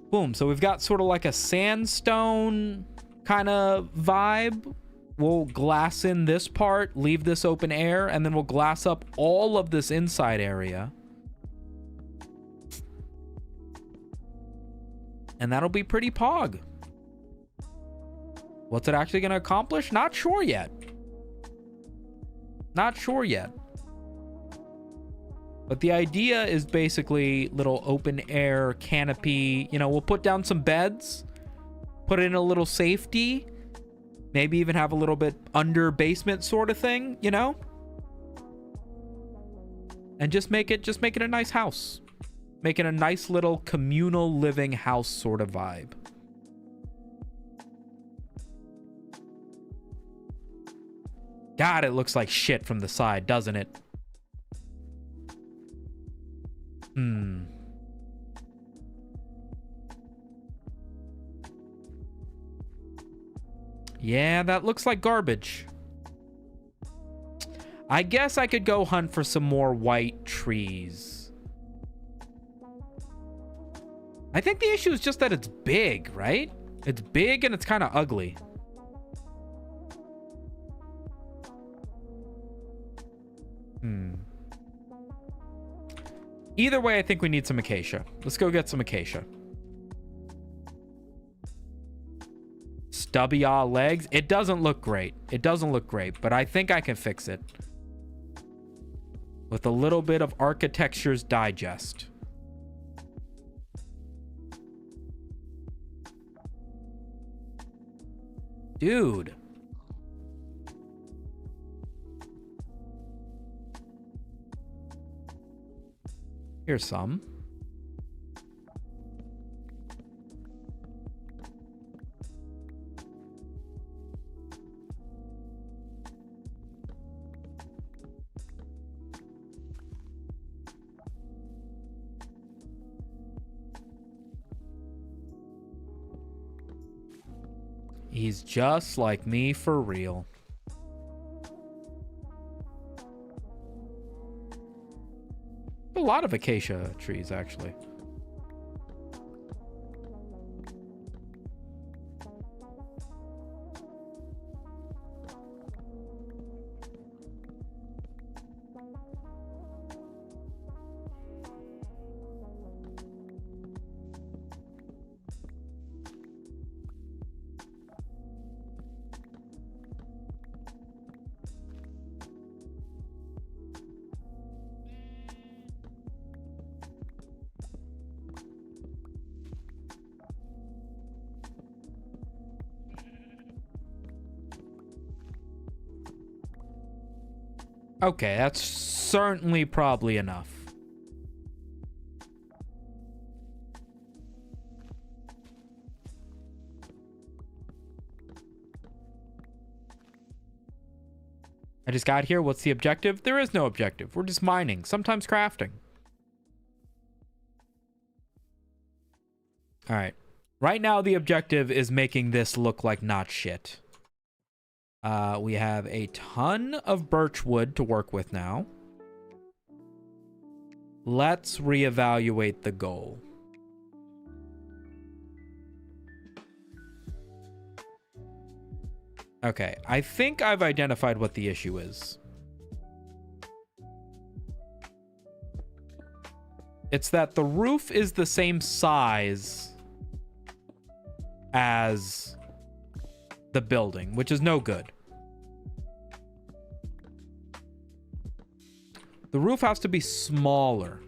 Boom, so we've got sort of like a sandstone kind of vibe. We'll glass in this part, leave this open air, and then we'll glass up all of this inside area. And that'll be pretty pog. What's it actually going to accomplish? Not sure yet. Not sure yet. But the idea is basically little open air canopy. You know, we'll put down some beds, put in a little safety, maybe even have a little bit under basement sort of thing, you know? And just make it a nice house. Make it a nice little communal living house sort of vibe. God, it looks like shit from the side, doesn't it? Yeah, that looks like garbage. I guess I could go hunt for some more white trees. I think the issue is just that it's big, right? It's big and it's kind of ugly. Either way, I think we need some acacia. Let's go get some acacia. Stubby legs. It doesn't look great. It doesn't look great, but I think I can fix it. With a little bit of Architecture's Digest. Dude. Here's some. He's just like me for real. A lot of acacia trees, actually. Okay, that's certainly probably enough. I just got here. What's the objective? There is no objective. We're just mining, sometimes crafting. All right. Right now, the objective is making this look like not shit. We have a ton of birch wood to work with now. Let's reevaluate the goal. Okay, I think I've identified what the issue is. It's that the roof is the same size as the building, which is no good. The roof has to be smaller.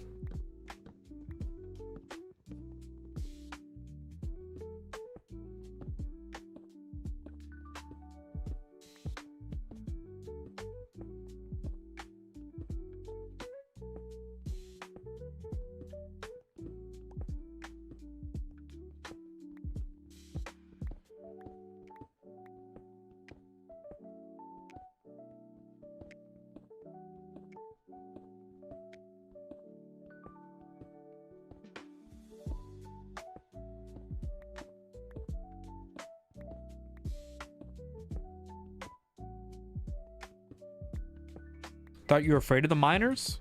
Thought you were afraid of the miners?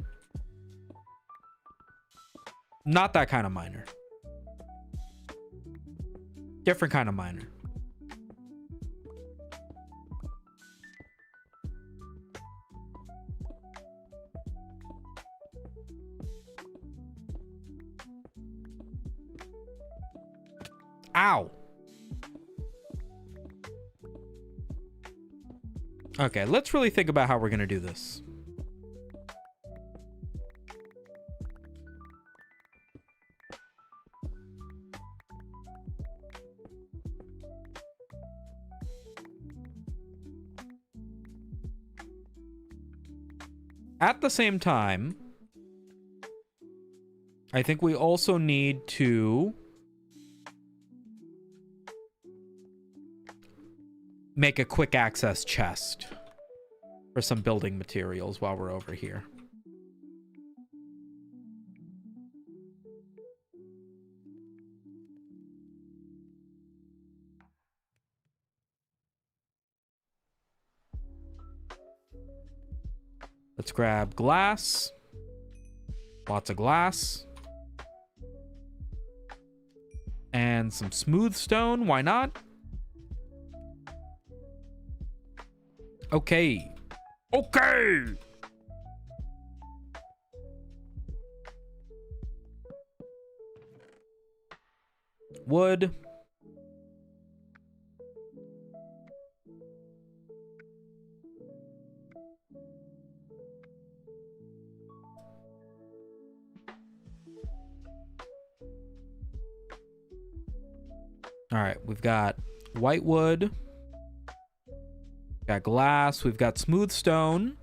Not that kind of miner. Different kind of miner. Ow. Okay, let's really think about how we're going to do this. At the same time, I think we also need to make a quick access chest for some building materials while we're over here. Let's grab glass. Lots of glass. And some smooth stone. Why not? Okay. Okay! Wood. All right, we've got white wood, got glass, we've got smooth stone.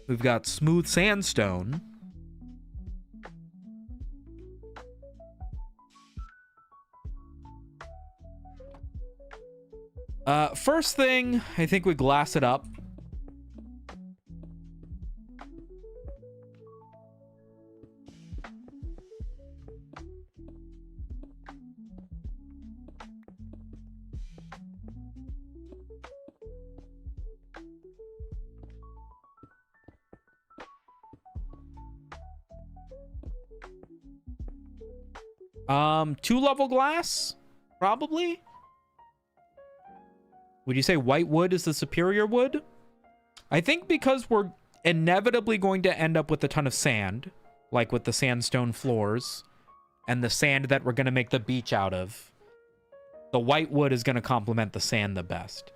We've got smooth sandstone. First thing, I think we glass it up. Two-level glass? Probably? Would you say white wood is the superior wood? I think because we're inevitably going to end up with a ton of sand, like with the sandstone floors, and the sand that we're going to make the beach out of, the white wood is going to complement the sand the best.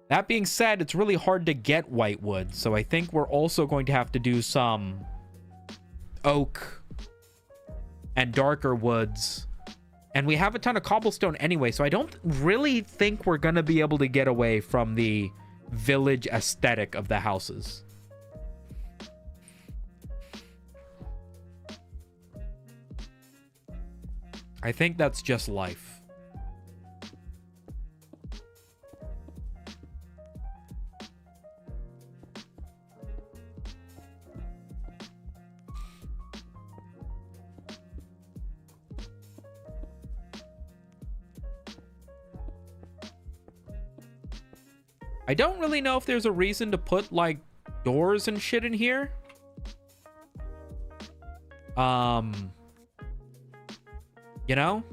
That being said, it's really hard to get white wood, so I think we're also going to have to do some oak and darker woods. And we have a ton of cobblestone anyway, so I don't really think we're going to be able to get away from the village aesthetic of the houses. I think that's just life. I don't really know if there's a reason to put, like, doors and shit in here. You know?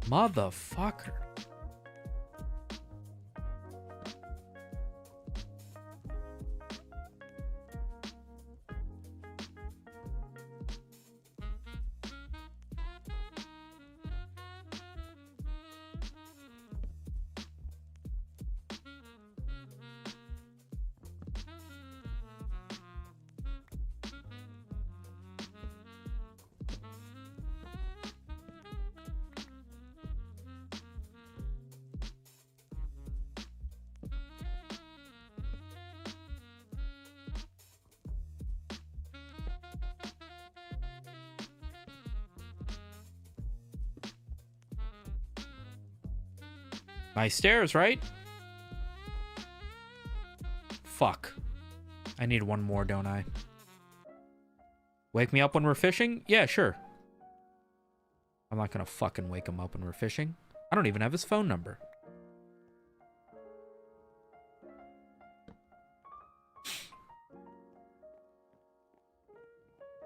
Motherfucker. Nice stairs, right? Fuck. I need one more, don't I? Wake me up when we're fishing? Yeah, sure. I'm not gonna fucking wake him up when we're fishing. I don't even have his phone number.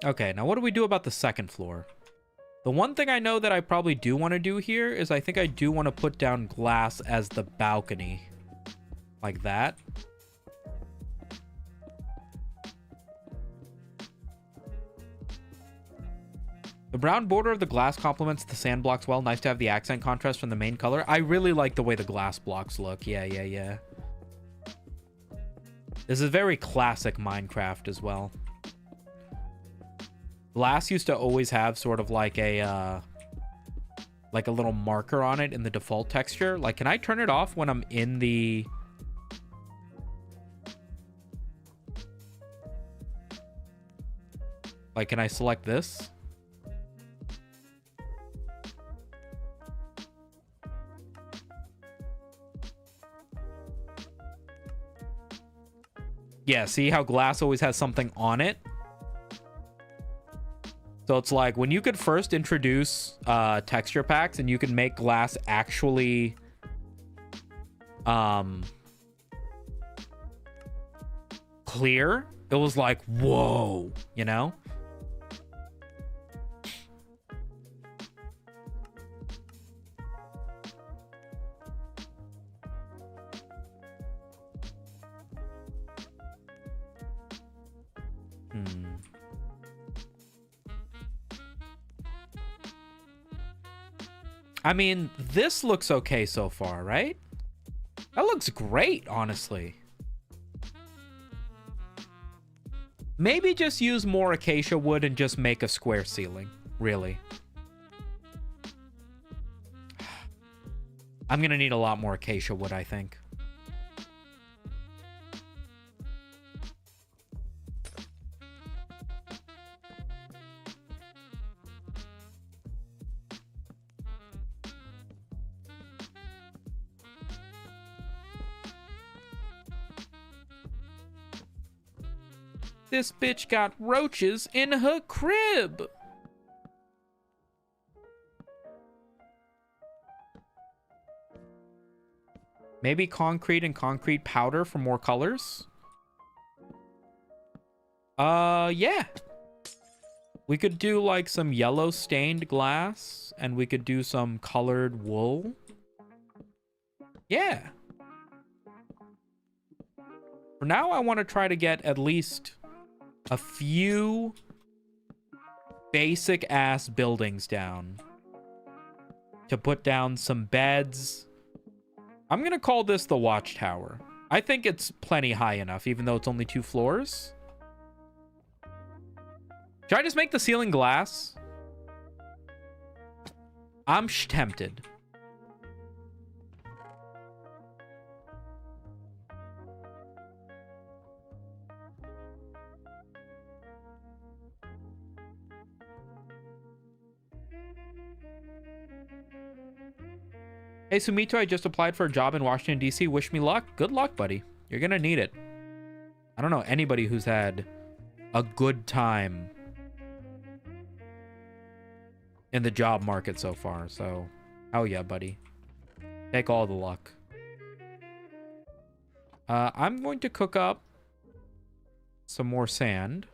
Okay, now what do we do about the second floor? The one thing I know that I probably do want to do here is I think I do want to put down glass as the balcony. Like that. The brown border of the glass complements the sand blocks well. Nice to have the accent contrast from the main color. I really like the way the glass blocks look. Yeah. This is very classic Minecraft as well. Glass used to always have sort of like a little marker on it in the default texture. Like, can I turn it off when I'm in the... Like, can I select this? Yeah, see how glass always has something on it? So it's like when you could first introduce texture packs and you can make glass actually clear, it was like, whoa, you know? I mean, this looks okay so far, right? That looks great, honestly. Maybe just use more acacia wood and just make a square ceiling, really. I'm gonna need a lot more acacia wood, I think. This bitch got roaches in her crib. Maybe concrete and concrete powder for more colors? Yeah. We could do like some yellow stained glass and we could do some colored wool. Yeah. For now, I want to try to get at least a few basic ass buildings down to put down some beds. I'm gonna call this the Watchtower. I think it's plenty high enough, even though it's only 2 floors. Should I just make the ceiling glass? I'm tempted. Hey, Sumito, I just applied for a job in Washington, D.C. Wish me luck. Good luck, buddy. You're gonna need it. I don't know anybody who's had a good time in the job market so far, so hell yeah, buddy. Take all the luck. I'm going to cook up some more sand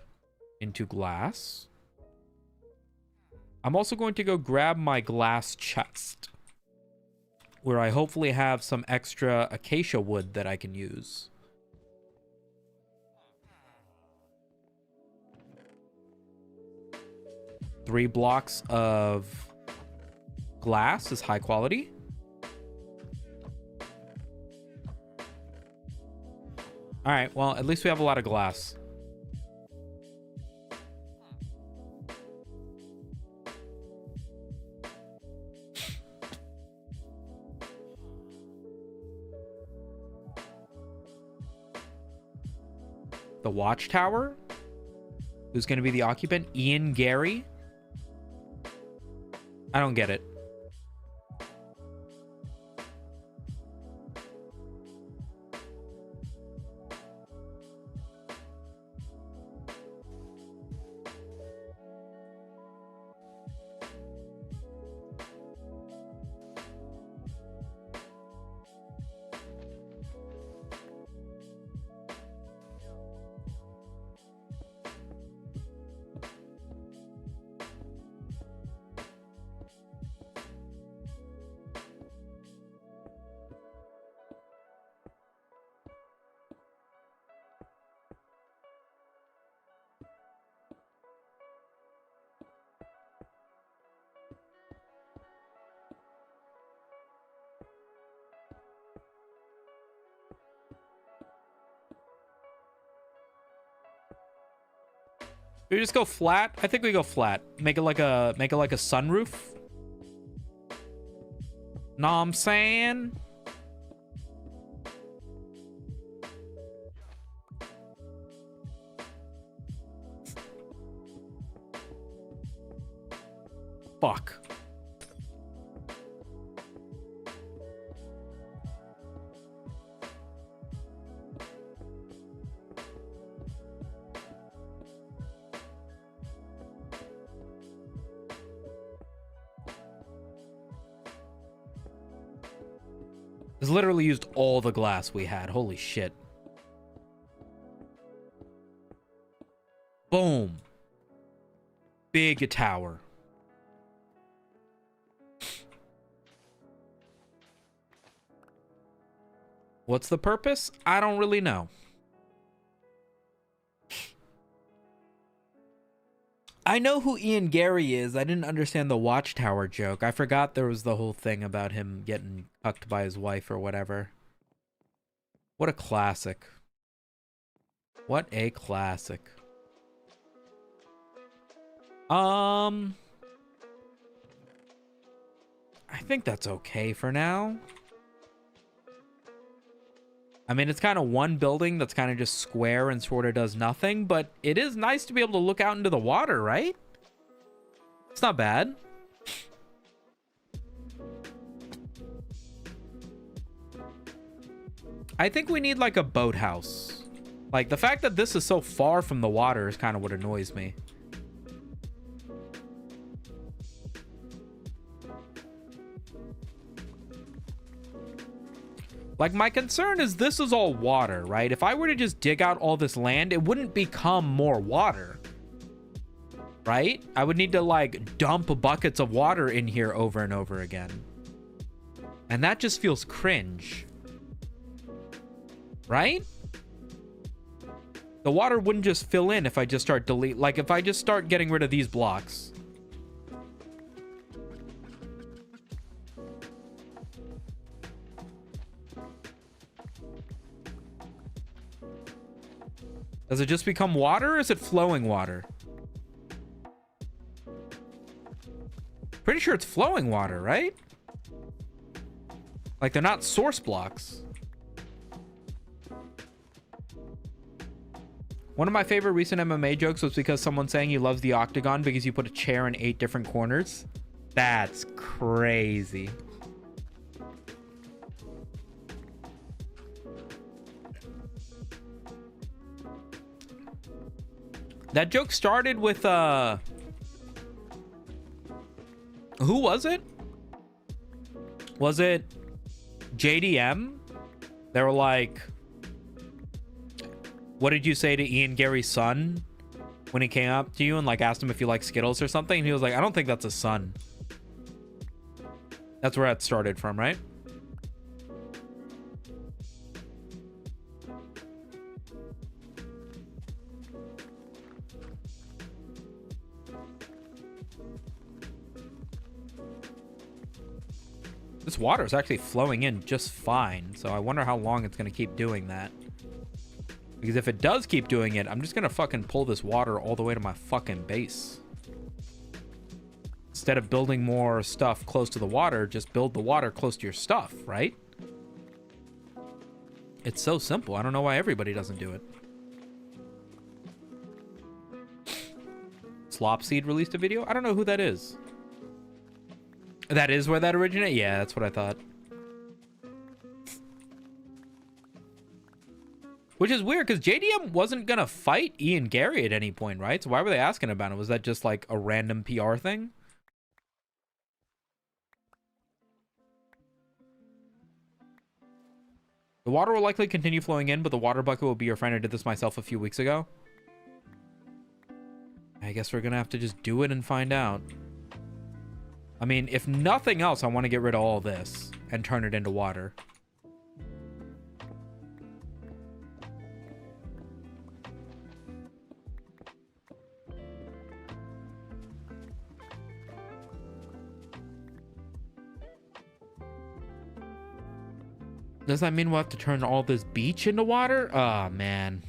into glass. I'm also going to go grab my glass chest. where I hopefully have some extra acacia wood that I can use. Three blocks of glass is high quality. All right, well, at least we have a lot of glass. The Watchtower. Who's going to be the occupant? Ian Gary. I don't get it. Do we just go flat? I think we go flat. Make it like a sunroof. Know what I'm saying? Fuck. This literally used all the glass we had. Holy shit. Boom. Big tower. What's the purpose? I don't really know. I know who Ian Gary is. I didn't understand the Watchtower joke. I forgot there was the whole thing about him getting cucked by his wife or whatever. What a classic. What a classic. I think that's okay for now. I mean, it's kind of one building that's kind of just square and sort of does nothing, but it is nice to be able to look out into the water, right? It's not bad. I think we need like a boathouse. Like the fact that this is so far from the water is kind of what annoys me. Like, my concern is this is all water, right? If I were to just dig out all this land, it wouldn't become more water, right? I would need to, like, dump buckets of water in here over and over again. And that just feels cringe, right? The water wouldn't just fill in if I just start like, if I just start getting rid of these blocks. Does it just become water or is it flowing water? Pretty sure it's flowing water, right? Like they're not source blocks. One of my favorite recent MMA jokes was because someone saying he loves the octagon because you put a chair in 8 different corners. That's crazy. That joke started with, who was it? Was it JDM? They were like, what did you say to Ian Gary's son when he came up to you and like asked him if you like Skittles or something? And he was like, I don't think that's a son. That's where that started from, right? This water is actually flowing in just fine, so I wonder how long it's going to keep doing that. Because if it does keep doing it, I'm just going to fucking pull this water all the way to my fucking base. Instead of building more stuff close to the water, just build the water close to your stuff, right? It's so simple. I don't know why everybody doesn't do it. Slopseed released a video? I don't know who that is. That is where that originated? Yeah, that's what I thought. Which is weird, because JDM wasn't going to fight Ian Gary at any point, right? So why were they asking about it? Was that just like a random PR thing? The water will likely continue flowing in, but the water bucket will be your friend. I did this myself a few weeks ago. I guess we're going to have to just do it and find out. I mean, if nothing else, I want to get rid of all this and turn it into water. Does that mean we'll have to turn all this beach into water? Oh, man.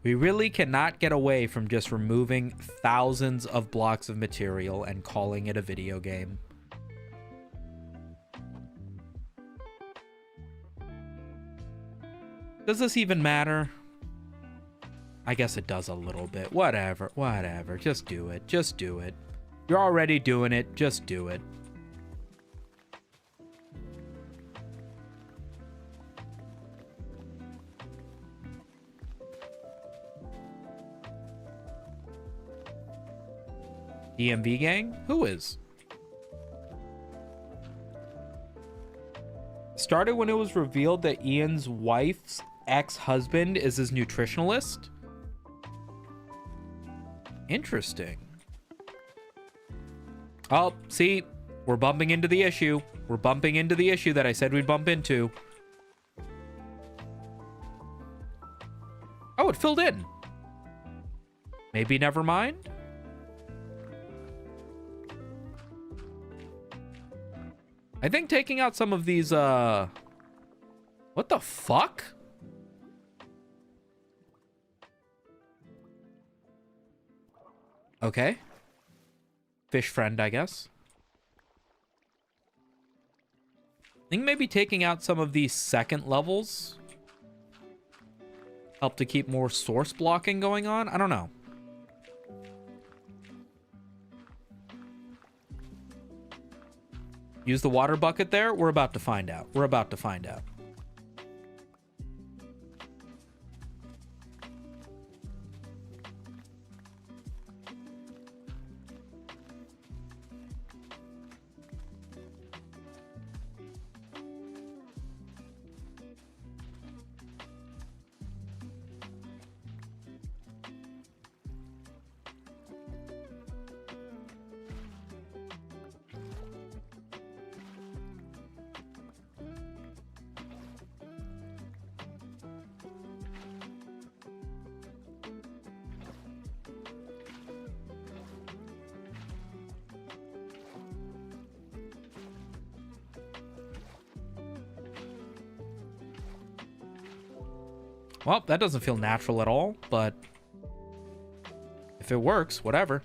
We really cannot get away from just removing thousands of blocks of material and calling it a video game. Does this even matter? I guess it does a little bit. Whatever, whatever. Just do it. Just do it. You're already doing it. Just do it. DMV gang? Who is? Started when it was revealed that Ian's wife's ex-husband is his nutritionalist. Interesting. Oh, see, we're bumping into the issue. We're bumping into the issue that I said we'd bump into. Oh, it filled in. Maybe never mind. I think taking out some of these, what the fuck? Okay. Fish friend, I guess. I think maybe taking out some of these second levels help to keep more source blocking going on. I don't know. Use the water bucket there? We're about to find out. We're about to find out. Well, that doesn't feel natural at all, but if it works, whatever.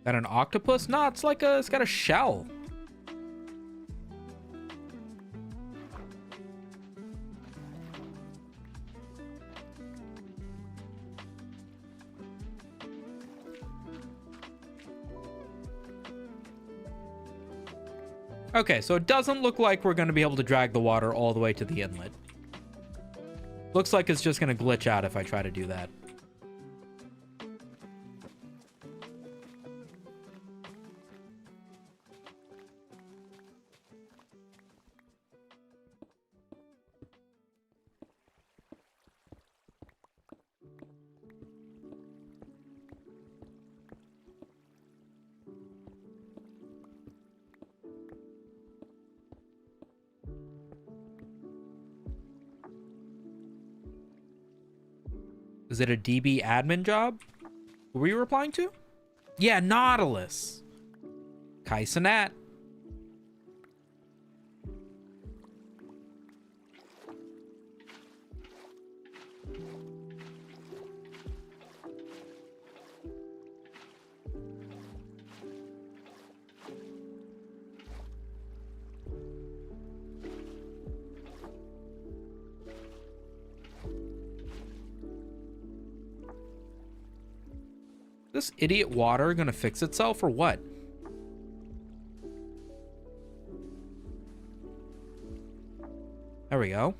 That an octopus? Nah, it's like it's got a shell. Okay, so it doesn't look like we're going to be able to drag the water all the way to the inlet. Looks like it's just going to glitch out if I try to do that. Was it a DB admin job? Were you replying to? Yeah, Nautilus. Kaisenat. This idiot water gonna fix itself or what? There we go.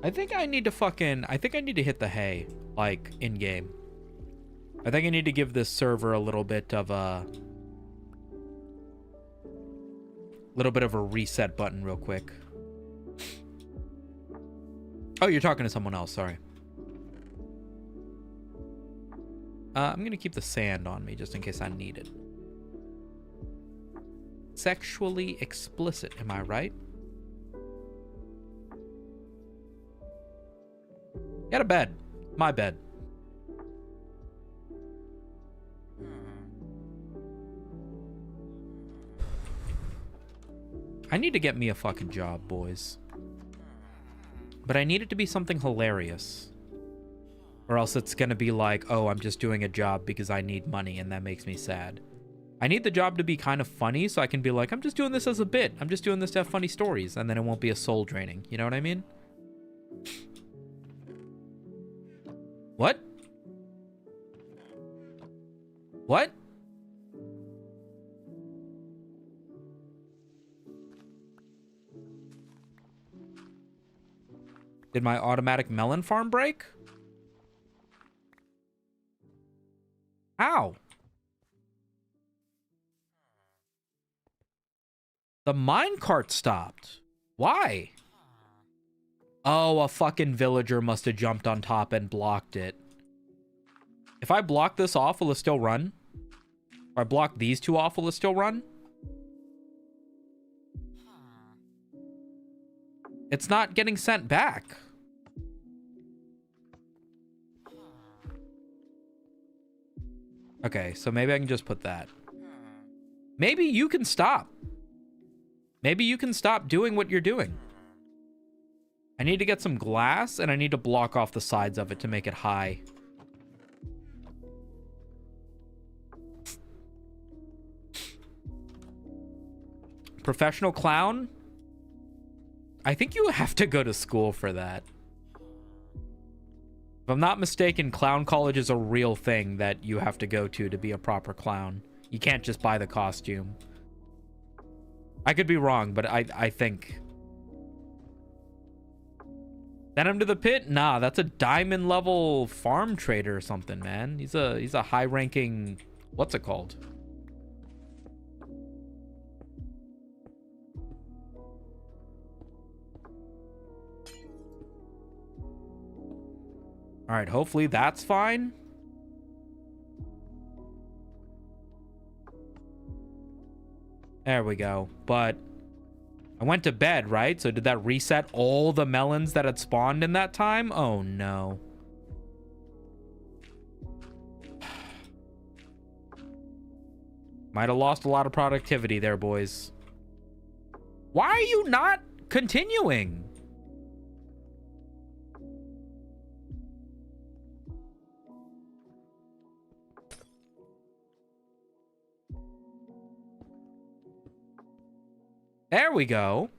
I think I need to hit the hay, like, in-game. I think I need to give this server a little bit of a reset button real quick. Oh, you're talking to someone else, sorry. I'm gonna keep the sand on me just in case I need it. Sexually explicit, am I right? Get a bed. My bed. I need to get me a fucking job, boys. But I need it to be something hilarious. Or else it's gonna be like, oh, I'm just doing a job because I need money and that makes me sad. I need the job to be kind of funny so I can be like, I'm just doing this as a bit. I'm just doing this to have funny stories. And then it won't be a soul draining. You know what I mean? What? What? Did my automatic melon farm break? How? The minecart stopped. Why? Oh, a fucking villager must have jumped on top and blocked it. If I block this off, will it still run? If I block these two off, will it still run? It's not getting sent back. Okay, so maybe I can just put that. Maybe you can stop. Maybe you can stop doing what you're doing. I need to get some glass, and I need to block off the sides of it to make it high. Professional clown? I think you have to go to school for that. If I'm not mistaken, clown college is a real thing that you have to go to be a proper clown. You can't just buy the costume. I could be wrong, but I think. Send him to the pit? Nah, that's a diamond level farm trader or something, man. He's a high ranking, what's it called? All right, hopefully that's fine. There we go. But I went to bed, right? So did that reset all the melons that had spawned in that time? Oh, no. Might have lost a lot of productivity there, boys. Why are you not continuing? There we go.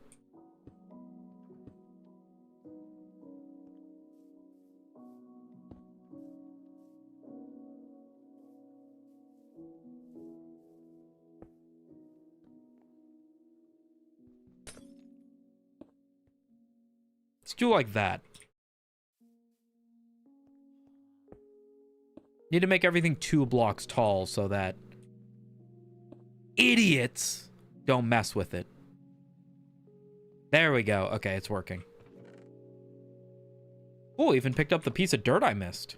Let's do like that. Need to make everything 2 blocks tall so that idiots don't mess with it. There we go. Okay, it's working. Oh, even picked up the piece of dirt I missed.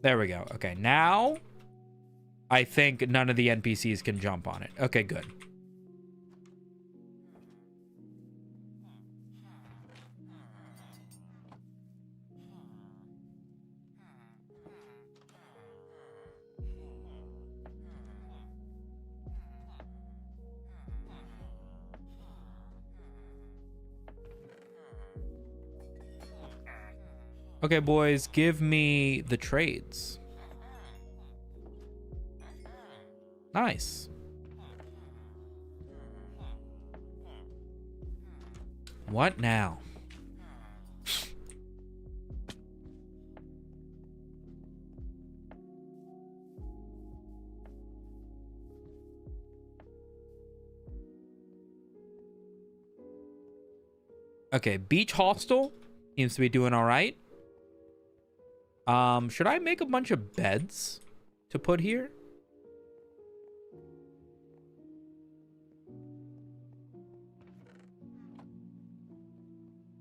There we go. Okay, now I think none of the NPCs can jump on it. Okay, good. Okay, boys, give me the trades. Nice. What now? Okay, Beach Hostel seems to be doing all right. Should I make a bunch of beds to put here?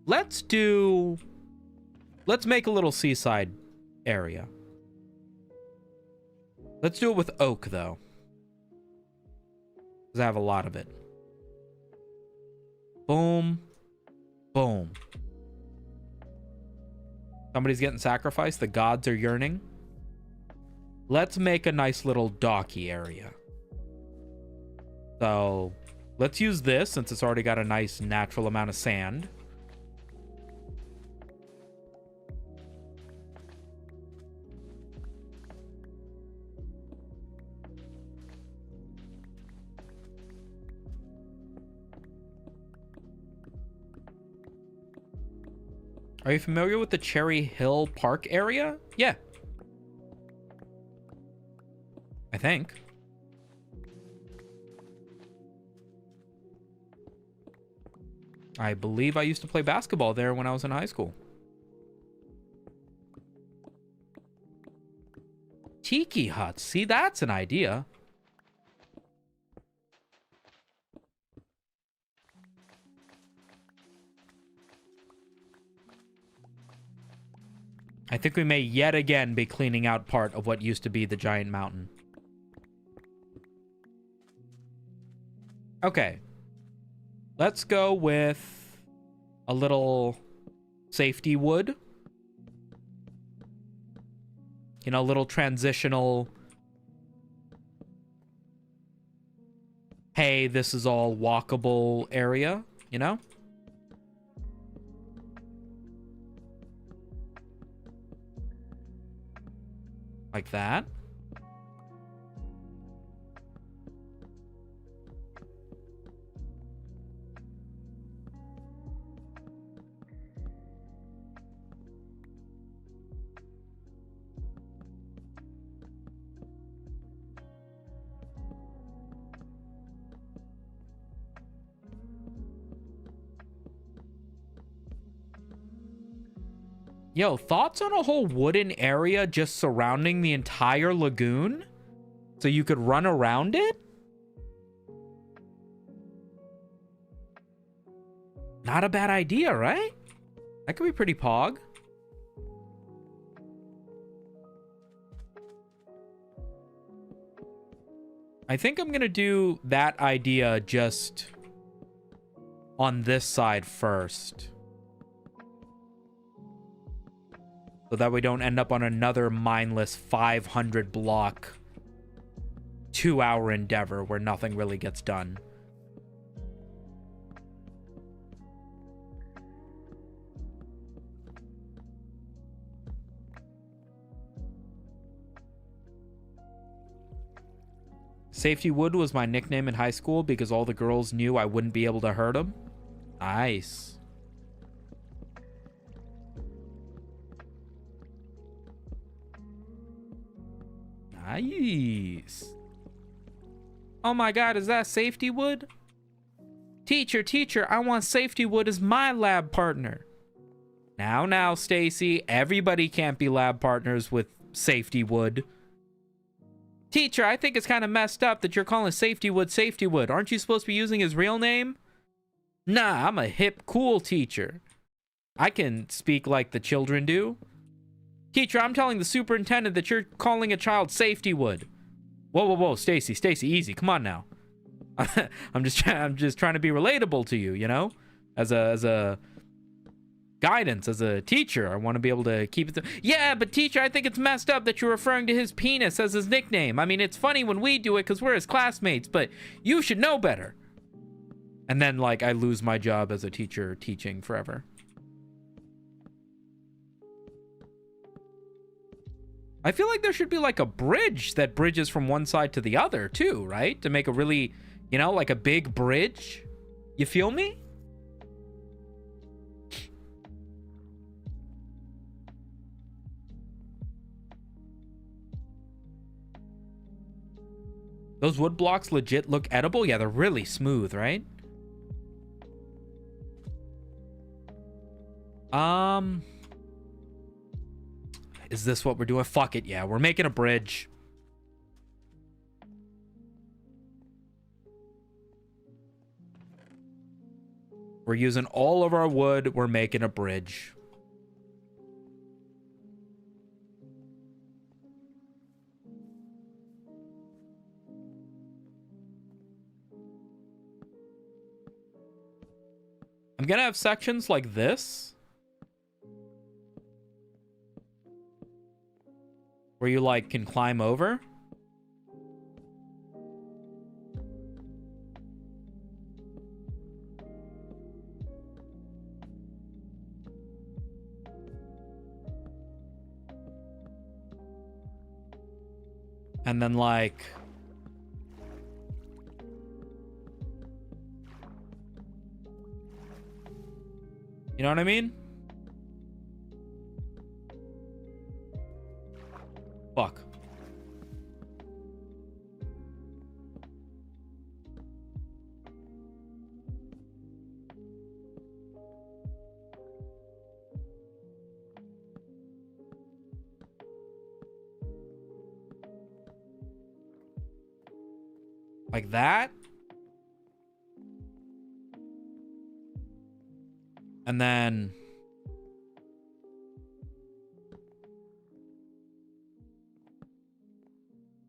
Let's make a little seaside area. Let's do it with oak, though. Because I have a lot of it. Boom. Boom. Somebody's getting sacrificed. The gods are yearning. Let's make a nice little docky area. So, let's use this since it's already got a nice natural amount of sand. Are you familiar with the Cherry Hill Park area? Yeah. I think. I believe I used to play basketball there when I was in high school. Tiki huts. See, that's an idea. I think we may yet again be cleaning out part of what used to be the giant mountain. Okay. Let's go with a little safety wood. You know, a little transitional. Hey, this is all walkable area, you know? Like that. Yo, thoughts on a whole wooden area just surrounding the entire lagoon? So you could run around it? Not a bad idea, right? That could be pretty pog. I think I'm gonna do that idea just on this side first. So that we don't end up on another mindless 500 block 2-hour endeavor where nothing really gets done. Safety Wood was my nickname in high school because all the girls knew I wouldn't be able to hurt them. Nice. Nice. Oh my god, is that Safety Wood? Teacher, I want Safety Wood as my lab partner. Now, Stacy, everybody can't be lab partners with Safety Wood. Teacher, I think it's kind of messed up that you're calling Safety Wood. Aren't you supposed to be using his real name? Nah, I'm a hip, cool teacher. I can speak like the children do. Teacher, I'm telling the superintendent that you're calling a child Safety Wood. Whoa, whoa, whoa, Stacy, easy. Come on now. I'm just trying to be relatable to you, you know? As a guidance, as a teacher, I want to be able to keep it. Yeah, but teacher, I think it's messed up that you're referring to his penis as his nickname. I mean, it's funny when we do it because we're his classmates, but you should know better. And then, like, I lose my job as a teacher teaching forever. I feel like there should be, like, a bridge that bridges from one side to the other, too, right? To make a really, you know, like a big bridge. You feel me? Those wood blocks legit look edible? Yeah, they're really smooth, right? Is this what we're doing? Fuck it, yeah. We're making a bridge. We're using all of our wood. We're making a bridge. I'm gonna have sections like this, where you like can climb over. And then like you know what I mean? Fuck. Like that. And then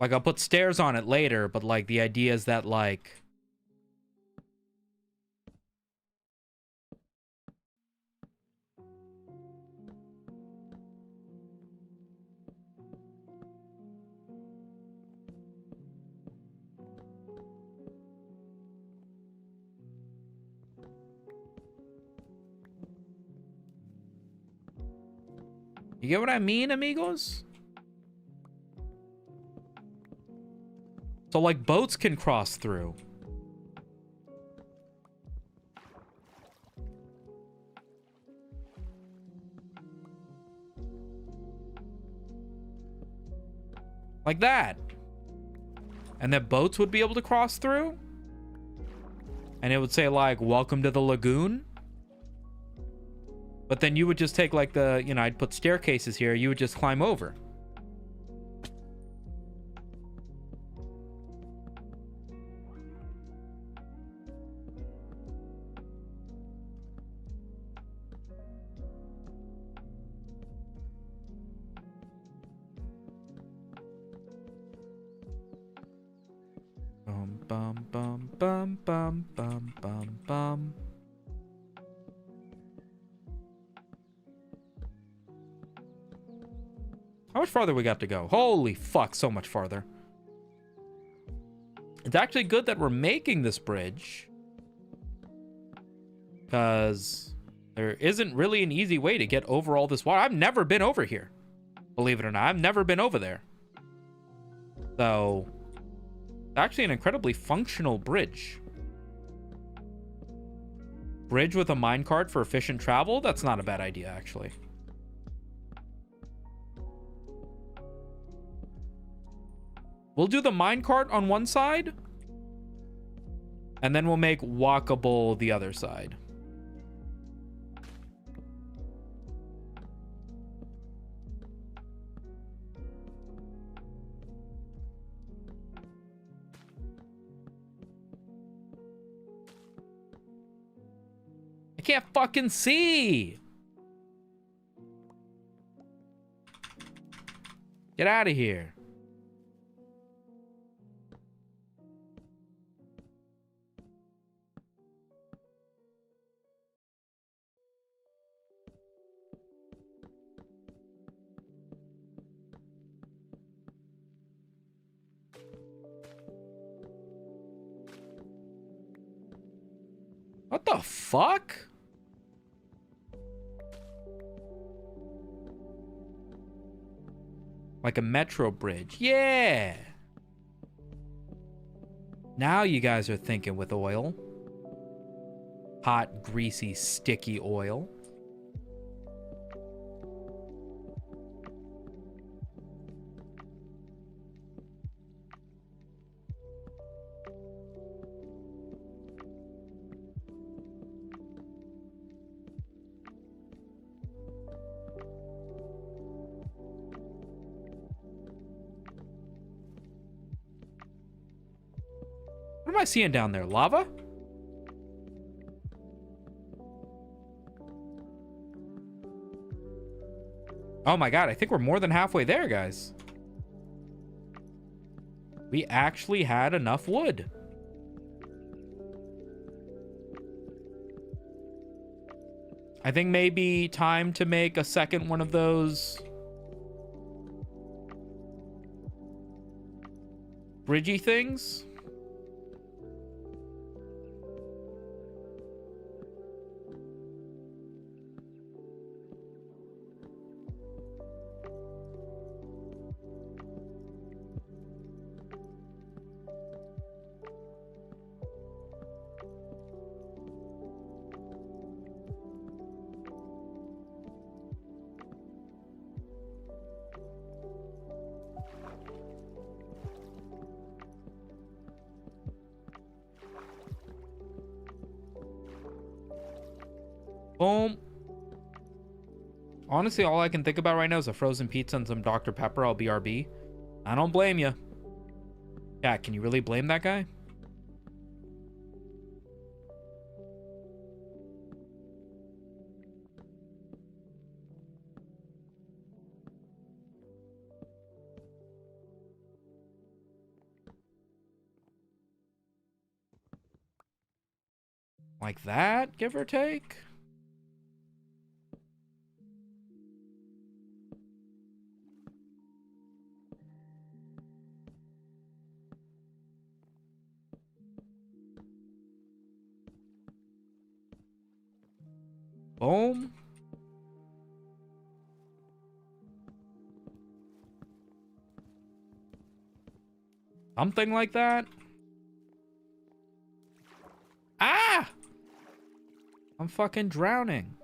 like I'll put stairs on it later, but like the idea is that like you get what I mean, amigos? So like boats can cross through. Like that. And that boats would be able to cross through. And it would say like, welcome to the lagoon. But then you would just take like the, you know, I'd put staircases here. You would just climb over. Bum, bum, bum, bum, bum, bum, bum. How much farther we got to go? Holy fuck, so much farther. It's actually good that we're making this bridge, because there isn't really an easy way to get over all this water. I've never been over here. Believe it or not, I've never been over there. So, it's actually an incredibly functional bridge. Bridge with a minecart for efficient travel? That's not a bad idea, actually. We'll do the minecart on one side, and then we'll make walkable the other side. I can't fucking see. Get out of here. What the fuck? Like a metro bridge. Yeah. Now you guys are thinking with oil. Hot, greasy, sticky oil. What am I seeing down there? Lava? Oh my god, I think we're more than halfway there, guys. We actually had enough wood. I think maybe time to make a second one of those bridgey things. Boom. Honestly, all I can think about right now is a frozen pizza and some Dr. Pepper. I'll BRB. I don't blame you. Yeah, can you really blame that guy? Like that, give or take? Boom. Something like that. Ah! I'm fucking drowning.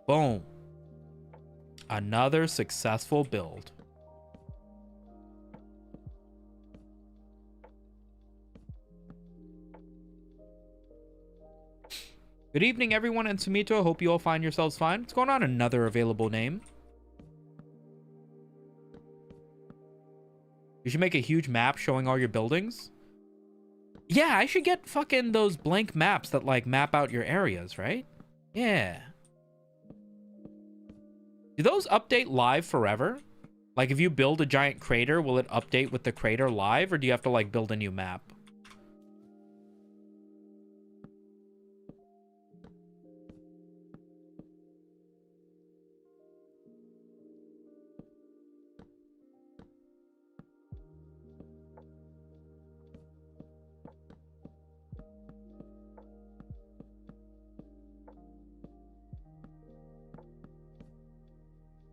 Boom. Another successful build. Good evening, everyone, and Sumito. I hope you all find yourselves fine. What's going on? Another available name. You should make a huge map showing all your buildings. Yeah, I should get fucking those blank maps that, like, map out your areas, right? Yeah. Do those update live forever? Like, if you build a giant crater, will it update with the crater live, or do you have to, like, build a new map?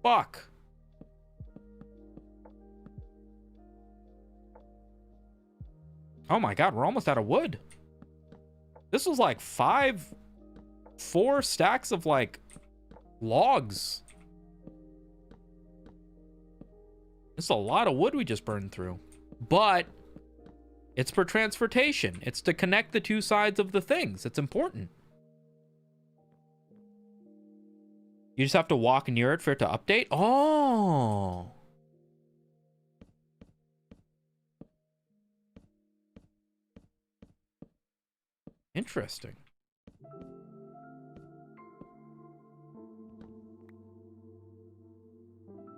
Fuck. Oh my god, we're almost out of wood. This was like 4 stacks of like logs. This is a lot of wood we just burned through. But it's for transportation. It's to connect the two sides of the things. It's important. You just have to walk near it for it to update? Oh. Interesting.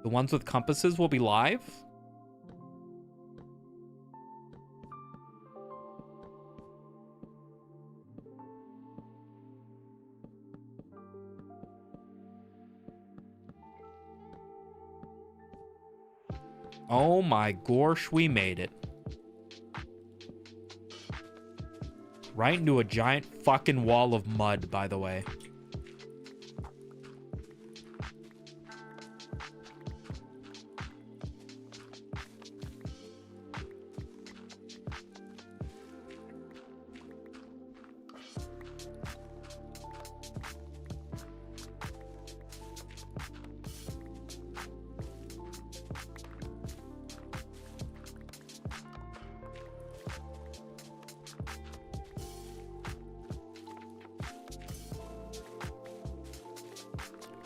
The ones with compasses will be live? Oh my gosh, we made it. Right into a giant fucking wall of mud, by the way.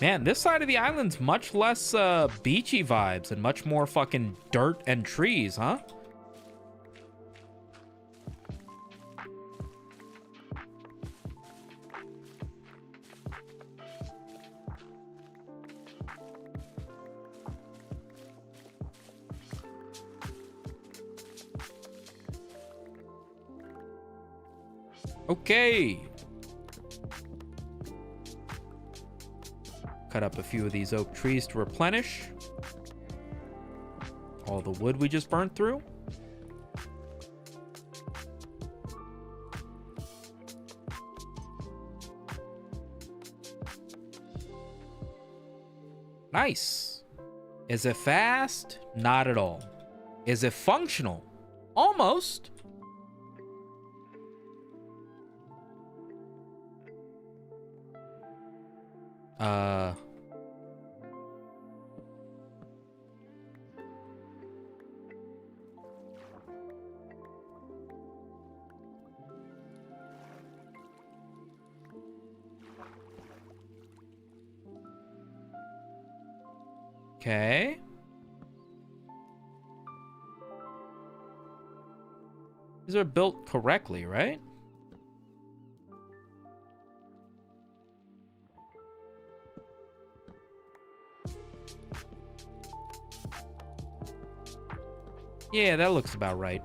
Man, this side of the island's much less beachy vibes and much more fucking dirt and trees, huh? Okay. Cut up a few of these oak trees to replenish all the wood we just burned through. Nice. Is it fast? Not at all. Is it functional? Almost. Okay. These are built correctly, right? Yeah, that looks about right.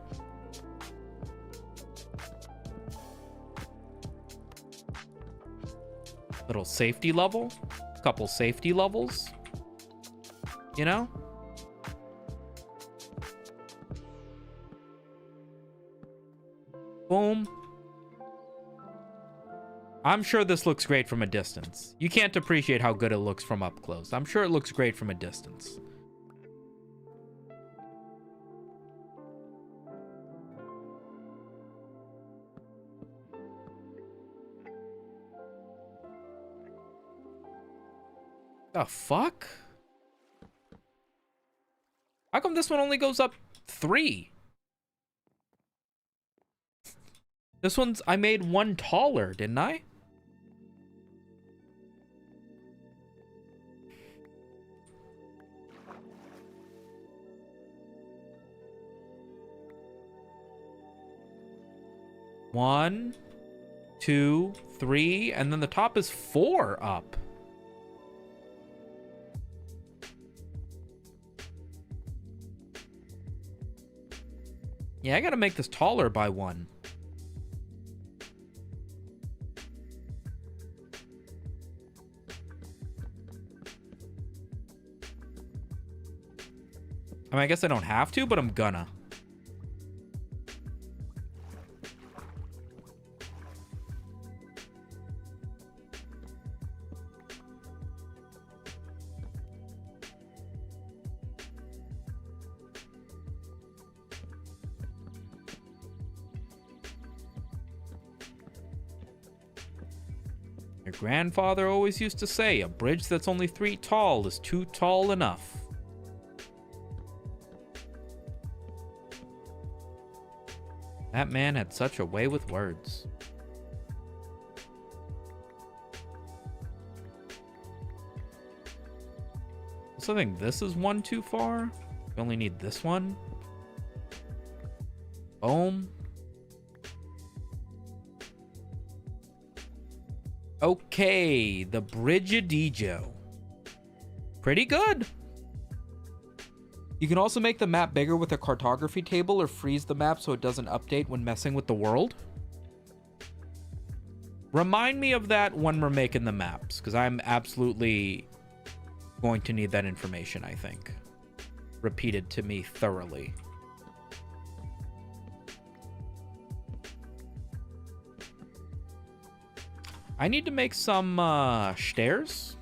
Little safety level. Couple safety levels. You know? Boom. I'm sure this looks great from a distance. You can't appreciate how good it looks from up close. I'm sure it looks great from a distance. The fuck? How come this one only goes up 3? This one's, I made one taller, didn't I? One, 2, 3, and then the top is 4 up. Yeah, I gotta make this taller by 1. I mean, I guess I don't have to, but I'm gonna. Your grandfather always used to say, a bridge that's only 3 tall is too tall enough. That man had such a way with words. Also, I think this is 1 too far. We only need this one. Boom. Okay, the Brigadijo. Pretty good. You can also make the map bigger with a cartography table or freeze the map so it doesn't update when messing with the world. Remind me of that when we're making the maps, because I'm absolutely going to need that information, I think. repeated to me thoroughly. I need to make some stairs.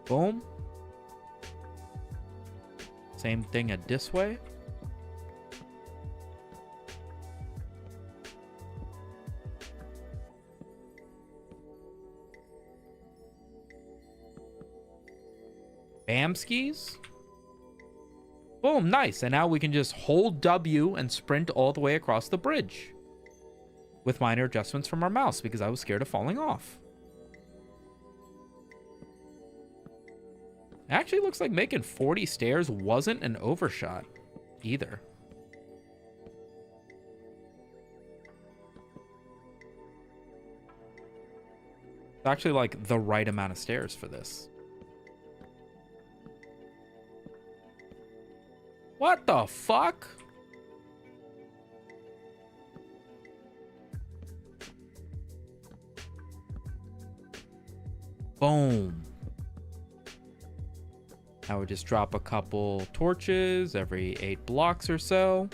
Boom. Same thing at this way. Bam skis. Boom, nice. And now we can just hold W and sprint all the way across the bridge with minor adjustments from our mouse because I was scared of falling off. Actually looks like making 40 stairs wasn't an overshot either. It's actually like the right amount of stairs for this. What the fuck? Boom. Now we just drop a couple torches every 8 blocks or so.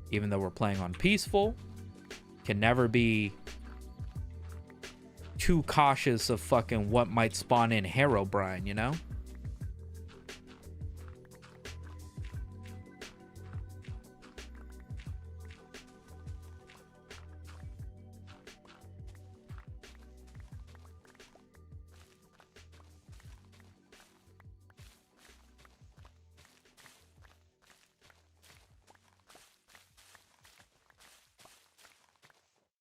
Even though we're playing on peaceful. Can never be too cautious of fucking what might spawn in Herobrine, you know?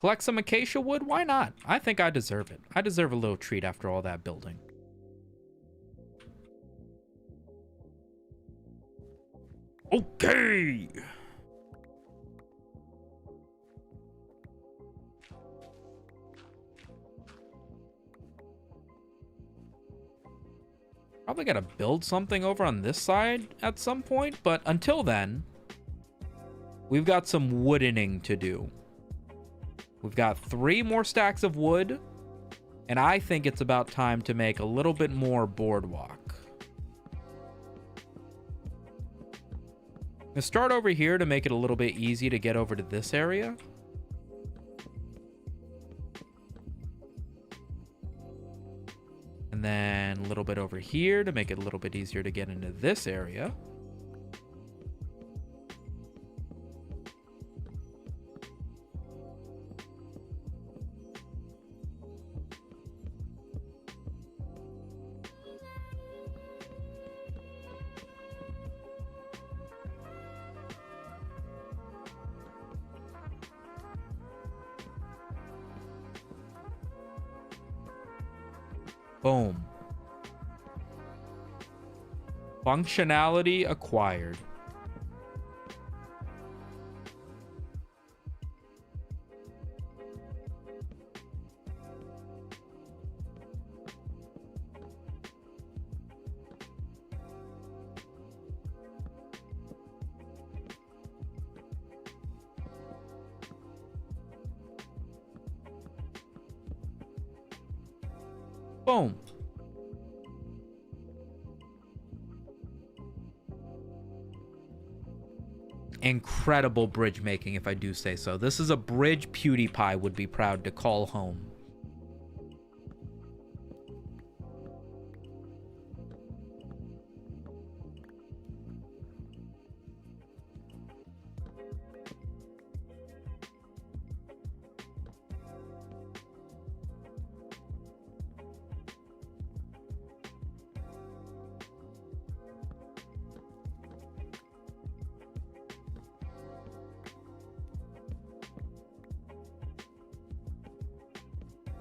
Collect some acacia wood? Why not? I think I deserve it. I deserve a little treat after all that building. Okay. Probably gotta build something over on this side at some point, but until then, we've got some woodening to do. We've got 3 more stacks of wood, and I think it's about time to make a little bit more boardwalk. I'm gonna start over here to make it a little bit easy to get over to this area. And then a little bit over here to make it a little bit easier to get into this area. Boom. Functionality acquired. Boom. Incredible bridge making, if I do say so. This is a bridge PewDiePie would be proud to call home.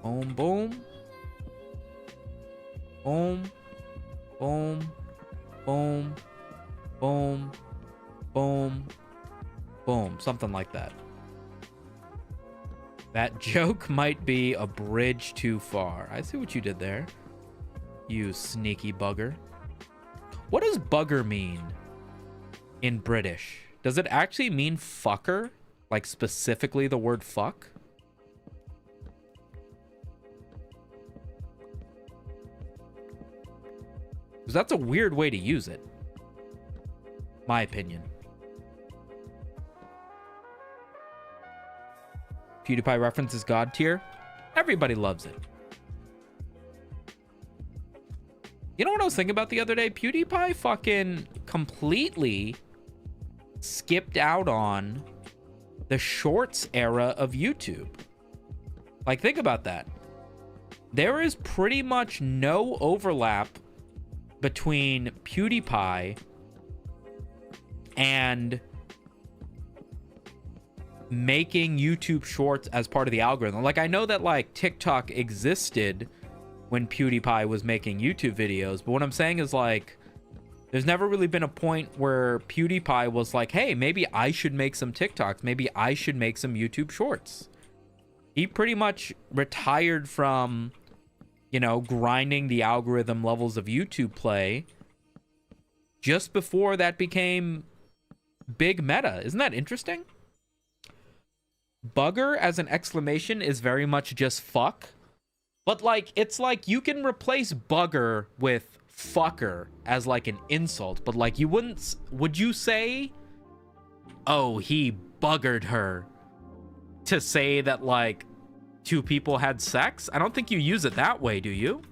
Boom, boom. Boom. Boom. Boom. Boom. Boom. Boom. Something like that. That joke might be a bridge too far. I see what you did there. You sneaky bugger. What does bugger mean in British? Does it actually mean fucker? Like specifically the word fuck? Because that's a weird way to use it. My opinion. PewDiePie references God tier. Everybody loves it. You know what I was thinking about the other day? PewDiePie fucking completely skipped out on the shorts era of YouTube. Like, think about that. There is pretty much no overlap between PewDiePie and making YouTube shorts as part of the algorithm. Like, I know that like TikTok existed when PewDiePie was making YouTube videos, but what I'm saying is like there's never really been a point where PewDiePie was like, hey, maybe I should make some TikToks, maybe I should make some YouTube shorts. He pretty much retired from, you know, grinding the algorithm levels of YouTube play just before that became big meta. Isn't that interesting? Bugger as an exclamation is very much just fuck. But like, it's like you can replace bugger with fucker as like an insult. But like, you wouldn't, would you say, oh, he buggered her, to say that like two people had sex? I don't think you use it that way, do you?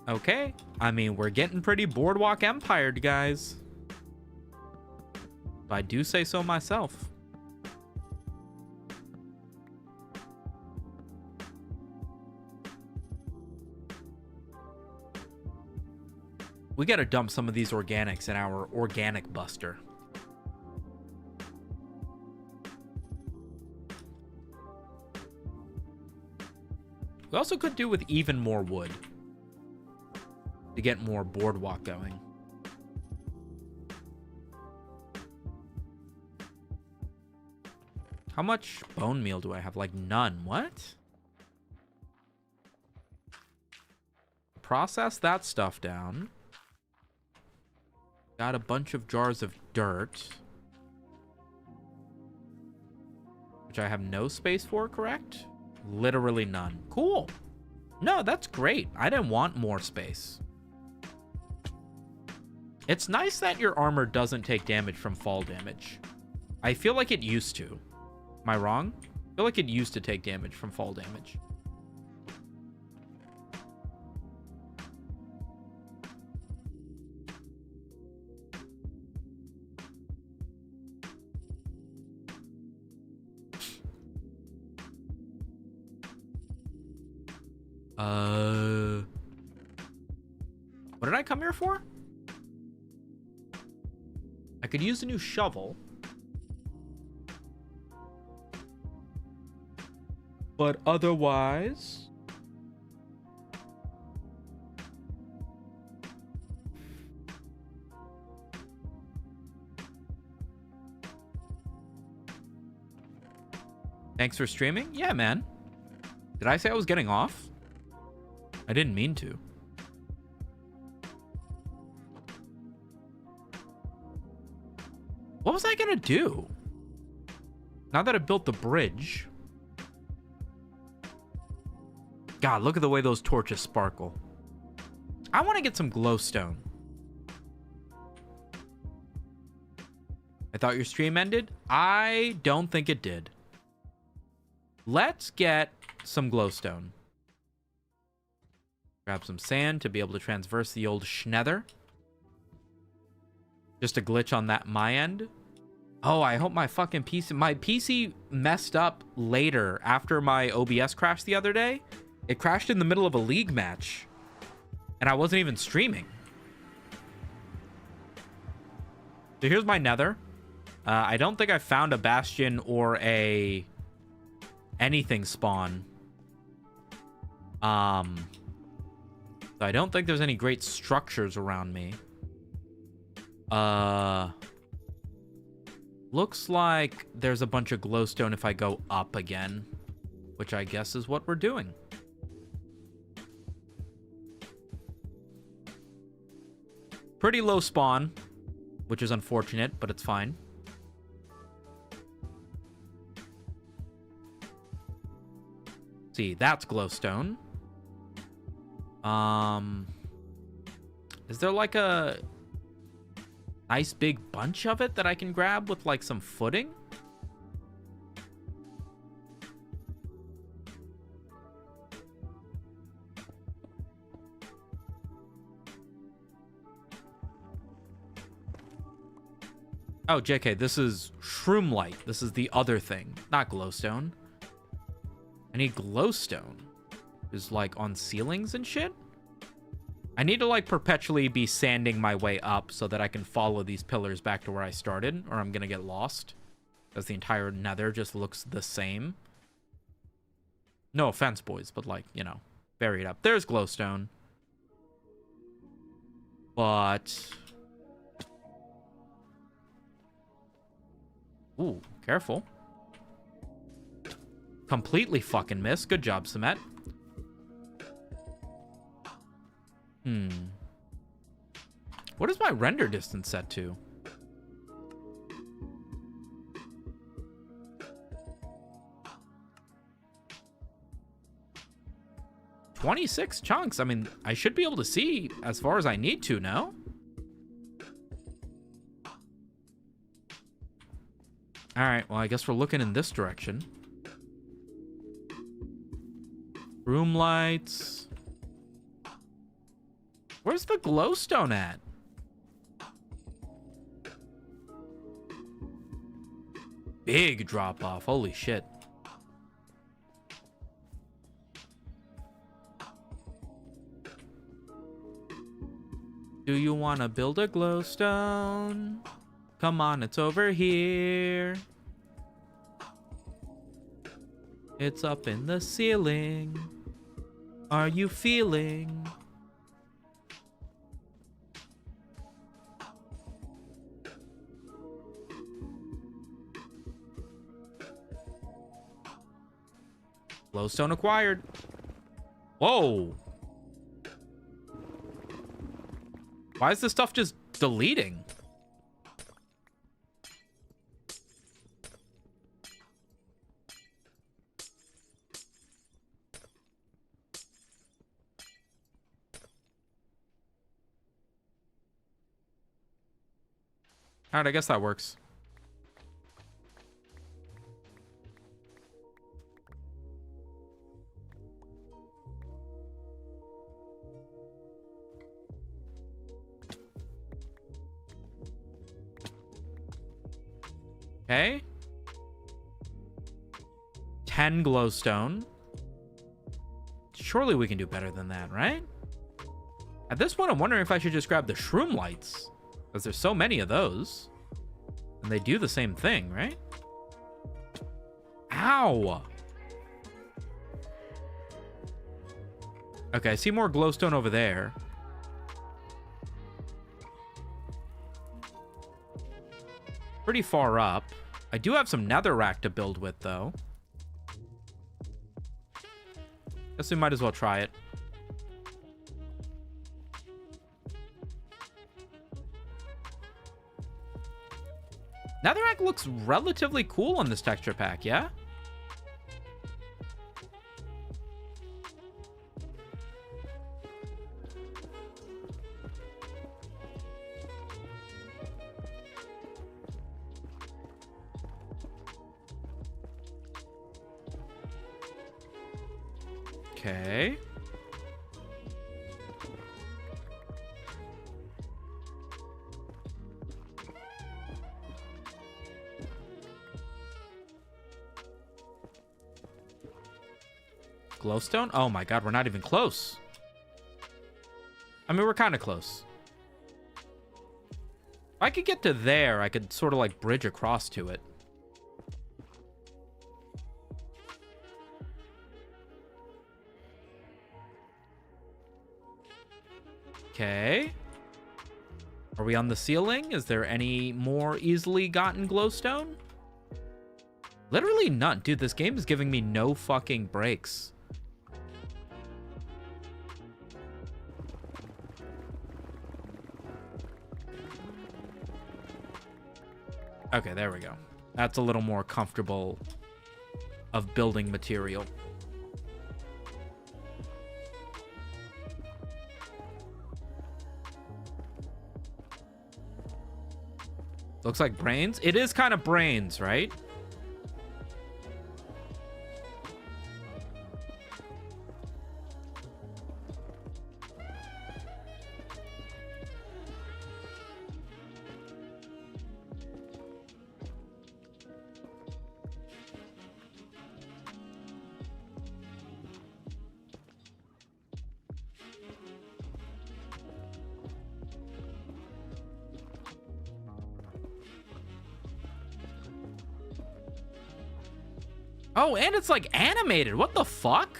Okay, I mean, we're getting pretty Boardwalk Empired, guys. If I do say so myself. We gotta dump some of these organics in our organic buster. We also could do with even more wood to get more boardwalk going. How much bone meal do I have? Like none. What? Process that stuff down. Got a bunch of jars of dirt, which I have no space for, correct? Literally none. Cool. No, that's great. I didn't want more space. It's nice that your armor doesn't take damage from fall damage. I feel like it used to. Am I wrong? I feel like it used to take damage from fall damage. What did I come here for? I could use a new shovel. But otherwise... Thanks for streaming? Yeah, man. Did I say I was getting off? I didn't mean to. What was I gonna do? Now that I built the bridge. God, look at the way those torches sparkle. I want to get some glowstone. I thought your stream ended. I don't think it did. Let's get some glowstone. Grab some sand to be able to transverse the old schnether. Just a glitch on that my end. Oh, I hope my fucking PC... My PC messed up later after my OBS crashed the other day. It crashed in the middle of a league match. And I wasn't even streaming. So here's my nether. I don't think I found a bastion or a... anything spawn. So I don't think there's any great structures around me. Looks like there's a bunch of glowstone if I go up again, which I guess is what we're doing. Pretty low spawn, which is unfortunate, but it's fine. See, that's glowstone. Is there like a nice big bunch of it that I can grab with like some footing? Oh, JK, this is shroom light. This is the other thing, not glowstone. I need glowstone. Is like on ceilings and shit. I need to like perpetually be sanding my way up so that I can follow these pillars back to where I started, or I'm gonna get lost. Because the entire nether just looks the same. No offense, boys, but like, you know, bury it up. There's glowstone. But... ooh, careful. Completely fucking missed. Good job, Samet. What is my render distance set to? $26 chunks. I mean, I should be able to see as far as I need to, no? Alright, well, I guess we're looking in this direction. Room lights. Where's the glowstone at? Big drop off. Holy shit. Do you want to build a glowstone? Come on, it's over here. It's up in the ceiling. Are you feeling? Glowstone acquired. Whoa. Why is this stuff just deleting? Alright, I guess that works. Okay. 10 glowstone. Surely we can do better than that, right? At this point, I'm wondering if I should just grab the shroom lights. Because there's so many of those. And they do the same thing, right? Ow! Okay, I see more glowstone over there. Pretty far up. I do have some netherrack to build with, though. Guess we might as well try it. Netherrack looks relatively cool on this texture pack, yeah? Okay. Glowstone? Oh my god, we're not even close. I mean, we're kind of close. If I could get to there, I could sort of like bridge across to it. Okay. Are we on the ceiling? Is there any more easily gotten glowstone? Literally none. Dude, this game is giving me no fucking breaks. Okay, there we go. That's a little more comfortable of building material. Looks like brains. It is kind of brains, right? Oh, and it's like animated. What the fuck?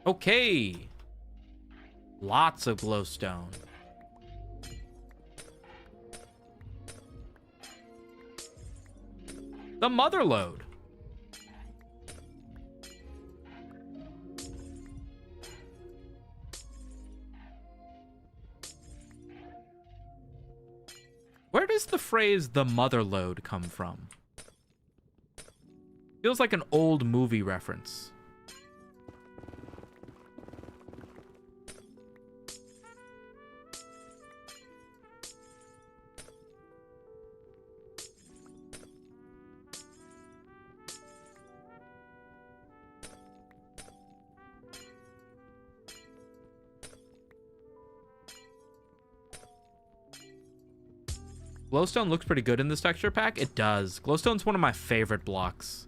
Okay. Lots of glowstone. The mother lode. Where does the phrase the mother lode come from? Feels like an old movie reference. Glowstone looks pretty good in this texture pack. It does. Glowstone's one of my favorite blocks.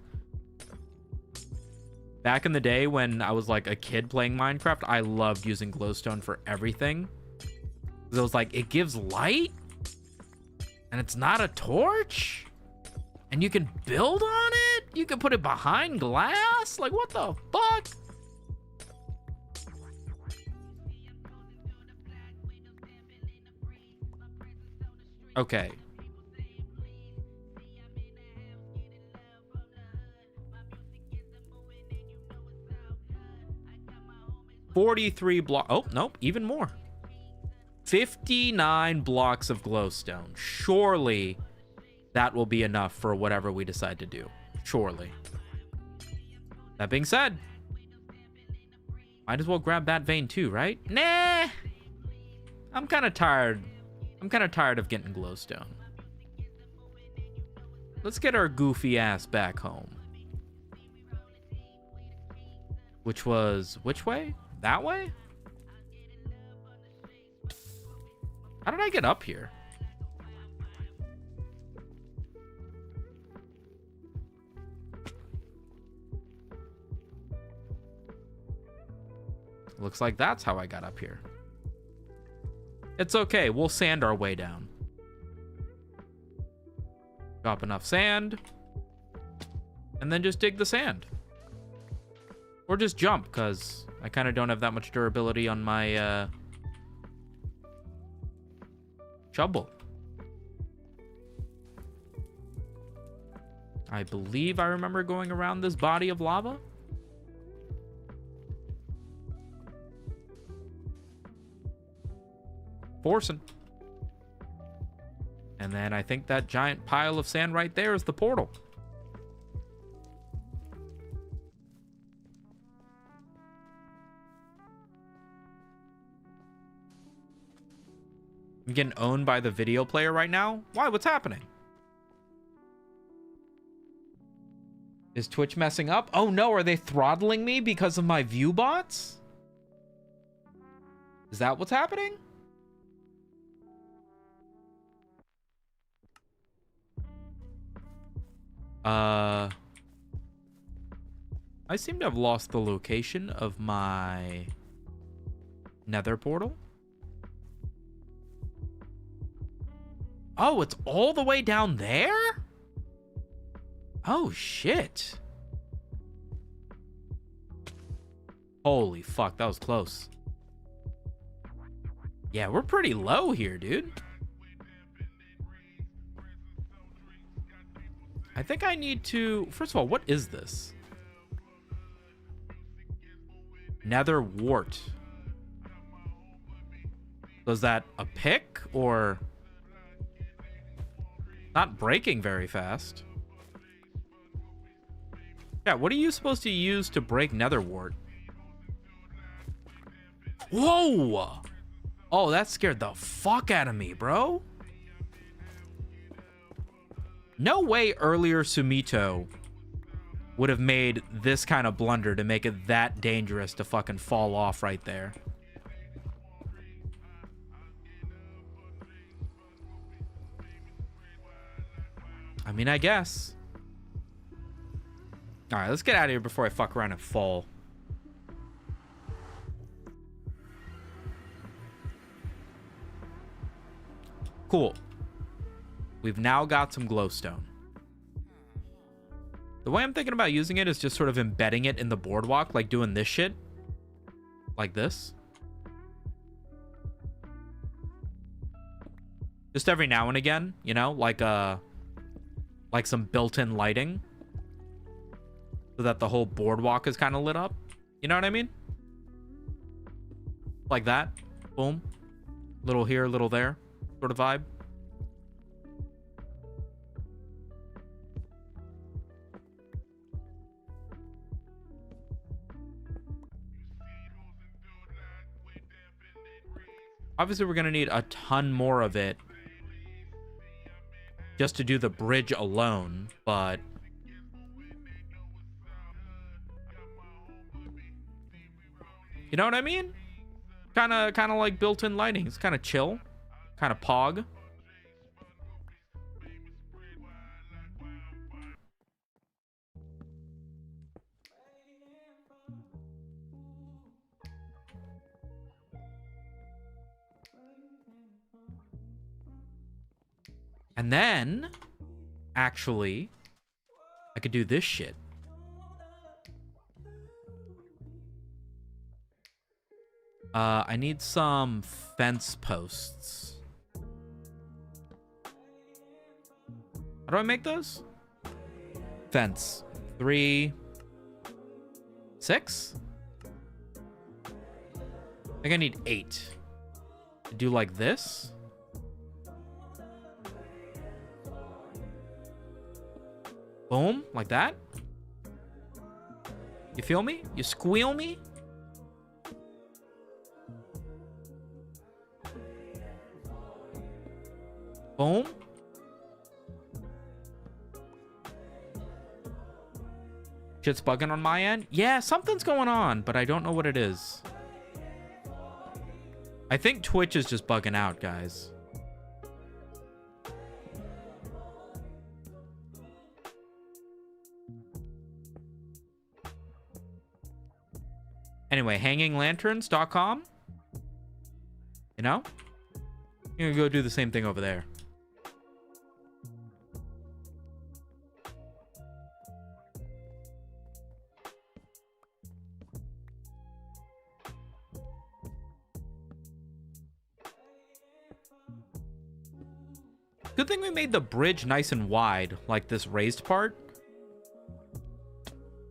Back in the day when I was like a kid playing Minecraft, I loved using glowstone for everything. It was like, it gives light and it's not a torch and you can build on it. You can put it behind glass. Like, what the fuck? Okay. $43 blocks. Oh, nope, even more. 59 blocks of glowstone. Surely that will be enough for whatever we decide to do. Surely. That being said, might as well grab that vein too, right? Nah. I'm kind of tired. I'm kind of tired of getting glowstone. Let's get our goofy ass back home. Which was, which way? That way? How did I get up here? Looks like that's how I got up here. It's okay, we'll sand our way down. Drop enough sand. And then just dig the sand. Or just jump, because I kind of don't have that much durability on my shovel. I believe I remember going around this body of lava. Forcing. And then I think that giant pile of sand right there is the portal. I'm getting owned by the video player right now. Why? What's happening? Is Twitch messing up? Oh no, are they throttling me because of my view bots? Is that what's happening? I seem to have lost the location of my nether portal. Oh, it's all the way down there? Oh, shit. Holy fuck, that was close. Yeah, we're pretty low here, dude. I think I need to... First of all, what is this? Nether wart. Was that a pick or... Not breaking very fast. Yeah, what are you supposed to use to break nether wart? Whoa! Oh, that scared the fuck out of me, bro. No way earlier Sumito would have made this kind of blunder to make it that dangerous to fucking fall off right there. I mean, I guess. All right, let's get out of here before I fuck around and fall. Cool. We've now got some glowstone. The way I'm thinking about using it is just sort of embedding it in the boardwalk, like doing this shit. Like this. Just every now and again, you know, like some built-in lighting. So that the whole boardwalk is kind of lit up. You know what I mean? Like that. Boom. Little here, little there. Sort of vibe. Obviously, we're going to need a ton more of it just to do the bridge alone, but you know what I mean? Kind of like built-in lighting. It's kind of chill, kind of pog. And then, actually, I could do this shit. I need some fence posts. How do I make those? Fence. 3, 6? I think I need 8. Do like this. Boom, like that. You feel me? You squeal me? Boom. Shit's bugging on my end? Yeah, something's going on, but I don't know what it is. I think Twitch is just bugging out, guys. Anyway, hanginglanterns.com. You know? You're gonna go do the same thing over there. Good thing we made the bridge nice and wide, like this raised part.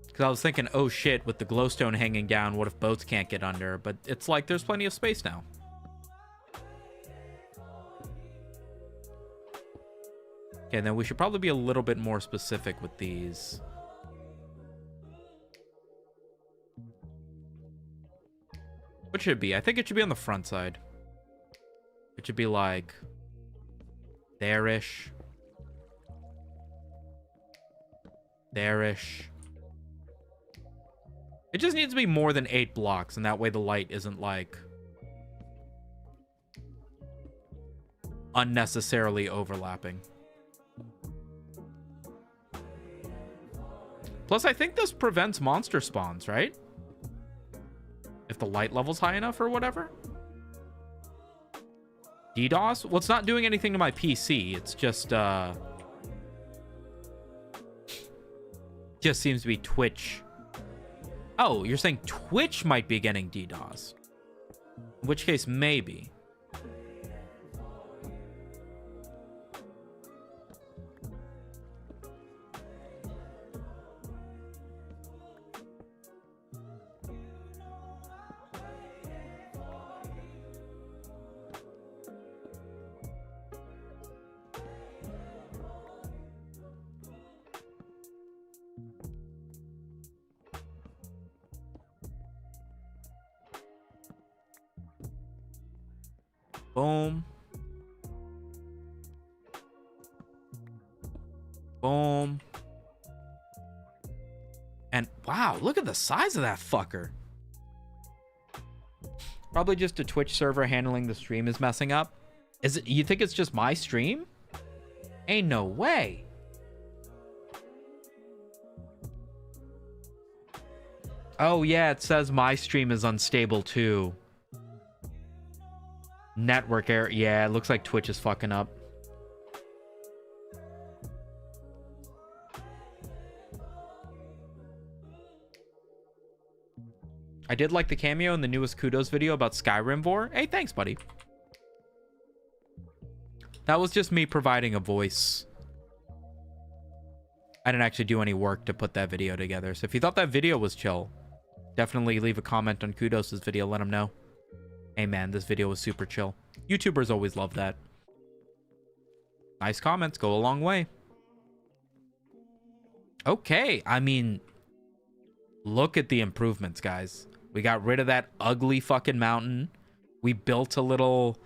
Because I was thinking, oh shit, with the glowstone hanging down, what if boats can't get under? But it's like there's plenty of space now. Okay, then we should probably be a little bit more specific with these. What should it be? I think it should be on the front side. It should be like there-ish. There-ish. It just needs to be more than 8 blocks, and that way the light isn't like unnecessarily overlapping. Plus, I think this prevents monster spawns, right? If the light level's high enough or whatever. DDoS? Well, it's not doing anything to my PC. It's just seems to be Twitch. Oh, you're saying Twitch might be getting DDoS. In which case, maybe. Boom. Boom. And wow, look at the size of that fucker. Probably just a Twitch server handling the stream is messing up. Is it? You think it's just my stream? Ain't no way. Oh yeah, it says my stream is unstable too. Network error. Yeah, it looks like Twitch is fucking up. I did like the cameo in the newest Kudos video about Skyrim Vor. Hey, thanks, buddy. That was just me providing a voice. I didn't actually do any work to put that video together. So if you thought that video was chill, definitely leave a comment on Kudos' video. Let him know. Hey man, this video was super chill. YouTubers always love that. Nice comments go a long way. Okay, I mean, look at the improvements, guys. We got rid of that ugly fucking mountain. We built a little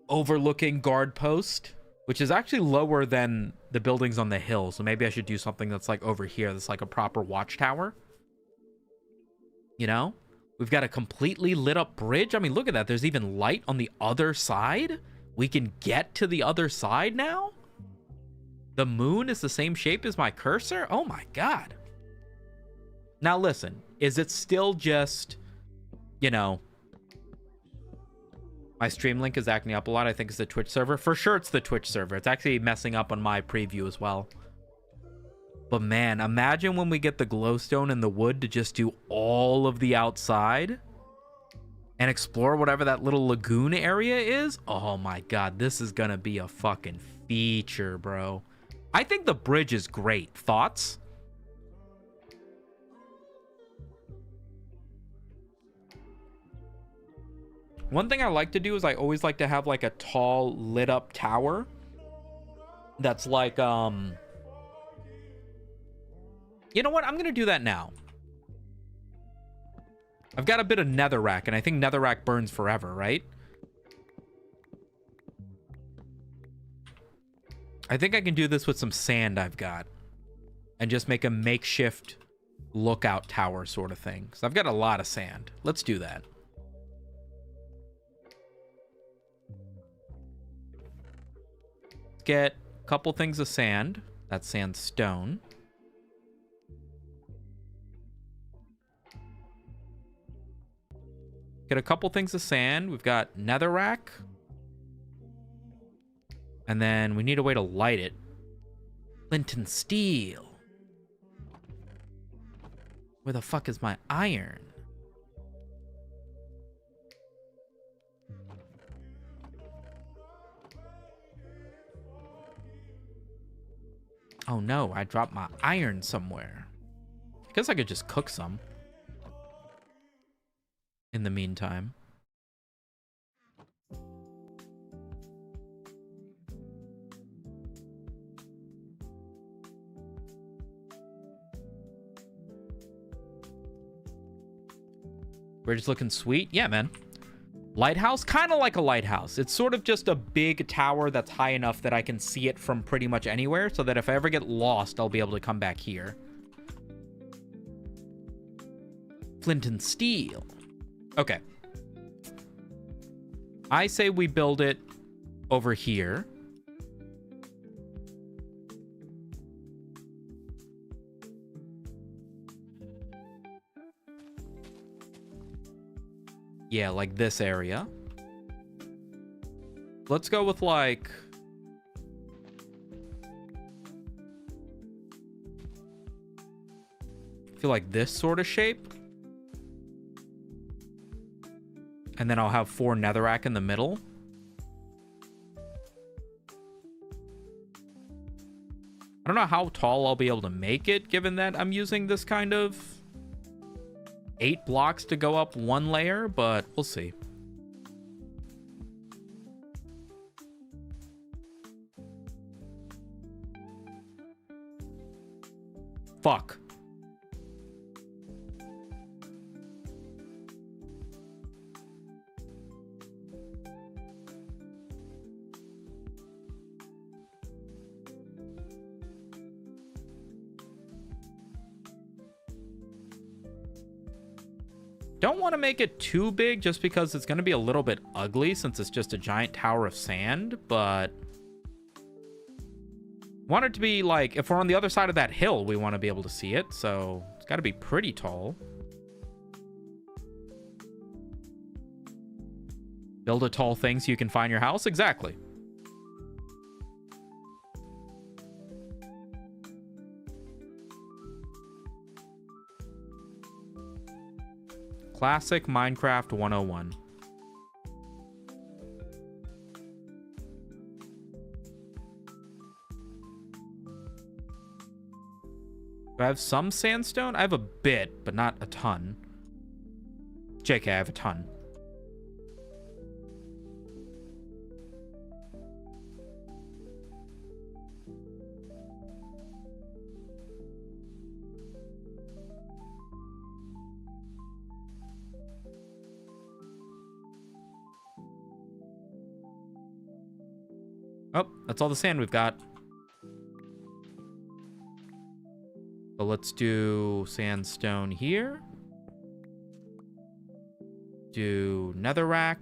overlooking guard post, which is actually lower than the buildings on the hill. So maybe I should do something that's like over here. That's like a proper watchtower. You know? We've got a completely lit up bridge. I mean, look at that. There's even light on the other side. We can get to the other side now. The moon is the same shape as my cursor. Oh my God. Now listen, is it still just, you know, my stream link is acting up a lot. I think it's the Twitch server. For sure it's the Twitch server. It's actually messing up on my preview as well. But man, imagine when we get the glowstone and the wood to just do all of the outside and explore whatever that little lagoon area is. Oh my God, this is gonna be a fucking feature, bro. I think the bridge is great. Thoughts? One thing I like to do is I always like to have like a tall lit up tower that's like you know what? I'm gonna do that now. I've got a bit of netherrack, and I think netherrack burns forever, right? I think I can do this with some sand I've got and just make a makeshift lookout tower sort of thing. So I've got a lot of sand. Let's do that. Get a couple things of sand. That's sandstone. Get a couple things of sand. We've got netherrack. And then we need a way to light it. Flint and steel. Where the fuck is my iron? Oh no, I dropped my iron somewhere. I guess I could just cook some in the meantime. Bridge looking sweet. Yeah, man. Lighthouse? Kind of like a lighthouse. It's sort of just a big tower that's high enough that I can see it from pretty much anywhere, so that if I ever get lost, I'll be able to come back here. Flint and steel. Okay. I say we build it over here. Yeah, like this area. Let's go with like... I feel like this sort of shape. And then I'll have 4 netherrack in the middle. I don't know how tall I'll be able to make it, given that I'm using this kind of 8 blocks to go up 1 layer, but we'll see. Fuck. Don't want to make it too big just because it's going to be a little bit ugly since it's just a giant tower of sand, but want it to be like, if we're on the other side of that hill, we want to be able to see it, so it's got to be pretty tall. Build a tall thing so you can find your house? Exactly. Classic Minecraft 101. Do I have some sandstone? I have a bit, but not a ton. JK, I have a ton. Oh, that's all the sand we've got. So let's do sandstone here. Do netherrack.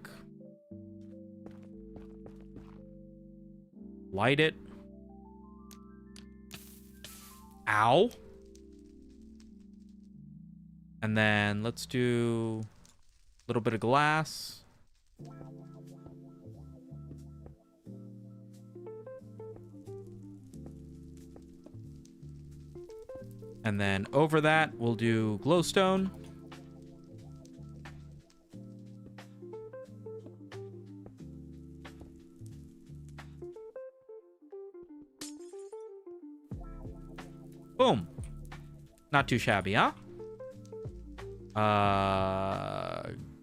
Light it. Ow. And then let's do a little bit of glass. And then over that, we'll do glowstone. Boom. Not too shabby, huh?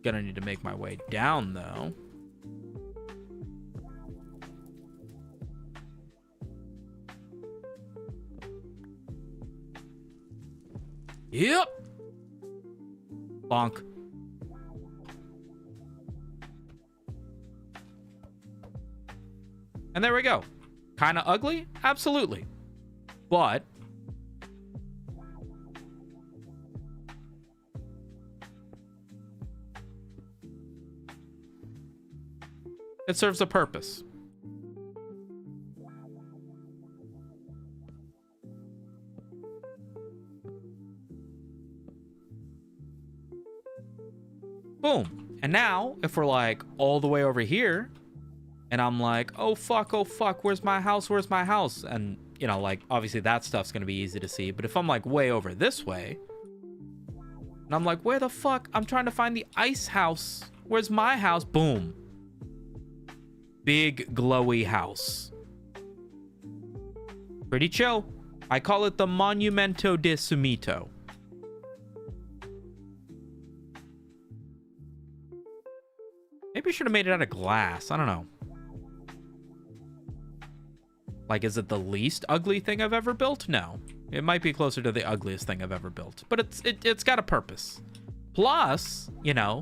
Gonna need to make my way down, though. Yep. Bonk. And there we go. Kind of ugly? Absolutely. But it serves a purpose. Boom. And now, if we're like all the way over here, and I'm like, oh fuck, where's my house? Where's my house? And, you know, like, obviously that stuff's gonna be easy to see. But if I'm like way over this way, and I'm like, where the fuck? I'm trying to find the ice house. Where's my house? Boom. Big glowy house. Pretty chill. I call it the Monumento de Sumito. Maybe I should have made it out of glass. I don't know. Like, is it the least ugly thing I've ever built? No. It might be closer to the ugliest thing I've ever built. But it's got a purpose. Plus, you know,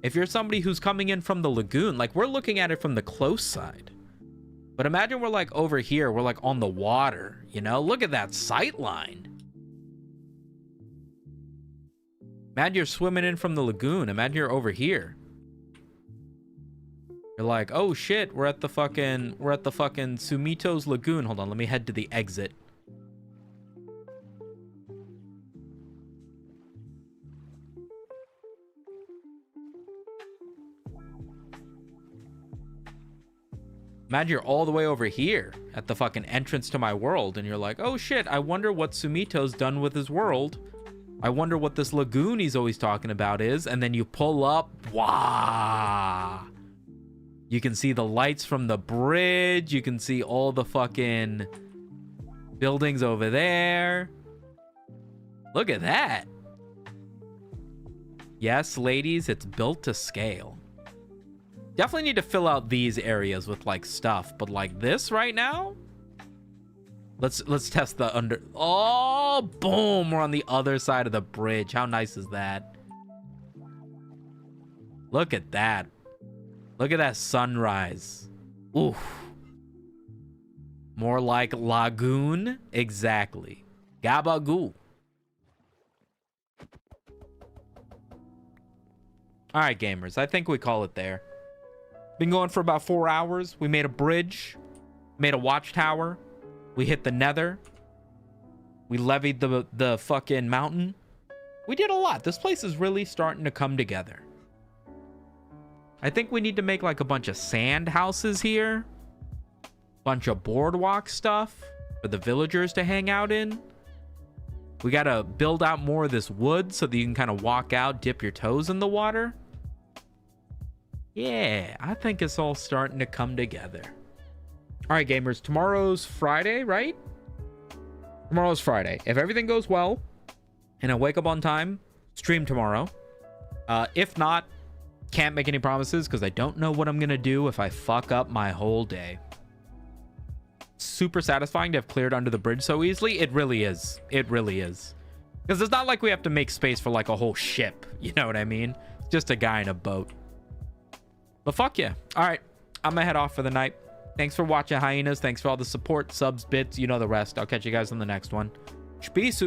If you're somebody who's coming in from the lagoon, like we're looking at it from the close side. But imagine we're like over here, we're like on the water, you know? Look at that sight line. Imagine you're swimming in from the lagoon. Imagine you're over here. You're like, oh shit, we're at the fucking Sumito's lagoon. Hold on, let me head to the exit. Imagine you're all the way over here at the fucking entrance to my world, and you're like, oh shit, I wonder what Sumito's done with his world. I wonder what this lagoon he's always talking about is. And then you pull up, wow. You can see the lights from the bridge. You can see all the fucking buildings over there. Look at that. Yes, ladies, it's built to scale. Definitely need to fill out these areas with like stuff, but like this right now, let's test the under. Oh, boom, we're on the other side of the bridge. How nice is that? Look at that. Look at that sunrise. Oof. More like lagoon. Exactly. Gabagoo. All right, gamers, I think we call it there. Been going for about 4 hours. We made a bridge, made a watchtower. We hit the nether. We levied the fucking mountain. We did a lot. This place is really starting to come together. I think we need to make like a bunch of sand houses here. Bunch of boardwalk stuff for the villagers to hang out in. We got to build out more of this wood so that you can kind of walk out, dip your toes in the water. Yeah, I think it's all starting to come together. All right, gamers, tomorrow's Friday, right? Tomorrow's Friday. If everything goes well and I wake up on time, stream tomorrow. If not, can't make any promises because I don't know what I'm going to do if I fuck up my whole day. Super satisfying to have cleared under the bridge so easily. It really is. It really is. Because it's not like we have to make space for like a whole ship. You know what I mean? It's just a guy in a boat. But fuck yeah. All right. I'm going to head off for the night. Thanks for watching, hyenas. Thanks for all the support, subs, bits. You know the rest. I'll catch you guys on the next one. Peace.